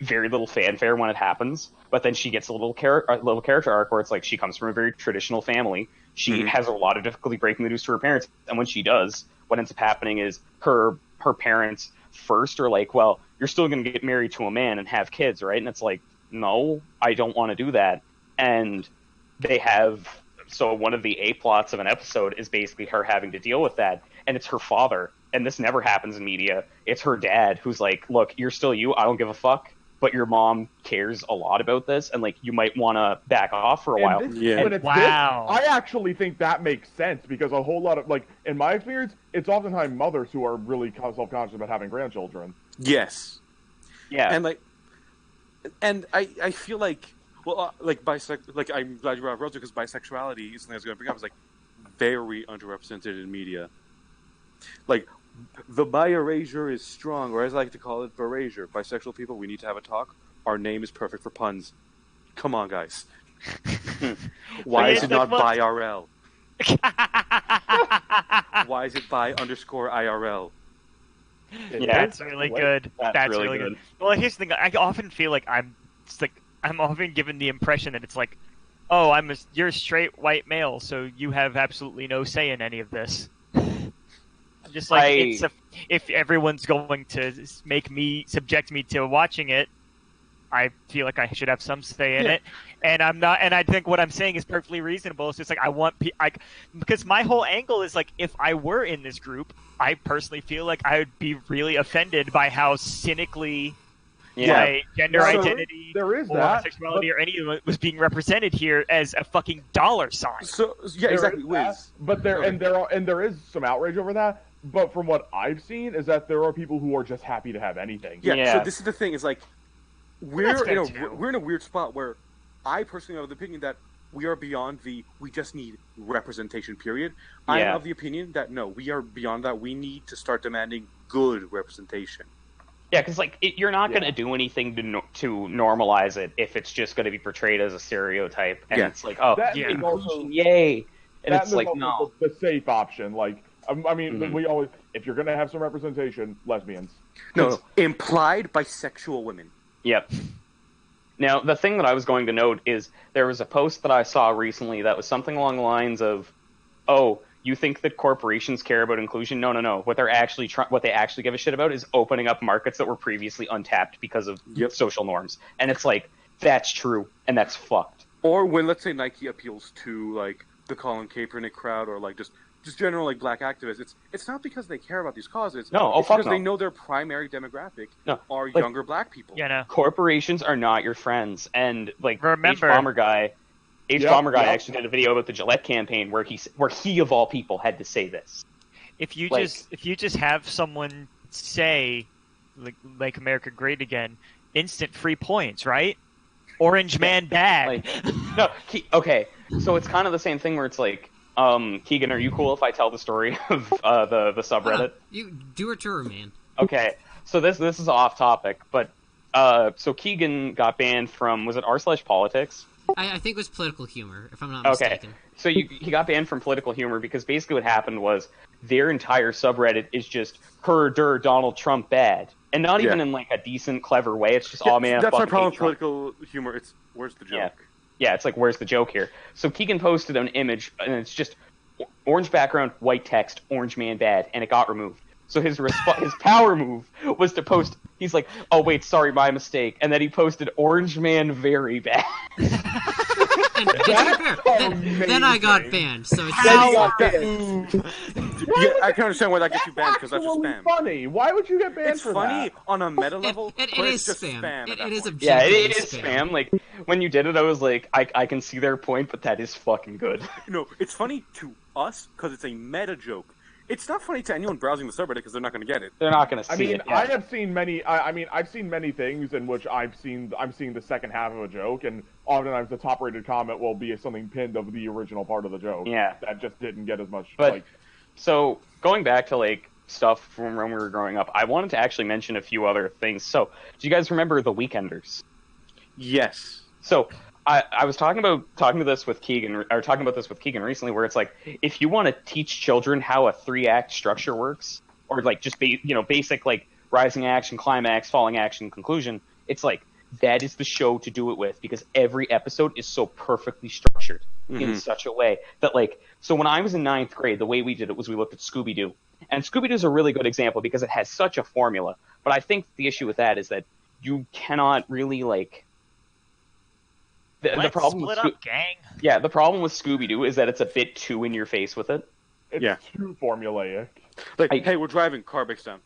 very little fanfare when it happens, but then she gets a little character arc where it's like she comes from a very traditional family. She has a lot of difficulty breaking the news to her parents, and when she does, what ends up happening is her parents first are like, well, you're still going to get married to a man and have kids, right? And it's like, no, I don't want to do that. And they have... So one of the A-plots of an episode is basically her having to deal with that, and it's her father, and this never happens in media. It's her dad who's like, look, you're still you, I don't give a fuck, but your mom cares a lot about this, and like you might want to back off for a while. When it's Wow. this, I actually think that makes sense because a whole lot of like in my experience, it's oftentimes mothers who are really self-conscious about having grandchildren. Yes. Yeah, And I feel like, well, like like I'm glad you brought up Rosa because bisexuality is something I was going to bring up. Is like very underrepresented in media. Like the bi erasure is strong, or as I like to call it, erasure. Bisexual people, we need to have a talk. Our name is perfect for puns. Come on, guys. Why is it not bi RL? Why is it bi _ IRL? Yeah, That's really good. That's really really good. good. Well, here's the thing. I often feel like I'm often given the impression that it's like, oh, you're a straight white male, so you have absolutely no say in any of this. Just like if everyone's going to subject me to watching it, I feel like I should have some say in it, and I'm not. And I think what I'm saying is perfectly reasonable. It's just like because my whole angle is like, if I were in this group, I personally feel like I would be really offended by how cynically my gender identity there is or that, sexuality or any of it was being represented here as a fucking dollar sign. So yeah, exactly. But there is some outrage over that. But from what I've seen, is that there are people who are just happy to have anything. Yeah. So this is the thing: is like we're in a weird spot where I personally have the opinion that we are beyond we just need representation. Period. I am of the opinion that no, we are beyond that. We need to start demanding good representation. Yeah, because like you're not going to do anything to normalize it if it's just going to be portrayed as a stereotype, and it's like, oh, inclusion, yay, and it's like no, the safe option. Like, I mean, we always, if you're going to have some representation, lesbians. No, implied bisexual women. Yep. Now, the thing that I was going to note is there was a post that I saw recently that was something along the lines of, "Oh, you think that corporations care about inclusion? No. What they actually give a shit about is opening up markets that were previously untapped because of social norms." And it's like, that's true, and that's fucked. Or when, let's say, Nike appeals to like the Colin Kaepernick crowd, or like just general like black activists, it's not because they care about these causes. It's because they know their primary demographic are younger black people. Yeah, no. Corporations are not your friends, and like remember, Bomber Guy actually did a video about the Gillette campaign where he of all people had to say this. If you just have someone say like America Great Again, instant free points, right? Orange man bad. Okay, so it's kind of the same thing where it's like, Keegan, are you cool if I tell the story of the subreddit? You do it to her, man. Okay, so this is off topic, but so Keegan got banned from, was it r/politics? I think it was political humor, if I'm not mistaken. Okay, so he got banned from political humor because basically what happened was their entire subreddit is just Donald Trump bad, and not even in like a decent, clever way. It's just oh man, that's my problem with political humor. It's where's the joke? Yeah, it's like, where's the joke here? So Keegan posted an image, and it's just orange background, white text, orange man bad, and it got removed. So his power move was to post, he's like, oh wait, sorry, my mistake. And then he posted orange man very bad. Then I got banned, so it's I can understand why that gets you banned, because that's just spam. Funny. Why would you get banned for that? It's funny on a meta level, it but is it's just spam. It is objectively Yeah, it is spam. Like, when you did it, I was like, I can see their point, but that is fucking good. No, it's funny to us, because it's a meta joke. It's not funny to anyone browsing the subreddit because they're not going to get it. They're not going to see it. I have seen many. I've seen many things in which I'm seeing the second half of a joke, and oftentimes the top-rated comment will be something pinned of the original part of the joke. Yeah, that just didn't get as much. But so going back to like stuff from when we were growing up, I wanted to actually mention a few other things. So, do you guys remember the Weekenders? Yes. So. I was talking about this with Keegan recently, where it's like, if you want to teach children how a 3-act structure works, or like just basic like rising action, climax, falling action, conclusion, it's like that is the show to do it with, because every episode is so perfectly structured in such a way that like, so when I was in 9th grade, the way we did it was we looked at Scooby-Doo, and Scooby-Doo is a really good example because it has such a formula. But I think the issue with that is that you cannot really like. The problem with the problem with Scooby-Doo is that it's a bit too in your face with it. It's too formulaic. Like, hey, we're driving, car breaks down.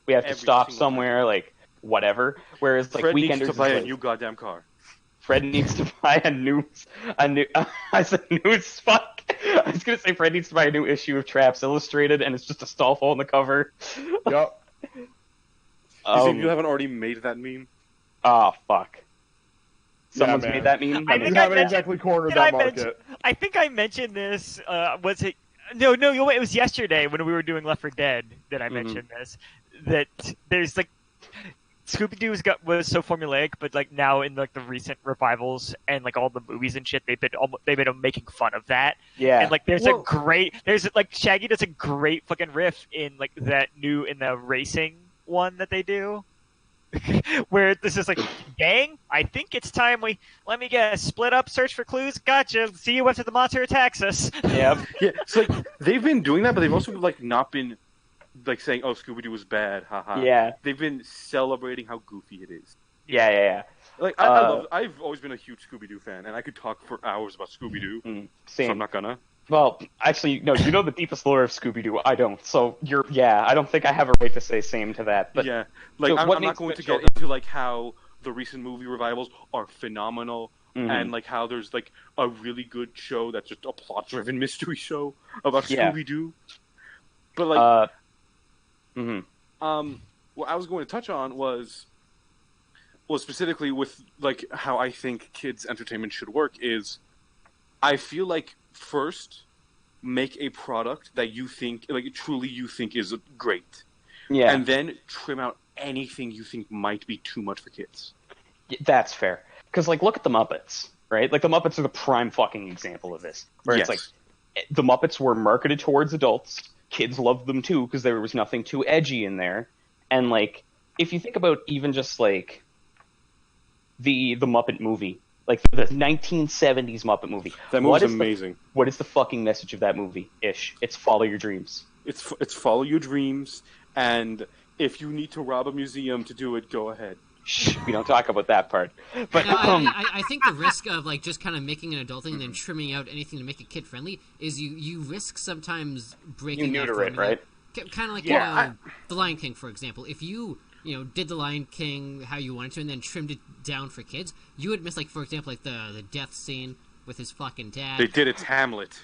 We have to stop somewhere. Like, whatever. Whereas like Fred Weekenders needs to buy is a like, new goddamn car. Fred needs to buy a new. I said new as fuck. I was gonna say Fred needs to buy a new issue of Traps Illustrated, and it's just a stall hole in the cover. Yup. You think you haven't already made that meme? Oh fuck. Someone's man. made that meme. I You think haven't mentioned- exactly cornered Did that I mention- market. I think I mentioned this. Was it? No, it was yesterday when we were doing Left 4 Dead that I mentioned this. That there's like Scooby-Doo was so formulaic, but like now in like the recent revivals and like all the movies and shit, they've been making fun of that. Yeah. And like there's like Shaggy does a great fucking riff in like in the racing one that they do. Where this is like, gang, I think it's time let me guess, split up, search for clues, gotcha, see you after the monster attacks us. Yep. Yeah, so like they've been doing that, but they've also like not been like saying, "Oh, Scooby-Doo was bad," haha. Yeah. They've been celebrating how goofy it is. Yeah. Like I've always been a huge Scooby-Doo fan, and I could talk for hours about Scooby-Doo. Same. So I'm not gonna. Well, actually, no. You know the deepest lore of Scooby-Doo. I don't. So I don't think I have a right to say same to that. But yeah, like so I'm what not makes going the to children- get into like how the recent movie revivals are phenomenal, and like how there's like a really good show that's just a plot-driven mystery show about Scooby-Doo. But like, what I was going to touch on was specifically with like how I think kids' entertainment should work is, I feel like first make a product that you think truly is great, and then trim out anything you think might be too much for kids. That's fair. Because like look at the Muppets, right? Like the Muppets are the prime fucking example of this, where it's like the Muppets were marketed towards adults. Kids loved them too because there was nothing too edgy in there, and like if you think about even just like the Muppet movie. Like the 1970s Muppet movie. That movie's amazing. What is the fucking message of that movie? It's follow your dreams. It's follow your dreams, and if you need to rob a museum to do it, go ahead. Shh, we don't talk about that part. But I think the risk of like just kind of making an adult thing and then trimming out anything to make it kid friendly is you risk sometimes breaking. You neuter it, right? Kind of like the Lion King, for example. If you did the Lion King how you wanted to and then trimmed it down for kids, you would miss, like, for example, like the death scene with his fucking dad. They did. It's Hamlet.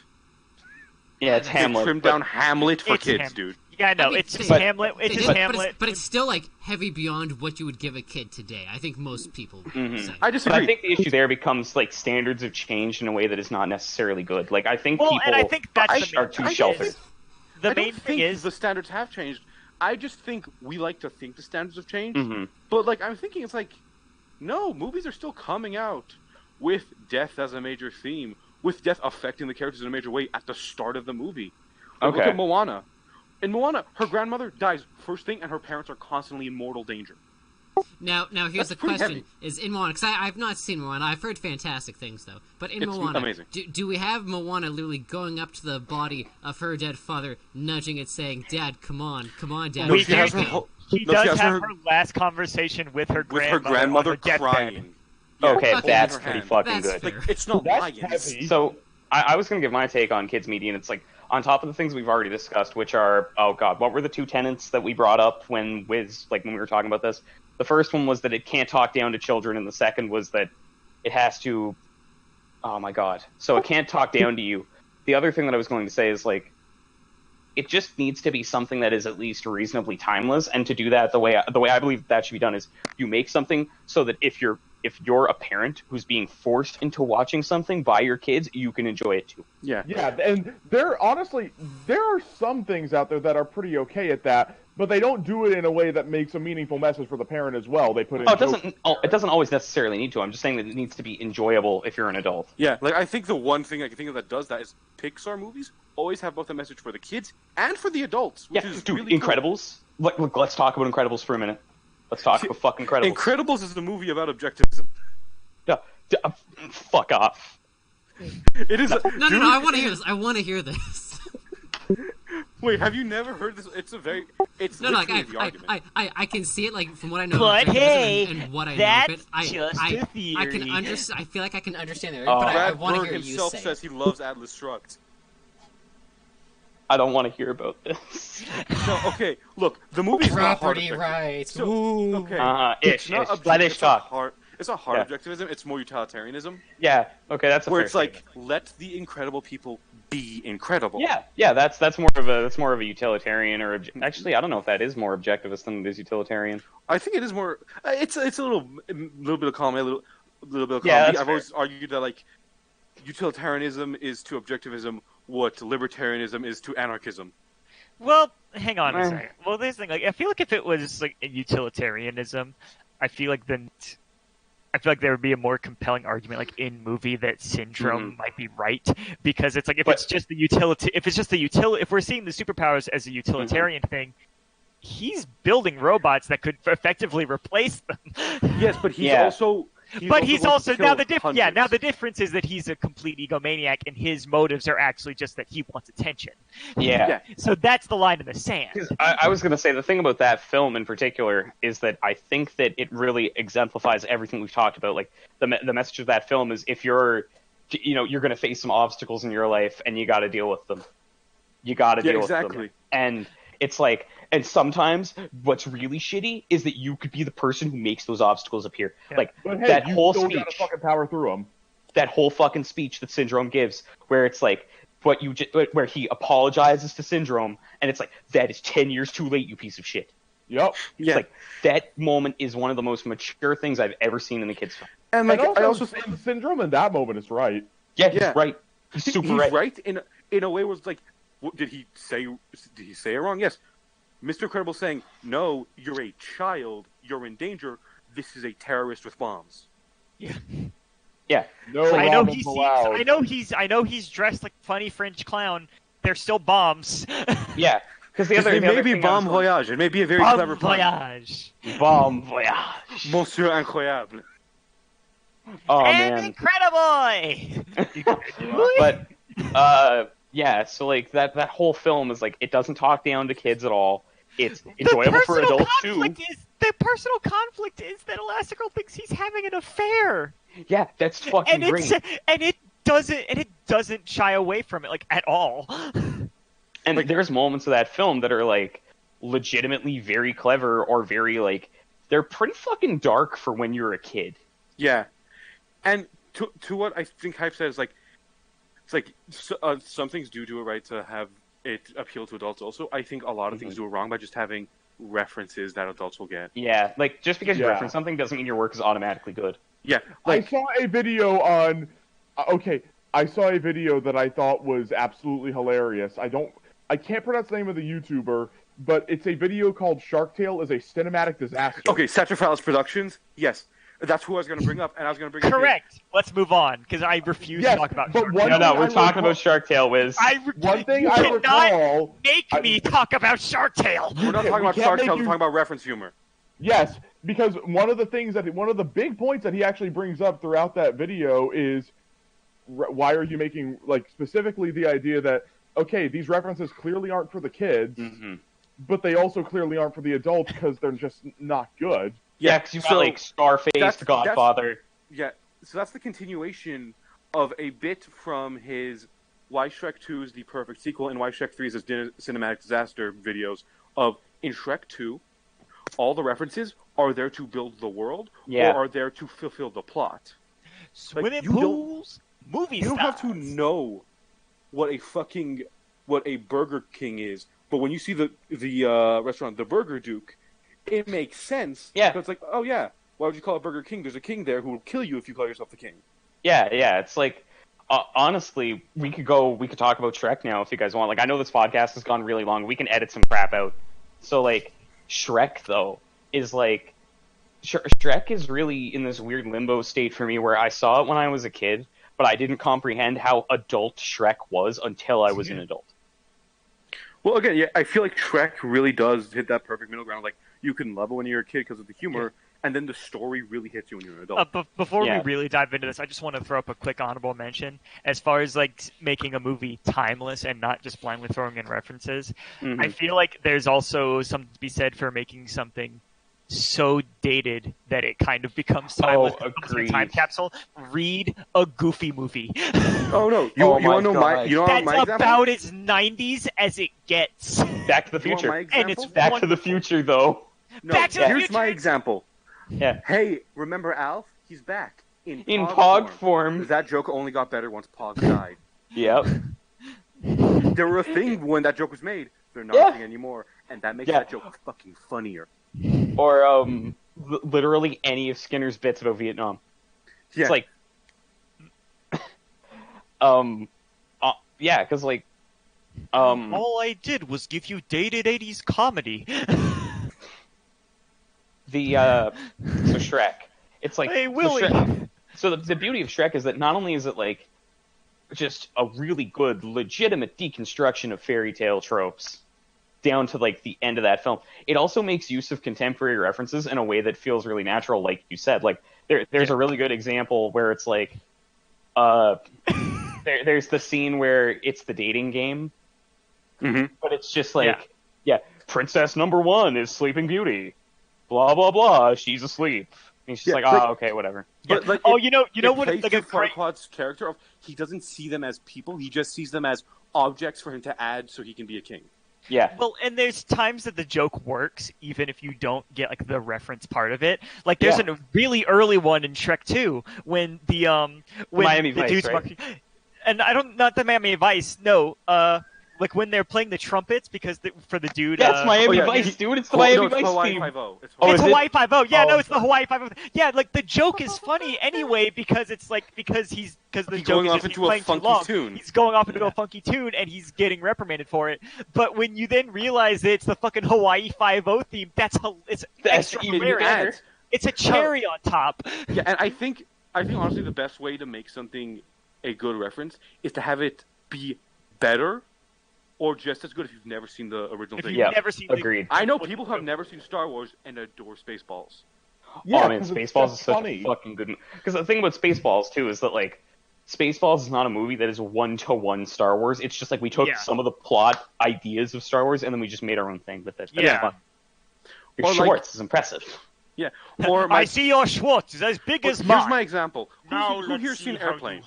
Yeah, it's Hamlet. They trimmed down Hamlet for kids, dude. Yeah, I know. It's just Hamlet. It's just Hamlet. But it's still, like, heavy beyond what you would give a kid today. I think most people would say. I disagree. I think the issue there becomes, like, standards have changed in a way that is not necessarily good. Like, I think and I think that's are too sheltered. The main thing is the standards have changed. I just think we like to think the standards have changed. But, like, I'm thinking it's like, no, movies are still coming out with death as a major theme, with death affecting the characters in a major way at the start of the movie. Like, look at Moana. In Moana, her grandmother dies first thing, and her parents are constantly in mortal danger. Now here's the question: is in Moana? Because I've not seen Moana. I've heard fantastic things though. But in Moana, amazing. Do we have Moana literally going up to the body of her dead father, nudging it, saying, "Dad, come on, Dad"? She does have her last conversation with her grandmother crying. Okay, that's pretty fucking good. Like, it's not lying. So I was going to give my take on kids media, and it's like on top of the things we've already discussed, which are what were the two tenets that we brought up when we were talking about this? The first one was that it can't talk down to children, and the second was that it has to. Oh my god! So it can't talk down to you. The other thing that I was going to say is like, it just needs to be something that is at least reasonably timeless, and to do that the way I believe that should be done is you make something so that if you're a parent who's being forced into watching something by your kids, you can enjoy it too. Yeah, and there are some things out there that are pretty okay at that, but they don't do it in a way that makes a meaningful message for the parent as well. They put in it doesn't always necessarily need to. I'm just saying that it needs to be enjoyable if you're an adult. Yeah, like I think the one thing I can think of that does that is Pixar movies always have both a message for the kids and for the adults, which is dude, really Incredibles. Cool. Look, let's talk about Incredibles for a minute. Let's talk about fucking Incredibles. Incredibles is a movie about objectivism. Yeah, fuck off. It is. No, I want to hear this. I want to hear this. Wait, have you never heard this? It's like the argument. I can see it like from what I know. But hey, and what I that's know of it. just a theory. I can understand. I feel like I can understand it, but I Brad want to Bird hear you himself say. says he loves Atlas Shrugged. I don't want to hear about this. No, okay, look, the movie's not hard Property objective. rights. So, Woo. okay, Ish. Let ish it's not talk. hard. It's not hard Yeah. objectivism. It's more utilitarianism, Yeah. Okay, that's a where fair it's like statement. let the incredible people be incredible. Yeah. That's more of a utilitarian or actually I don't know if that is more objectivist than it is utilitarian. I think it is more. It's a little bit of column A, a little bit of column Yeah, B. that's I've always argued that like utilitarianism is to objectivism what libertarianism is to anarchism. Well, hang on a second. Well, this thing, like, I feel like if it was like a utilitarianism, I feel like there would be a more compelling argument, like in movie, that Syndrome might be right, because it's like if it's just the if we're seeing the superpowers as a utilitarian thing, he's building robots that could effectively replace them. Yes, but he's also. He's also now the hundreds. now the difference is that he's a complete egomaniac, and his motives are actually just that he wants attention. Yeah. So that's the line in the sand. I was going to say the thing about that film in particular is that I think that it really exemplifies everything we've talked about. Like the message of that film is if you're going to face some obstacles in your life and you got to deal with them. You got to deal with them. And it's like, and sometimes what's really shitty is that you could be the person who makes those obstacles appear. Yeah. Like but hey, that you whole still speech, gotta fucking power through them. That whole fucking speech that Syndrome gives, where it's like where he apologizes to Syndrome, and it's like that is 10 years too late, you piece of shit. Yep. It's like that moment is one of the most mature things I've ever seen in the kids' film. And like and I also Syndrome in that moment is right. Yeah, he's right. He's super right in a way where it's like, did he say it wrong? Yes. Mr. Incredible saying, "No, you're a child. You're in danger. This is a terrorist with bombs." Yeah. No, I know he's dressed like funny French clown. They're still bombs. Yeah, because it may be bomb voyage. It may be a very clever voyage. Bomb voyage. Monsieur incroyable. Oh and man, incredible. But yeah. So like that whole film is like it doesn't talk down to kids at all. It's enjoyable for adults too. The personal conflict is that Elastigirl thinks he's having an affair. Yeah, that's fucking great. And it doesn't shy away from it like at all. And like, there's moments of that film that are like legitimately very clever or very like they're pretty fucking dark for when you're a kid. Yeah, and to what I think Hype said is like it's like some things do it right to have it appeal to adults. Also, I think a lot of things do it wrong by just having references that adults will get. Yeah, like just because you reference something doesn't mean your work is automatically good. Yeah, like, I saw a video on. I saw a video that I thought was absolutely hilarious. I can't pronounce the name of the YouTuber, but it's a video called Shark Tale is a Cinematic Disaster. Okay, Satrifiles Productions. Yes, that's who I was going to bring up, and I was going to bring Correct. Let's move on because I refuse to talk about Shark Tale. No, we're talking about Shark Tale, Wiz. One thing I recall. Make me talk about Shark Tale. We're not talking about Shark Tale. We're talking about reference humor. Yes, because one of the big points that he actually brings up throughout that video is why are you making, like, specifically the idea that, okay, these references clearly aren't for the kids, but they also clearly aren't for the adults because they're just not good. Yeah, because you got, like, Scarface, The Godfather. So that's the continuation of a bit from his Why Shrek 2 is the perfect sequel and Why Shrek 3 is a cinematic disaster videos of, in Shrek 2, all the references are there to build the world or are there to fulfill the plot. Swimming pools, movie You don't have to know what a Burger King is, but when you see the restaurant, the Burger Duke, it makes sense. Yeah. So it's like, oh yeah, why would you call it Burger King? There's a king there who will kill you if you call yourself the king. Yeah. It's like, honestly, we could talk about Shrek now if you guys want. Like, I know this podcast has gone really long. We can edit some crap out. So, like, Shrek, though, is like... Shrek is really in this weird limbo state for me where I saw it when I was a kid, but I didn't comprehend how adult Shrek was until I was an adult. Well, again, yeah, I feel like Shrek really does hit that perfect middle ground. Like, you can love it when you're a kid because of the humor, and then the story really hits you when you're an adult. Before we really dive into this, I just want to throw up a quick honorable mention. As far as like making a movie timeless and not just blindly throwing in references, I feel like there's also something to be said for making something so dated that it kind of becomes timeless. Oh, It becomes agreed. a time capsule. Read a Goofy movie. Oh no! You Oh want to my know God. That's my example? about as 90s as it gets. Back to the You want Future. my And it's example? Back to the Future, though. No, Back to the here's Future. my example. Yeah. Hey, remember Alf? He's back in Pog form. Because that joke only got better once Pog died. Yep. They were a thing when that joke was made. They're not Yeah. a thing anymore, and that makes Yeah. that joke fucking funnier. Or literally any of Skinner's bits about Vietnam. Yeah. It's like, yeah, because like, All I did was give you dated 80s comedy. so Shrek. It's like, Hey, so Willie. Shrek- So the beauty of Shrek is that not only is it like just a really good, legitimate deconstruction of fairy tale tropes down to like the end of that film, it also makes use of contemporary references in a way that feels really natural, like you said. Like there's a really good example where it's like there's the scene where it's the dating game, but it's just like, yeah, Princess number 1 is Sleeping Beauty, blah blah blah, she's asleep. And he's just like, okay, whatever. But like, Oh, you know what? plays Like to a great, Farquaad's character of he doesn't see them as people; he just sees them as objects for him to add so he can be a king. Yeah. well, and there's times that the joke works even if you don't get like the reference part of it. Like there's a really early one in Shrek 2 when the when Miami the Vice, dude's right? and I don't, not the Miami Vice, no, like when they're playing the trumpets because for the dude. Yeah, it's Miami yeah, Vice, dude. It's the Miami Vice Hawaii theme. Five-0. It's Oh, It's is it? Hawaii Five-0. Yeah, Oh, no, it's the Hawaii Five-0. Yeah, like the joke is funny anyway because it's like because the He's joke going is off just he's into a playing too funky long. tune. He's going off into a funky tune and he's getting reprimanded for it. But when you then realize that it's the fucking Hawaii Five-0 theme, it's That's extra even hilarious. better. It's a cherry on top. Yeah, and I think honestly the best way to make something a good reference is to have it be better or just as good if you've never seen the original If thing. you've never seen Agreed. I know people who have never seen Star Wars and adore Spaceballs. Yeah, man, 'cause it's Spaceballs is just such funny. a fucking good. Because the thing about Spaceballs too is that like, Spaceballs is not a movie that is one-to-one Star Wars. It's just like we took some of the plot ideas of Star Wars and then we just made our own thing with it. That's Yeah. fun. Your Or, like- Schwartz is impressive. Yeah. Or I see your Schwartz is as big as here's mine. my example. Now Who let's here's see seen how Airplane?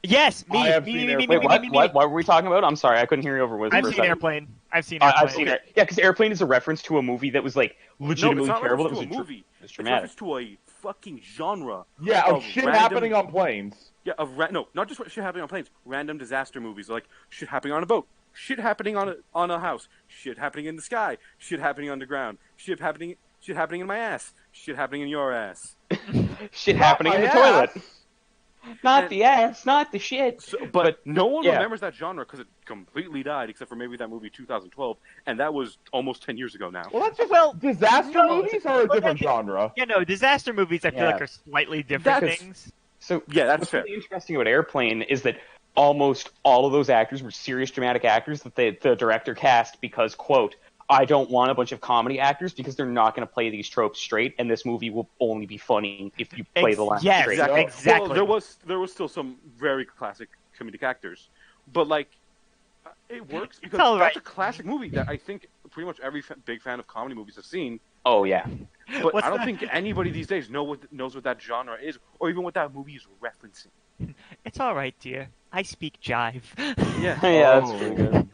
Yes, me. I have me, seen me, me, Airplane. me, Wait, me, me, what? What were we talking about? I'm sorry, I couldn't hear you over Wisdom. I've for a seen second. Airplane. I've seen Airplane. I've seen it. Yeah, because Airplane is a reference to a movie that was like No, legitimately it's not terrible. That reference was to a movie. It's It's dramatic. reference to a fucking genre. Yeah, of shit random- happening on planes. Yeah, no, not just shit happening on planes. Random disaster movies like shit happening on a boat, shit happening on a house, shit happening in the sky, shit happening underground, shit happening in my ass, shit happening in your ass. Shit happening in the my toilet. ass. Not And- the ass, not the shit. So, but no one yeah. remembers that genre because it completely died, except for maybe that movie 2012, and that was almost 10 years ago now. Well, that's just Well, disaster no, movies are a well, different that- genre. Yeah, no, disaster movies I feel Yeah. like are slightly different That's- things. So Yeah, that's what's fair. really interesting about Airplane is that almost all of those actors were serious dramatic actors that the director cast because, quote, I don't want a bunch of comedy actors because they're not going to play these tropes straight, and this movie will only be funny if you play the line yes, straight. exactly. Well, there was still some very classic comedic actors, but like it works because all that's right. a classic movie that I think pretty much every big fan of comedy movies has seen. Oh yeah, But What's I don't the- think anybody these days knows what that genre is, or even what that movie is referencing. It's all right, dear. I speak jive. Yeah, yeah, that's pretty good.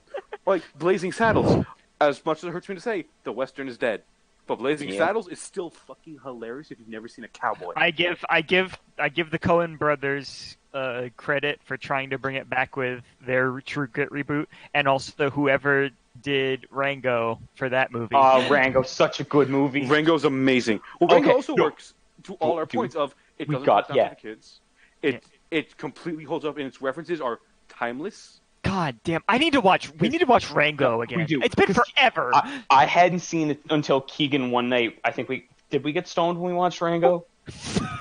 like Blazing Saddles. As much as it hurts me to say, the Western is dead, but Blazing Yeah. Saddles is still fucking hilarious if you've never seen a cowboy. I give the Coen brothers credit for trying to bring it back with their True Grit reboot, and also whoever did Rango for that movie. Rango, such a good movie. Rango's amazing. Well, Rango Okay, also no. works to all our Dude, points of it we doesn't got- hold down yeah. for the kids. It completely holds up, and its references are timeless. God damn! We need to watch Rango again. We do. It's been Because forever. I hadn't seen it until Keegan one night. I think we get stoned when we watched Rango.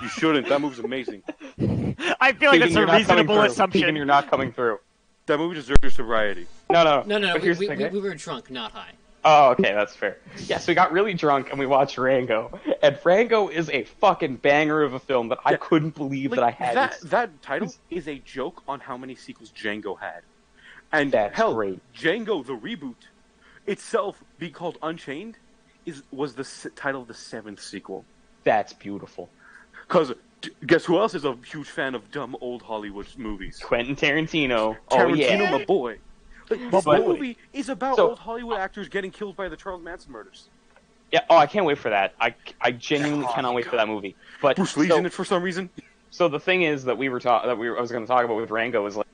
You shouldn't. That movie's amazing. I feel like Keegan, that's a you're not coming reasonable through. assumption. Keegan, you're not coming through. That movie deserves your sobriety. No. No, But here's the we thing, were drunk, not high. Oh, okay, that's fair. Yeah, so we got really drunk and we watched Rango. And Rango is a fucking banger of a film that I Yeah. couldn't believe that I hadn't. That title is a joke on how many sequels Django had. And That's hell, great. Django the reboot itself be called Unchained was the title of the 7th sequel. That's beautiful. Because guess who else is a huge fan of dumb old Hollywood movies? Quentin Tarantino. Tarantino, my boy. Like, this But- movie is about old Hollywood actors getting killed by the Charles Manson murders. Yeah. Oh, I can't wait for that. I genuinely cannot wait for that movie. But Bruce Lee's in it for some reason. So the thing is that I was going to talk about with Rango is like,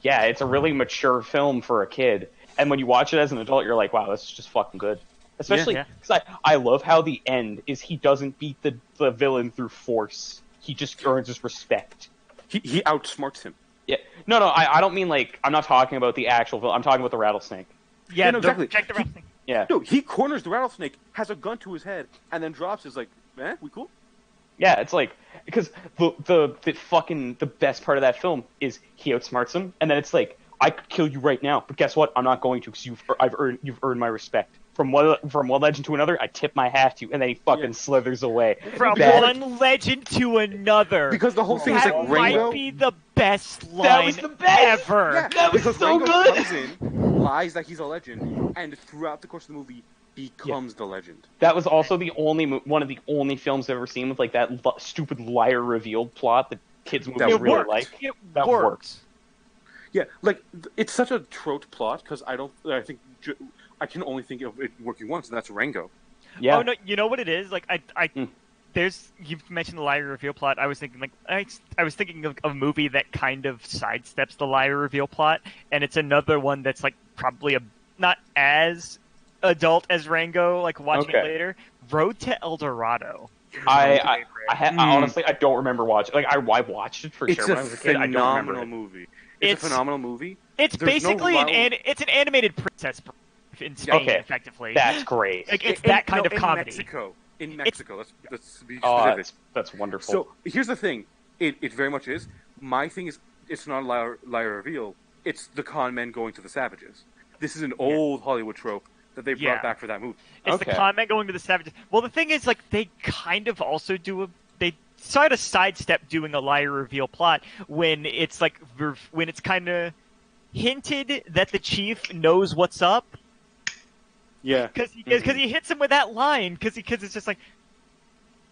yeah, it's a really mature film for a kid, and when you watch it as an adult, you're like, wow, this is just fucking good. Especially because I love how the end is he doesn't beat the villain through force. He just earns his respect. He outsmarts him. Yeah. No, I don't mean like I'm not talking about the actual villain. I'm talking about the rattlesnake. Yeah, no, exactly. Check the rattlesnake. Yeah. No, he corners the rattlesnake, has a gun to his head, and then drops. Is like, we cool? Yeah, it's like because the best part of that film is he outsmarts him, and then it's like I could kill you right now, but guess what? I'm not going to because you've earned my respect. From one legend to another, I tip my hat to you, and then he fucking slithers away. From one legend to another. Because the whole thing is like That Rango. might be the best line That was the best! ever. Yeah, That was because so Rango good! comes in, lies that he's a legend, and throughout the course of the movie, becomes the legend. That was also one of the only films I've ever seen with like that stupid liar revealed plot that kids movies That really worked. like. It That works. works. Yeah, like it's such a trope plot because I can only think of it working once, and that's Rango. Yeah. Oh no, you know what it is? Like you've mentioned the liar reveal plot. I was thinking I was thinking of a movie that kind of sidesteps the liar reveal plot, and it's another one that's like probably not as adult as Rango. Like watching it later, Road to El Dorado. I honestly I don't remember watching. Like I watched it for sure when I was a kid. I don't remember it. Movie. It's a phenomenal movie. It's There's basically no it's an animated princess in Spain, effectively. That's great. Like, it's that kind of comedy. In Mexico, let's be specific. That's wonderful. So here's the thing: it very much is. My thing is, it's not a liar reveal. It's the con men going to the savages. This is an old Hollywood trope that they brought back for that movie. It's the con men going to the savages. Well, the thing is, like, they kind of also they sort of sidestep doing a liar reveal plot when it's like when it's kind of hinted that the chief knows what's up. Yeah, because he hits him with that line because it's just like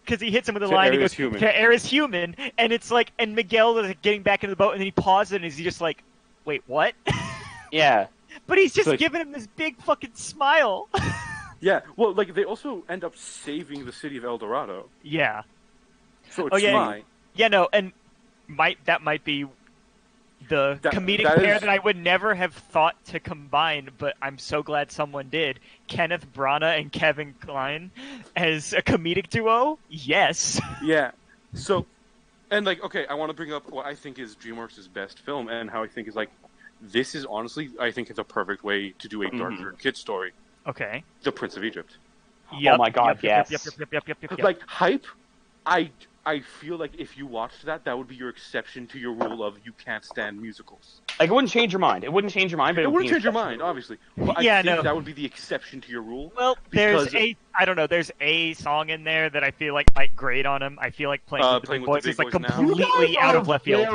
because he hits him with a line. He goes, "Air is human," and it's like, and Miguel is like, getting back into the boat, and then he pauses and he's just like, "Wait, what?" Yeah, but he's just like, giving him this big fucking smile. Yeah, well, like they also end up saving the city of El Dorado. Yeah. So it's fine. Yeah, no, and that might be the comedic pair that I would never have thought to combine, but I'm so glad someone did. Kenneth Branagh and Kevin Kline as a comedic duo? Yes. Yeah. So, and like, okay, I want to bring up what I think is DreamWorks' best film and how I think is like, this is honestly, I think it's a perfect way to do a darker kid story. Okay. The Prince of Egypt. Yep, oh my god, yes. Yep. Like, hype, I feel like if you watched that would be your exception to your rule of you can't stand musicals. Like, it wouldn't change your mind. It wouldn't change your mind, but it wouldn't change your mind, obviously. But I think that would be the exception to your rule. Well, there's a song in there that I feel like might grate on him. I feel like playing with the big boys is like completely out of left field.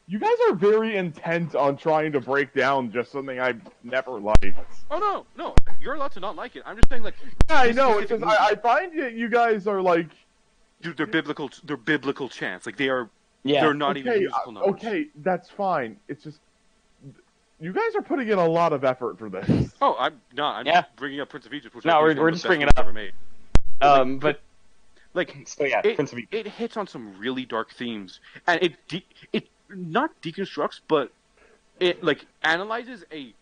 You guys are very intent on trying to break down just something I've never liked. Oh no, you're allowed to not like it. I'm just saying, like, yeah, I know. It's just I find you guys are like, dude, they're biblical chants. Like they are. Yeah. They're not even musical numbers. Okay, that's fine. It's just you guys are putting in a lot of effort for this. Oh, I'm not bringing up Prince of Egypt. Which we're just bringing it up. Ever made. But like, so yeah, Prince of Egypt. It hits on some really dark themes, and it not deconstructs, but it like analyzes a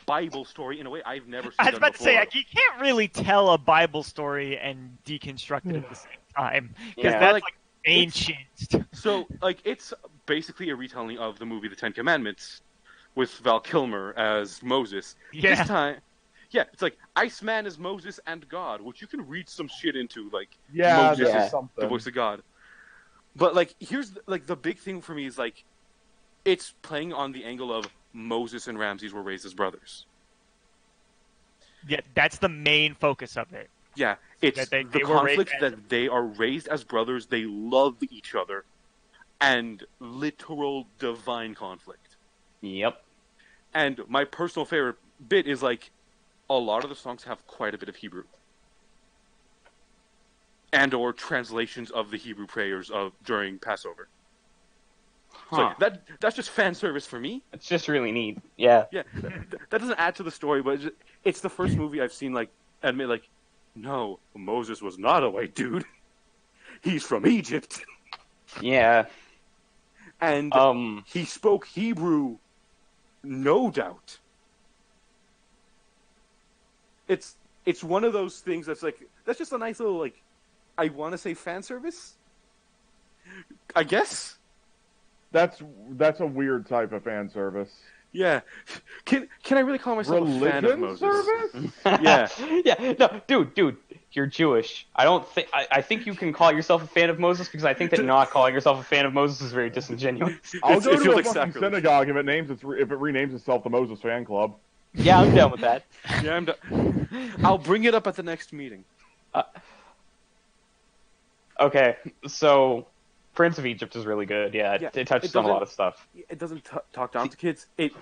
Bible story in a way I've never seen. I was about to say, like, you can't really tell a Bible story and deconstruct it at the same time because that's like ancient. So, like, it's basically a retelling of the movie The Ten Commandments with Val Kilmer as Moses. Yeah. This time, it's like Iceman is Moses and God, which you can read some shit into, like Moses is the voice of God. But like, here's like the big thing for me is like, it's playing on the angle of Moses and Ramses were raised as brothers. Yeah, that's the main focus of it. Yeah, it's the conflict that they are raised as brothers, they love each other, and literal divine conflict. Yep. And my personal favorite bit is like, a lot of the songs have quite a bit of Hebrew. and/or translations of the Hebrew prayers during Passover. Huh. So that's just fan service for me. It's just really neat. Yeah. Yeah, that doesn't add to the story, but it's the first movie I've seen admit no, Moses was not a white dude. He's from Egypt. Yeah. And he spoke Hebrew, no doubt. It's one of those things that's just a nice little I want to say fan service. I guess. That's a weird type of fan service. Yeah. Can I really call myself a fan of Moses? Service? Yeah. Yeah. No, dude, you're Jewish. I think you can call yourself a fan of Moses because I think that not calling yourself a fan of Moses is very disingenuous. I'll go It to feels a like fucking sacrilege. synagogue if it renames itself the Moses Fan Club. Yeah, I'm down with that. Yeah, I'm done. I'll bring it up at the next meeting. Okay, so Prince of Egypt is really good. Yeah, it touches on a lot of stuff. It doesn't talk down to kids. It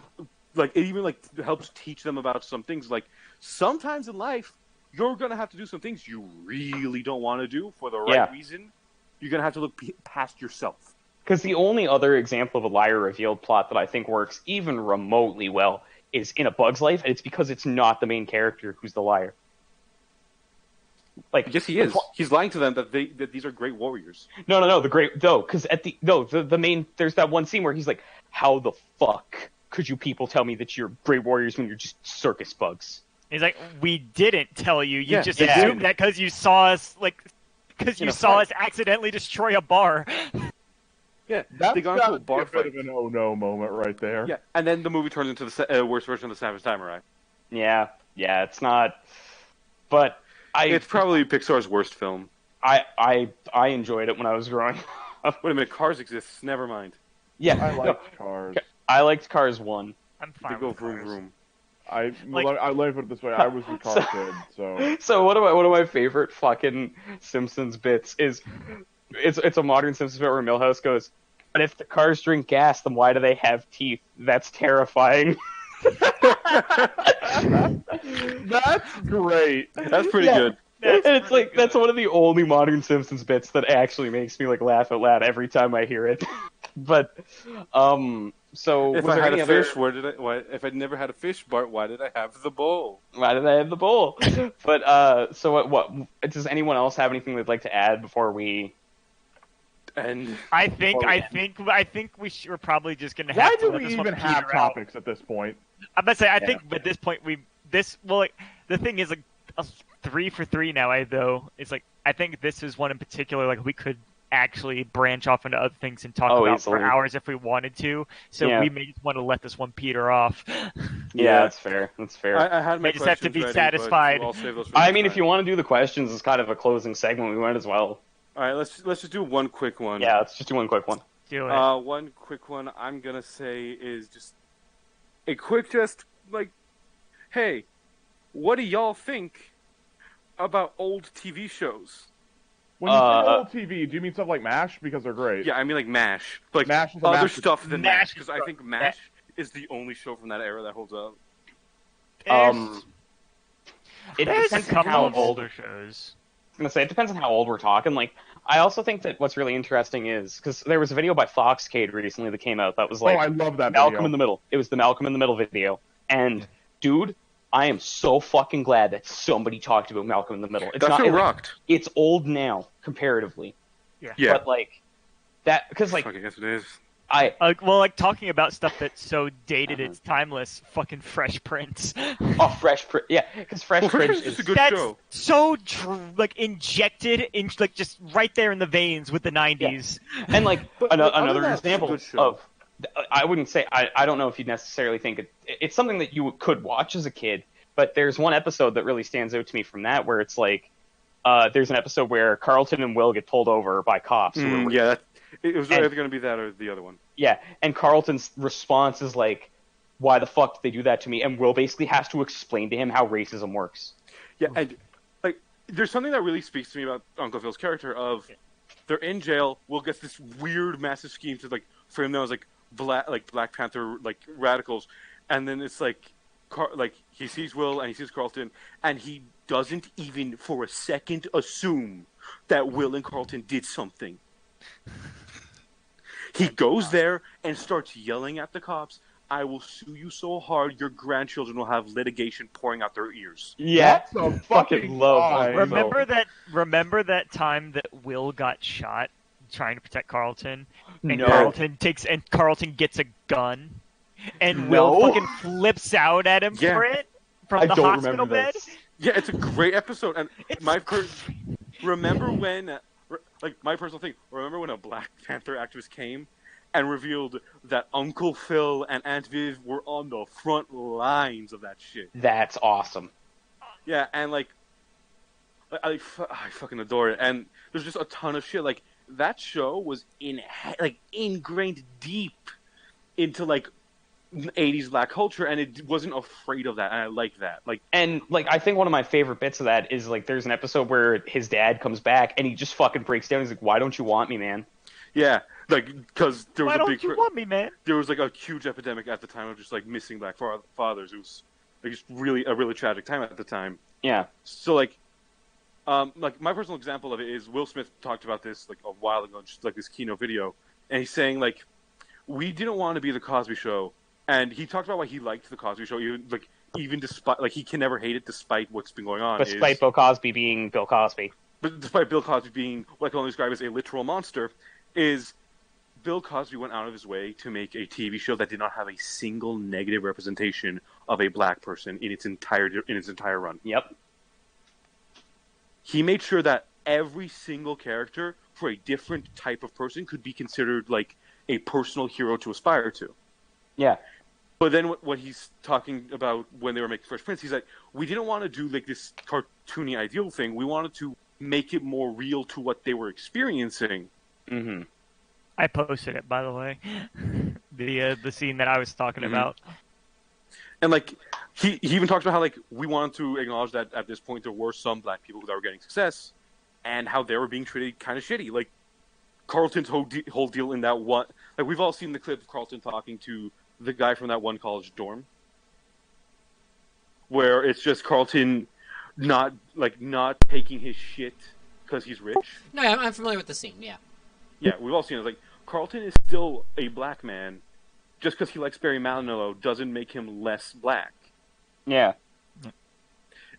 even helps teach them about some things. Like sometimes in life, you're gonna have to do some things you really don't want to do for the right reason. You're gonna have to look past yourself. Because the only other example of a liar revealed plot that I think works even remotely well is in A Bug's Life, and it's because it's not the main character who's the liar. Yes, he is. He's lying to them that these are great warriors. No, because the main, there's that one scene where he's like, "How the fuck could you people tell me that you're great warriors when you're just circus bugs?" He's like, "We didn't tell you. You just Yeah. assumed that because you saw us us accidentally destroy a bar." Yeah, That's they got into a got bar a bit fight. of an oh no moment right there. Yeah, and then the movie turns into the worst version of the Savage Samurai. Yeah, it's not, but It's probably Pixar's worst film. I enjoyed it when I was growing up. Wait a minute, Cars exists. Never mind. Yeah, I liked Cars. I liked Cars 1. I'm They fine go with vroom cars. vroom. Let me put it this way: I was a car kid, so So one of my favorite fucking Simpsons bits is it's a modern Simpsons bit where Milhouse goes, "But if the cars drink gas, then why do they have teeth? That's terrifying." that's great. That's pretty Yeah. good. And it's like that's one of the only modern Simpsons bits that actually makes me laugh out loud every time I hear it. But so If was I there had any a other... fish, if I'd never had a fish, Bart, why did I have the bowl? Why did I have the bowl? But so what does anyone else have anything they'd like to add before we... And I think we're probably just gonna have Why to do let we this one even have peter out. topics at this point? I'm about to say I think at this point the thing is a 3 for 3 now. I think this is one in particular we could actually branch off into other things and talk about easily. for hours if we wanted to. So we may just want to let this one peter off. Yeah, that's fair. That's fair. I had my They just have to questions be ready, satisfied. but I'll save those for I next mean, if time. you want to do the questions as kind of a closing segment, we might as well. All right, let's just do one quick one. Yeah, let's just do one quick one. Do it. One quick one I'm gonna say is just a quick, hey, what do y'all think about old TV shows? When you say old TV, do you mean stuff like MASH? Because they're great. Yeah, I mean MASH, MASH is a other masterpiece. stuff than MASH MASH, because I think MASH is the only show from that era that holds up. It There's a depends on couple how of old. older shows. I'm gonna say it depends on how old we're talking. I also think that what's really interesting is because there was a video by Foxcade recently that came out that was I love that Malcolm video. in the Middle. It was the Malcolm in the Middle video, and dude, I am so fucking glad that somebody talked about Malcolm in the Middle. It's That not show rocked. It's old now comparatively, Yeah, but that because fuck, I guess it is. Talking about stuff that's so dated it's timeless. Fucking Fresh Prince. Fresh Prince, yeah, because Fresh Prince Prince is is just a good That's show. so injected in just right there in the veins with the 90s. and But other another than that, it's a example good show. of. I wouldn't say I don't know if you'd necessarily think it's something that you could watch as a kid, but there's one episode that really stands out to me from that where it's there's an episode where Carlton and Will get pulled over by cops. Yeah, it was either going to be that or the other one. Yeah, and Carlton's response is why the fuck did they do that to me? And Will basically has to explain to him how racism works. Yeah, and there's something that really speaks to me about Uncle Phil's character of they're in jail, Will gets this weird massive scheme to frame them as Black Panther radicals, and then it's he sees Will and he sees Carlton, and he doesn't even for a second assume that Will and Carlton did something. He goes there and starts yelling at the cops, "I will sue you so hard your grandchildren will have litigation pouring out their ears." Yeah, That's a fucking love. lie. Remember that time that Will got shot trying to protect Carlton, and No. Carlton gets a gun, and Will fucking flips out at him Yeah. for it from I the don't hospital remember bed. this. Yeah, it's a great episode. And remember when, my personal thing, remember when a Black Panther actress came and revealed that Uncle Phil and Aunt Viv were on the front lines of that shit? That's awesome. Yeah, and I fucking adore it. And there's just a ton of shit. Like, that show was ingrained deep into 80s Black culture, and it wasn't afraid of that, and I like that. And I think one of my favorite bits of that is there's an episode where his dad comes back and he just fucking breaks down. He's like, "Why don't you want me, man?" Yeah, because there was Why don't you want me, man? there was a huge epidemic at the time of just missing Black fathers. It was just really a really tragic time at the time. Yeah. So my personal example of it is Will Smith talked about this a while ago, just this keynote video, and he's saying we didn't want to be the Cosby Show, and he talked about why he liked the Cosby Show, even despite he can never hate it despite what's been going on. Despite Bill Cosby being Bill Cosby. But despite Bill Cosby being what I can only describe as a literal monster, is Bill Cosby went out of his way to make a TV show that did not have a single negative representation of a black person in its entire run. Yep. He made sure that every single character for a different type of person could be considered a personal hero to aspire to. Yeah. But then what he's talking about when they were making Fresh Prince, he's like, we didn't want to do this cartoony ideal thing. We wanted to make it more real to what they were experiencing. Mm-hmm. I posted it, by the way. The scene that I was talking about. And he even talks about how we wanted to acknowledge that at this point there were some black people that were getting success, and how they were being treated kind of shitty. Carlton's whole deal in that one. We've all seen the clip of Carlton talking to the guy from that one college dorm, where it's just Carlton not taking his shit because he's rich. No, I'm familiar with the scene. Yeah. Yeah, we've all seen it. Carlton is still a black man. Just because he likes Barry Manilow doesn't make him less black. Yeah.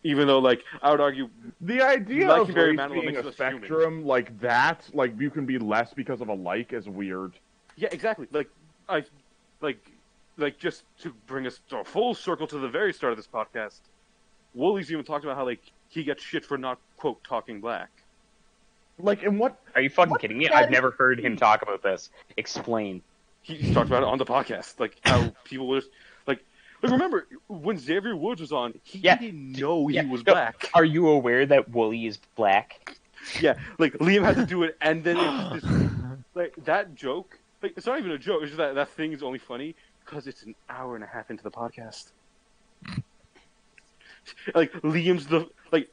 Even though, I would argue, the idea liking of Barry race Manilow being makes a us spectrum human. like that, you can be less because of a like, is weird. Yeah, exactly. Just to bring us to a full circle to the very start of this podcast, Woolie's even talked about how he gets shit for not quote talking black. And what? Are you fucking kidding me? I've never heard him talk about this. Explain. He talked about it on the podcast, how people were just remember when Xavier Woods was on, he didn't know he was black. Are you aware that Woolie is black? Yeah, Liam had to do it, and then it's just that joke. It's not even a joke. It's just that thing is only funny because it's an hour and a half into the podcast. Liam's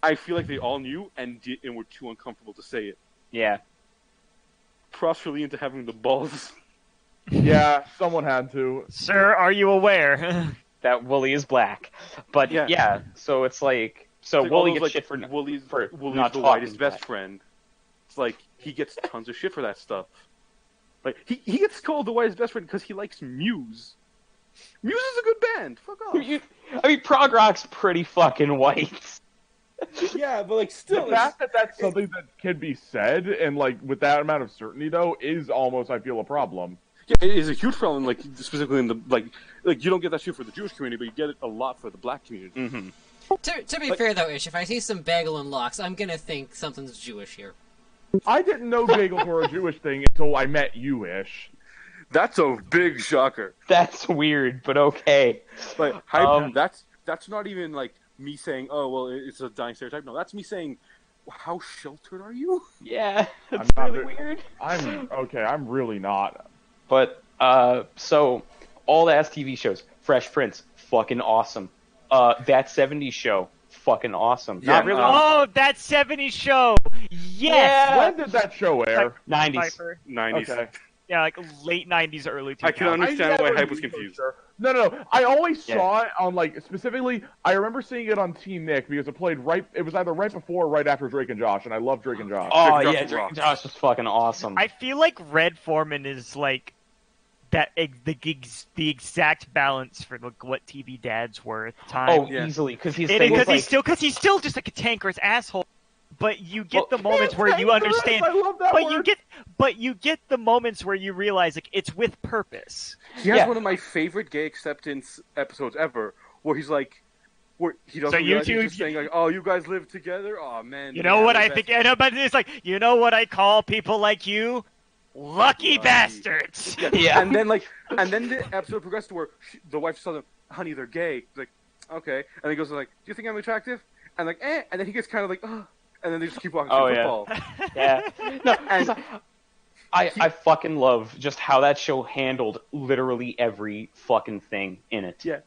I feel like they all knew and were too uncomfortable to say it. Yeah. Props for Liam to having the balls. Yeah, someone had to. Sir, are you aware? That Woolie is black. But yeah, so it's Woolie gets shit for Woolie's not the talking whitest black. best friend. It's he gets tons of shit for that stuff. He gets called the whitest best friend because he likes Muse. Muse is a good band. Fuck off. Prog rock's pretty fucking white. Yeah, but still, The fact that that's something that can be said, and with that amount of certainty, though, is almost, I feel, a problem. yeah, it is a huge problem. Specifically in the you don't get that shit for the Jewish community, but you get it a lot for the black community. Mm-hmm. To be fair, though, Ish, if I see some bagel and locks, I'm gonna think something's Jewish here. I didn't know bagels were a Jewish thing until I met you, Ish. That's a big shocker. That's weird, but okay. That's not even me saying, oh well, it's a dying stereotype. No, that's me saying, how sheltered are you? Yeah, that's I'm not really weird. I'm really not. But so all the ass TV shows, Fresh Prince, fucking awesome. That '70s show, fucking awesome. Yeah, Not really. Oh, that '70s show! Yes! When did that show air? '90s. Cipher. 90s. Okay. Yeah, like late 90s, early 2000s. I can understand why Hype was confused. Sure. No. I always saw it on, like, specifically, I remember seeing it on Team Nick because it played it was either right before or right after Drake and Josh, and I love Drake and Josh. Oh Drake yeah, and Drake and Josh was fucking awesome. I feel like Red Foreman is like the exact balance for like what TV dads were at the time. Oh, Yeah. easily, because he's He's still just like a tanker's asshole. But you get the moments where you understand. I love that word. You get the moments where you realize like it's with purpose. He has one of my favorite gay acceptance episodes ever, where he's like, where he doesn't realize he's just saying like, "Oh, you guys live together? Oh man." You know what I think? But it's like, you know what I call people like you? Lucky bastards. Yeah. And then the episode progressed to where the wife tells him, "Honey, they're gay." He's like, "Okay," and he goes like, "Do you think I'm attractive?" And like, eh, and then he gets kind of like, "Oh." And then they just keep walking through football. Yeah. No, and I fucking love just how that show handled literally every fucking thing in it. Yeah.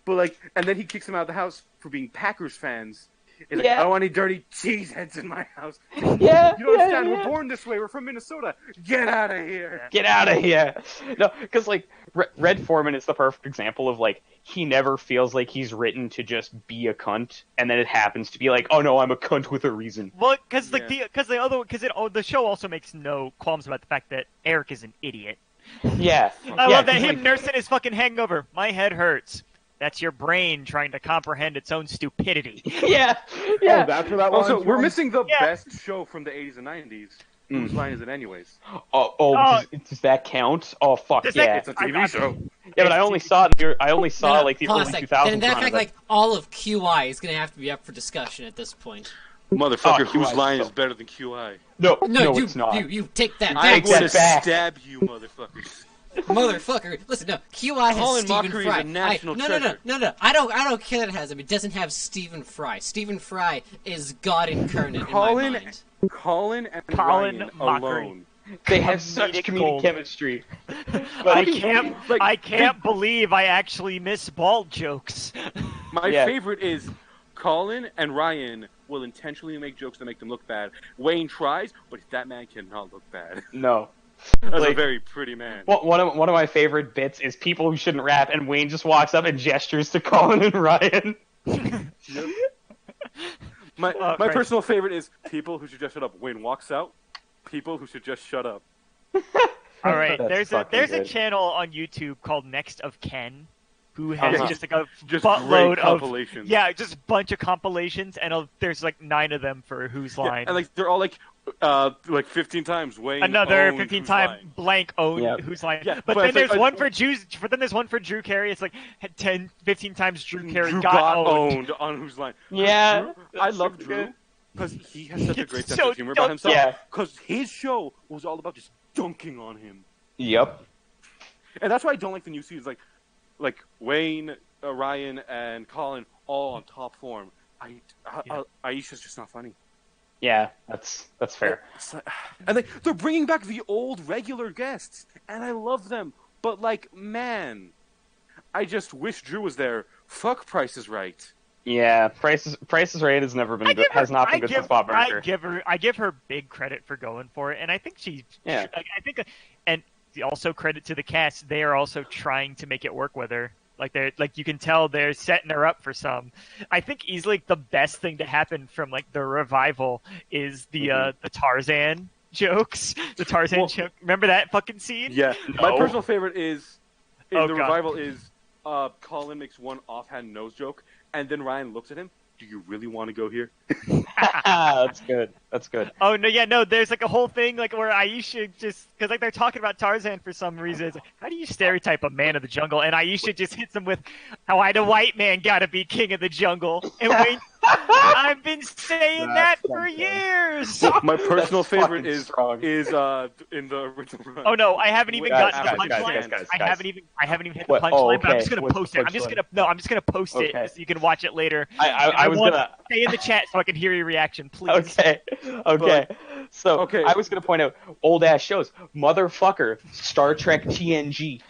But like, and then he kicks them out of the house for being Packers fans. He's like, I don't want any dirty cheeseheads in my house. Yeah. You don't understand. We're born this way. We're from Minnesota. Get out of here. Get out of here. No, because like Red Foreman is the perfect example of like he never feels like he's written to just be a cunt, and then it happens to be like, oh no, I'm a cunt with a reason. Well, because the show also makes no qualms about the fact that Eric is an idiot. Yeah. I love that him nursing his fucking hangover. My head hurts. That's your brain trying to comprehend its own stupidity. Yeah. Oh, that's where that was. Also, we're missing the best show from the 80s and 90s. Whose line is it anyways? Does that count? Oh, fuck yeah. It's a TV show. Yeah, but I only saw like the early 2000s. Then in that fact, like, all of QI is going to have to be up for discussion at this point. Motherfucker, whose line is better than QI? No, it's not. You take that back. I'm going to stab you, motherfuckers. Motherfucker, listen, no, QI has Colin Stephen Mockery Fry. is a national treasure. No, I don't care that it has him. It doesn't have Stephen Fry. Stephen Fry is God incarnate in my mind. Colin and Colin Ryan Mockery. alone. They have such comedic chemistry. I can't believe I actually miss bald jokes. My favorite is Colin and Ryan will intentionally make jokes that make them look bad. Wayne tries, but that man cannot look bad. No. That's a very pretty man. One of my favorite bits is people who shouldn't rap, and Wayne just walks up and gestures to Colin and Ryan. Yep. My personal favorite is people who should just shut up. Wayne walks out. People who should just shut up. All right, there's a good. channel on YouTube called Next of Ken, who has just like a Just buttload great compilations. just a bunch of compilations, and there's like 9 of them for Whose Line. And like they're all like 15 times Wayne. Another owned 15 Whose time Line. blank owned Yep. Whose Line. Yeah, but but then it's like there's one for Jews. But then there's one for Drew Carey. It's like 15 times Drew Carey Drew got owned. on Whose Line. Yeah, I love Drew because he has such a great sense of humor about himself. Yeah. Because his show was all about just dunking on him. Yep. And that's why I don't like the new seasons. Like Wayne, Ryan, and Colin all on top form. Aisha's just not funny. Yeah, that's fair. And they're bringing back the old regular guests, and I love them. But like, man, I just wish Drew was there. Fuck Price is Right. Yeah, Price is Right has never been good. Has not been good since Bob Barker. I give her big credit for going for it, and I think I think, and also credit to the cast. They are also trying to make it work with her. Like you can tell they're setting her up for some. I think easily the best thing to happen from like the revival is the Tarzan jokes. The Tarzan joke. Remember that fucking scene? Yeah. No. My personal favorite is in Oh, the God. revival is Colin makes one offhand nose joke, and then Ryan looks at him. Do you really want to go here? That's good. That's good. Oh no! There's like a whole thing like where Aisha just because like they're talking about Tarzan for some reason. It's like, how do you stereotype a man of the jungle? And Aisha just hits him with, "How the white man gotta be king of the jungle." And Wayne, I've been saying that for years. My personal That's favorite fucking is strong. in the original run. Oh no, I haven't even gotten the guys, punchline. guys. I haven't even hit the What? punchline. Oh, But I'm okay. just gonna What's post the it. I'm just gonna post it Okay. so you can watch it later. I was want gonna. stay in the chat so I can hear your reaction, please. Okay. So I was gonna point out old ass shows. Motherfucker, Star Trek TNG.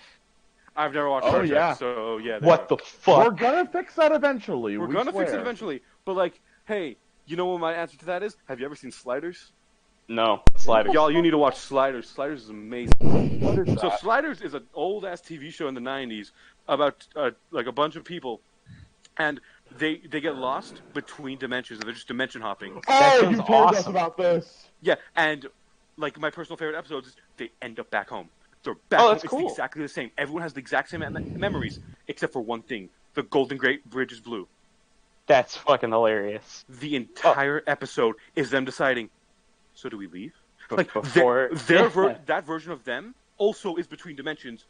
I've never watched Star Trek, yeah. so yeah. What the We're fuck? gonna fix that eventually. We're we gonna fix it swear. eventually. But like, hey, you know what my answer to that is? Have you ever seen Sliders? No, Sliders. Y'all, you need to watch Sliders. Sliders is amazing. What is So that? Sliders is an old ass TV show in the '90s about like a bunch of people, and they get lost between dimensions, and they're just dimension hopping. Oh, sounds you told us awesome. about this. Yeah, and like my personal favorite episodes is they end up back home. They're back Oh, home. that's It's cool. exactly the same. Everyone has the exact same memories, except for one thing: the Golden Gate Bridge is blue. That's fucking hilarious. The entire episode is them deciding. So do we leave? Like Before that version of them also is between dimensions.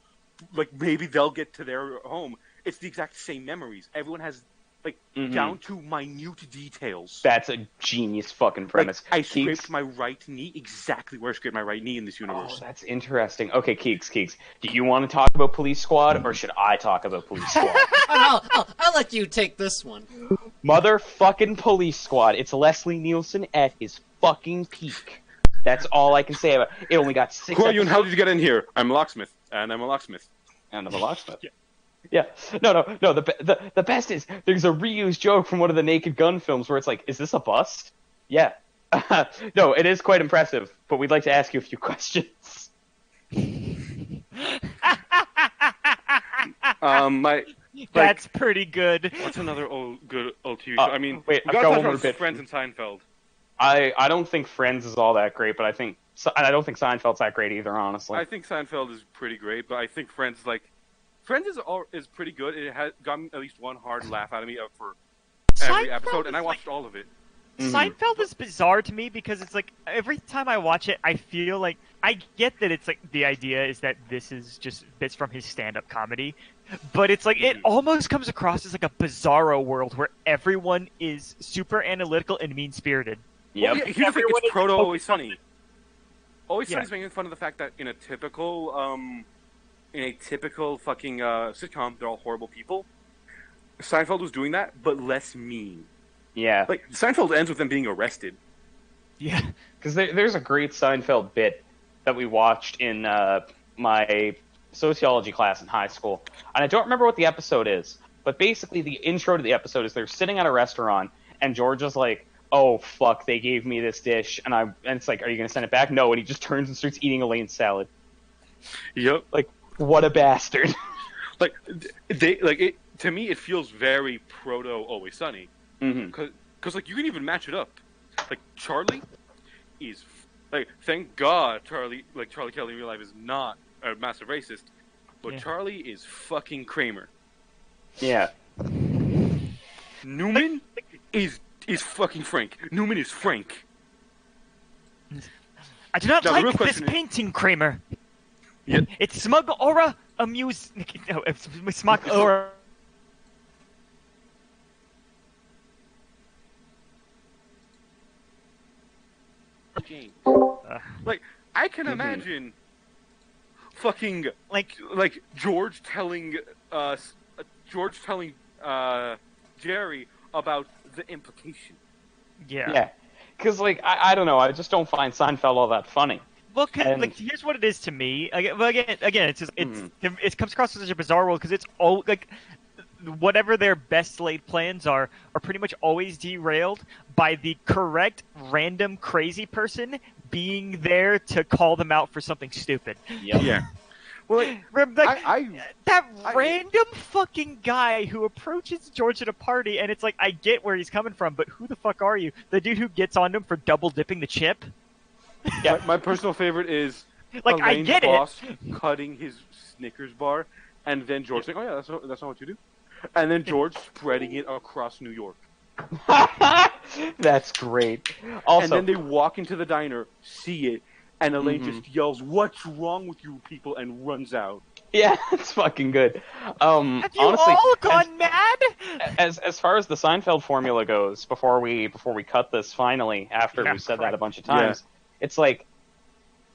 Like maybe they'll get to their home. It's the exact same memories. Everyone has like down to minute details. That's a genius fucking premise. Like, I Keeks. scraped my right knee exactly where I scraped my right knee in this universe. Oh, that's interesting. Okay, Keeks. Do you want to talk about Police Squad, or should I talk about Police Squad? I'll let you take this one. Motherfucking Police Squad. It's Leslie Nielsen at his fucking peak. That's all I can say about it. It only got 6 Who are you and how episodes. did you get in here? I'm a locksmith, and I'm a locksmith. And I'm a locksmith. Yeah. No. The best is there's a reused joke from one of the Naked Gun films where it's like, is this a bust? Yeah. No, it is quite impressive, but we'd like to ask you a few questions. That's pretty good. What's another good old TV show? I mean, wait, we I've gotta got talk one more about bit. Friends and Seinfeld. I don't think Friends is all that great, but I don't think Seinfeld's that great either, honestly. I think Seinfeld is pretty great, but I think Friends is pretty good. It has gotten at least one hard laugh out of me for every Seinfeld episode, and is I watched all of it. Seinfeld is bizarre to me because it's like every time I watch it, I feel like I get that it's like the idea is that this is just bits from his stand-up comedy, but it's like it almost comes across as like a bizarro world where everyone is super analytical and mean-spirited. Well, yeah, here's the thing, Everyone it's is proto focused Always Sunny. Always Yeah. Sunny's making fun of the fact that in a typical fucking sitcom, they're all horrible people. Seinfeld was doing that, but less mean. Yeah. Like Seinfeld ends with them being arrested. Yeah. Because there's a great Seinfeld bit that we watched in my sociology class in high school. And I don't remember what the episode is, but basically the intro to the episode is they're sitting at a restaurant, and George is like, oh, fuck, they gave me this dish, and it's like, are you going to send it back? No, and he just turns and starts eating Elaine's salad. Yep. Like, what a bastard. Like, to me, it feels very proto Always Sunny. Because like, you can even match it up. Like, Charlie is, like, thank God Charlie Kelly in real life is not a massive racist, but Charlie is fucking Kramer. Yeah. Newman is fucking Frank. Newman is Frank. I do not Now, the real like this question is- painting, Kramer. Yeah. It's smug aura amuse. No, it's smug aura. Like, I can imagine fucking like George telling Jerry about the implication. Yeah. Because, like, I don't know, I just don't find Seinfeld all that funny. Well, And- like, here's what it is to me. Again, it's just it comes across as such a bizarre world because it's all like whatever their best laid plans are pretty much always derailed by the correct random crazy person being there to call them out for something stupid. Yep. Yeah. Well, like, That random fucking guy who approaches George at a party, and it's like, I get where he's coming from, but who the fuck are you? The dude who gets on him for double dipping the chip? Yeah. my personal favorite is Like, I Elaine's get it. boss cutting his Snickers bar, and then George saying, "Oh yeah, that's not what you do," and then George spreading it across New York. That's great. Also, And then they walk into the diner, see it, and Elaine just yells, "What's wrong with you people?" and runs out. yeah, it's fucking good. Have you Honestly, all gone mad? as far as the Seinfeld formula goes, before we cut this finally, after Yeah, we've said correct. that a bunch of times, it's like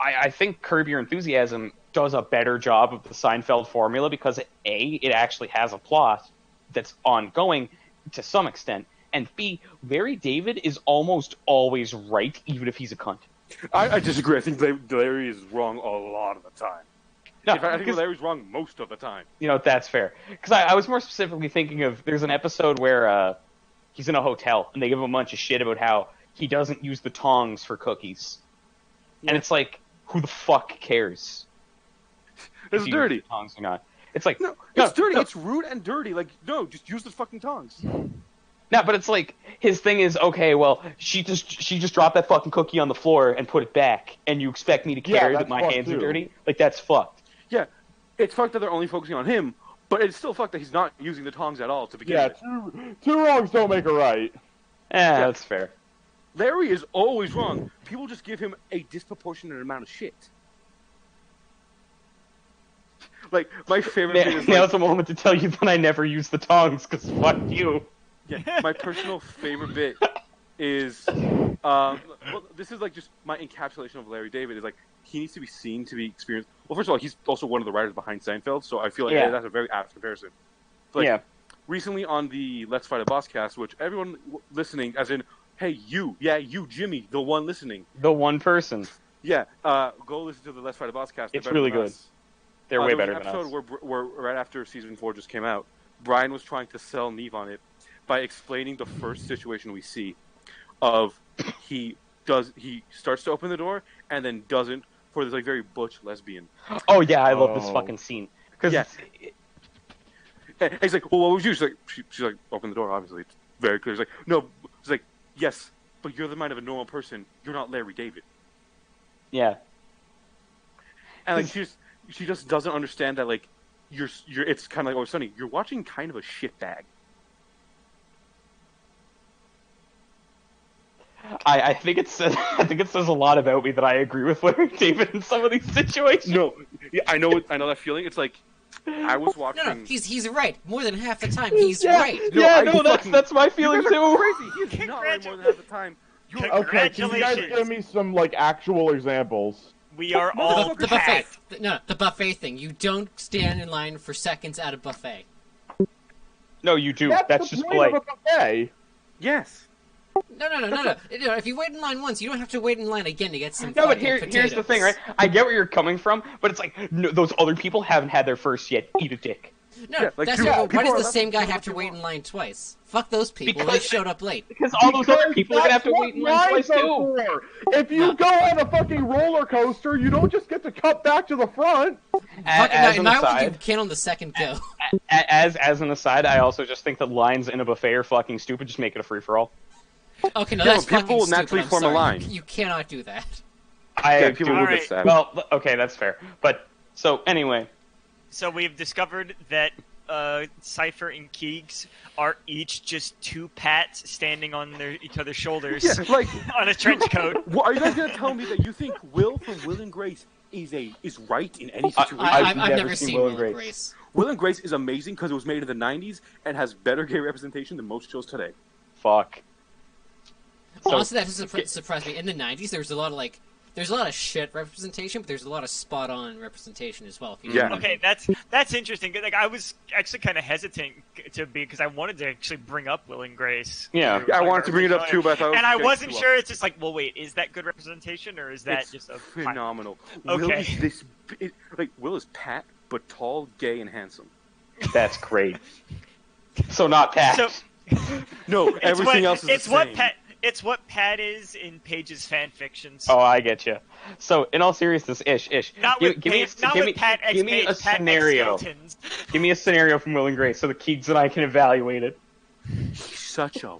I think Curb Your Enthusiasm does a better job of the Seinfeld formula because it actually has a plot that's ongoing to some extent, and B, Larry David is almost always right, even if he's a cunt. I disagree. I think Larry is wrong a lot of the time. No, In fact, I think because- Larry's wrong most of the time. You know, that's fair. Because I was more specifically thinking of, there's an episode where he's in a hotel, and they give him a bunch of shit about how he doesn't use the tongs for cookies. and it's like, who the fuck cares? It's if you dirty. use the tongs or not? It's like No, it's dirty. It's rude and dirty. Like, no, just use the fucking tongs. No, but it's like his thing is okay. Well, she just dropped that fucking cookie on the floor and put it back, and you expect me to care that my hands are dirty? Like that's fucked. Yeah, it's fucked that they're only focusing on him, but it's still fucked that he's not using the tongs at all to begin with. Yeah, two wrongs don't make a right. That's fair. Larry is always wrong. People just give him a disproportionate amount of shit. Like, my favorite bit is... Now's the moment to tell you that I never use the tongs, because fuck you. Yeah, my personal favorite bit is... well, this is, like, just my encapsulation of Larry David. Is like, he needs to be seen to be experienced... Well, first of all, he's also one of the writers behind Seinfeld, so I feel like that's a very apt comparison. But, like, recently on the Let's Fight a Boss cast, which everyone listening, as in, hey, you, Jimmy, the one listening. The one person. Yeah, go listen to the Let's Fight a Boss cast. It's really good. They're way better than us. There was an episode where right after Season 4 just came out, Brian was trying to sell Neve on it by explaining the first situation we see of he starts to open the door and then doesn't for this like very butch lesbian. Oh yeah, I love this fucking scene. And he's like, well, what would you? She's like, she's like, open the door, obviously. It's very clear. He's like, no. He's like, yes, but you're the mind of a normal person. You're not Larry David. Yeah. And like she just doesn't understand that like you're it's kind of like, oh, Sonny, you're watching kind of a shitbag. I think it says a lot about me that I agree with Larry David in some of these situations. No, yeah, I know that feeling. It's like I was watching. No, he's right. More than half the time, he's right. That's my feeling too. Crazy. He's not right more than half the time. Okay, can you guys give me some like actual examples? We are all the buffet. The buffet thing. You don't stand in line for seconds at a buffet. No, you do. That's just point polite. of a buffet. Yes. No. If you wait in line once, you don't have to wait in line again to get some. No, but here's the thing, right? I get where you're coming from, but it's like no, those other people haven't had their first yet. Eat a dick. No, yeah, like that's why does the same guy have to wait in line twice? Fuck those people. They showed up late. Because all those other people are gonna have to wait in line twice too. If you go on a fucking roller coaster, you don't just get to cut back to the front. In my world, you can on the second go. As an aside, I also just think that lines in a buffet are fucking stupid. Just make it a free for all. Okay, no, that's people fucking will stupid. naturally I'm form sorry. a line. You cannot do that. People will get sad. Well, okay, that's fair. But so anyway. So we've discovered that Cipher and Keegs are each just two Pats standing on each other's shoulders, like on a trench coat. Are you guys gonna tell me that you think Will from Will and Grace is right in any situation? I've never seen Will and Grace. Will and Grace is amazing because it was made in the '90s and has better gay representation than most shows today. Fuck. Honestly, that doesn't surprise me. In the '90s, there's a lot of shit representation, but there's a lot of spot-on representation as well. Okay, that's interesting. Like I was actually kind of hesitant because I wanted to actually bring up Will and Grace. Yeah, I wanted to bring it up too, but I wasn't sure. It's just like, well, wait, is that good representation or is that just a phenomenal? Okay, Will is Pat, but tall, gay, and handsome. That's great. So not Pat. So, no, everything else is the same. It's what Pat is in Paige's fan fictions. Oh, I get you. So, in all seriousness, Ish. Give me a scenario. Give me a scenario from Will and Grace so the Keegs and I can evaluate it. He's such a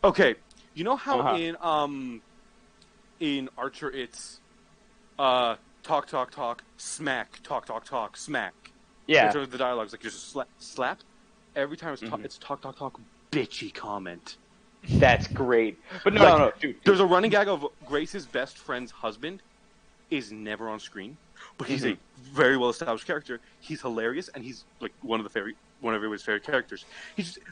okay. You know how in Archer it's talk, smack, talk, smack. Yeah. In terms of the dialogues, like just a slap. Every time it's talk, bitchy comment. That's great. But no, dude. There's a running gag of Grace's best friend's husband is never on screen, but he's a very well-established character. He's hilarious, and he's like one of everybody's favorite characters.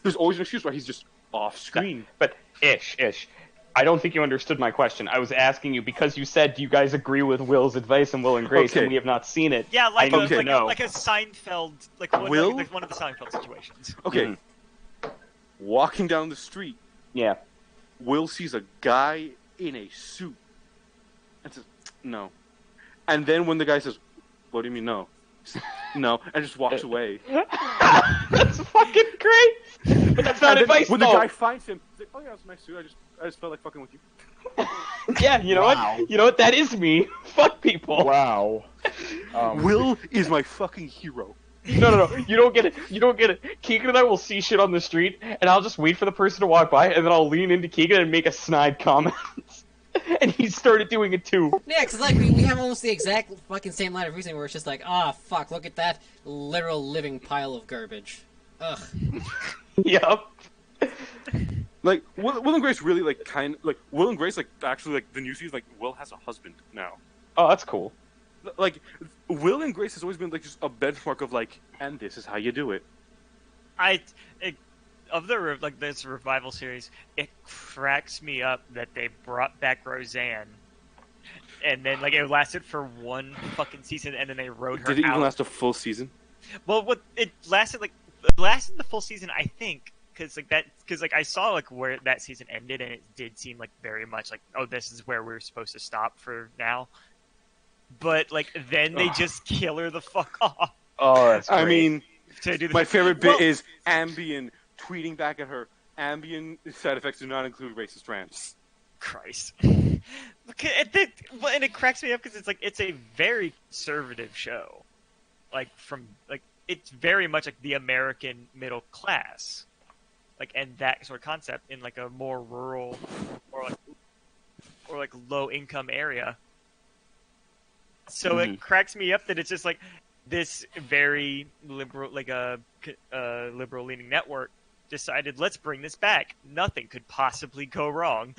There's always an excuse why he's just off screen. But Ish, I don't think you understood my question. I was asking you because you said, do you guys agree with Will's advice and Will and Grace, and we have not seen it. Yeah, like a Seinfeld, like one of the Seinfeld situations. Okay. Walking down the street. Yeah. Will sees a guy in a suit and says, no. And then when the guy says, what do you mean no? No, and just walks away. That's fucking great! But that's not advice, when the guy finds him, he's like, oh yeah, it's a nice suit, I just felt like fucking with you. Yeah, you know Wow. what? You know what? That is me. Fuck people. Wow. Will is my fucking hero. No. You don't get it. You don't get it. Keegan and I will see shit on the street, and I'll just wait for the person to walk by, and then I'll lean into Keegan and make a snide comment. And he started doing it too. Yeah, because like we have almost the exact fucking same line of reasoning where it's just like, ah, fuck, look at that literal living pile of garbage. Ugh. Yup. Like Will and Grace really Will and Grace actually the new season Will has a husband now. Oh, that's cool. Like Will and Grace has always been just a benchmark of and this is how you do it. Of the this revival series, it cracks me up that they brought back Roseanne, and then it lasted for one fucking season, and then they wrote her out. Did it even last a full season? Well, it lasted the full season, I think, because I saw where that season ended, and it did seem very much oh, this is where we're supposed to stop for now. But then they just kill her the fuck off. Oh, that's great. I mean, my favorite bit Well, is Ambien tweeting back at her. Ambien side effects do not include racist rants. Christ. Look at it, and it cracks me up because it's a very conservative show. It's very much the American middle class. And that sort of concept in a more rural or low income area. So it cracks me up that it's just this very liberal, liberal leaning network decided, let's bring this back. Nothing could possibly go wrong.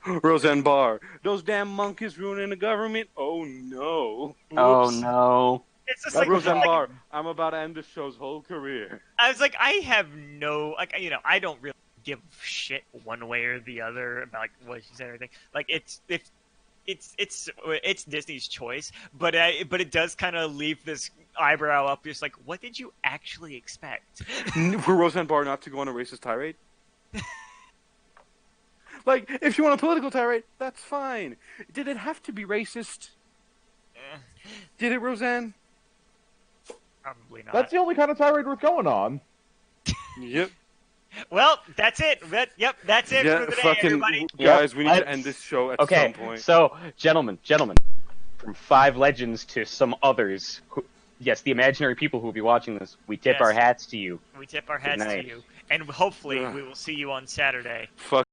Roseanne Barr, those damn monkeys ruining the government. Oh no. Oh Whoops. no. It's just Roseanne Barr, I'm about to end the show's whole career. I was I have no, I don't really give a shit one way or the other about what she said or anything. It's Disney's choice, but it does kind of leave this eyebrow up, just what did you actually expect? For Roseanne Barr not to go on a racist tirade? If you want a political tirade, that's fine. Did it have to be racist? Did it, Roseanne? Probably not. That's the only kind of tirade worth going on. Yep. Well, that's it. That's it for the day, everybody. Guys, we need Let's- to end this show at Okay, some point. so gentlemen, from 5 legends to some others, yes, the imaginary people who will be watching this, we tip Yes. our hats to you. We tip our hats Good to night. you, and hopefully Ugh. we will see you on Saturday. Fuck.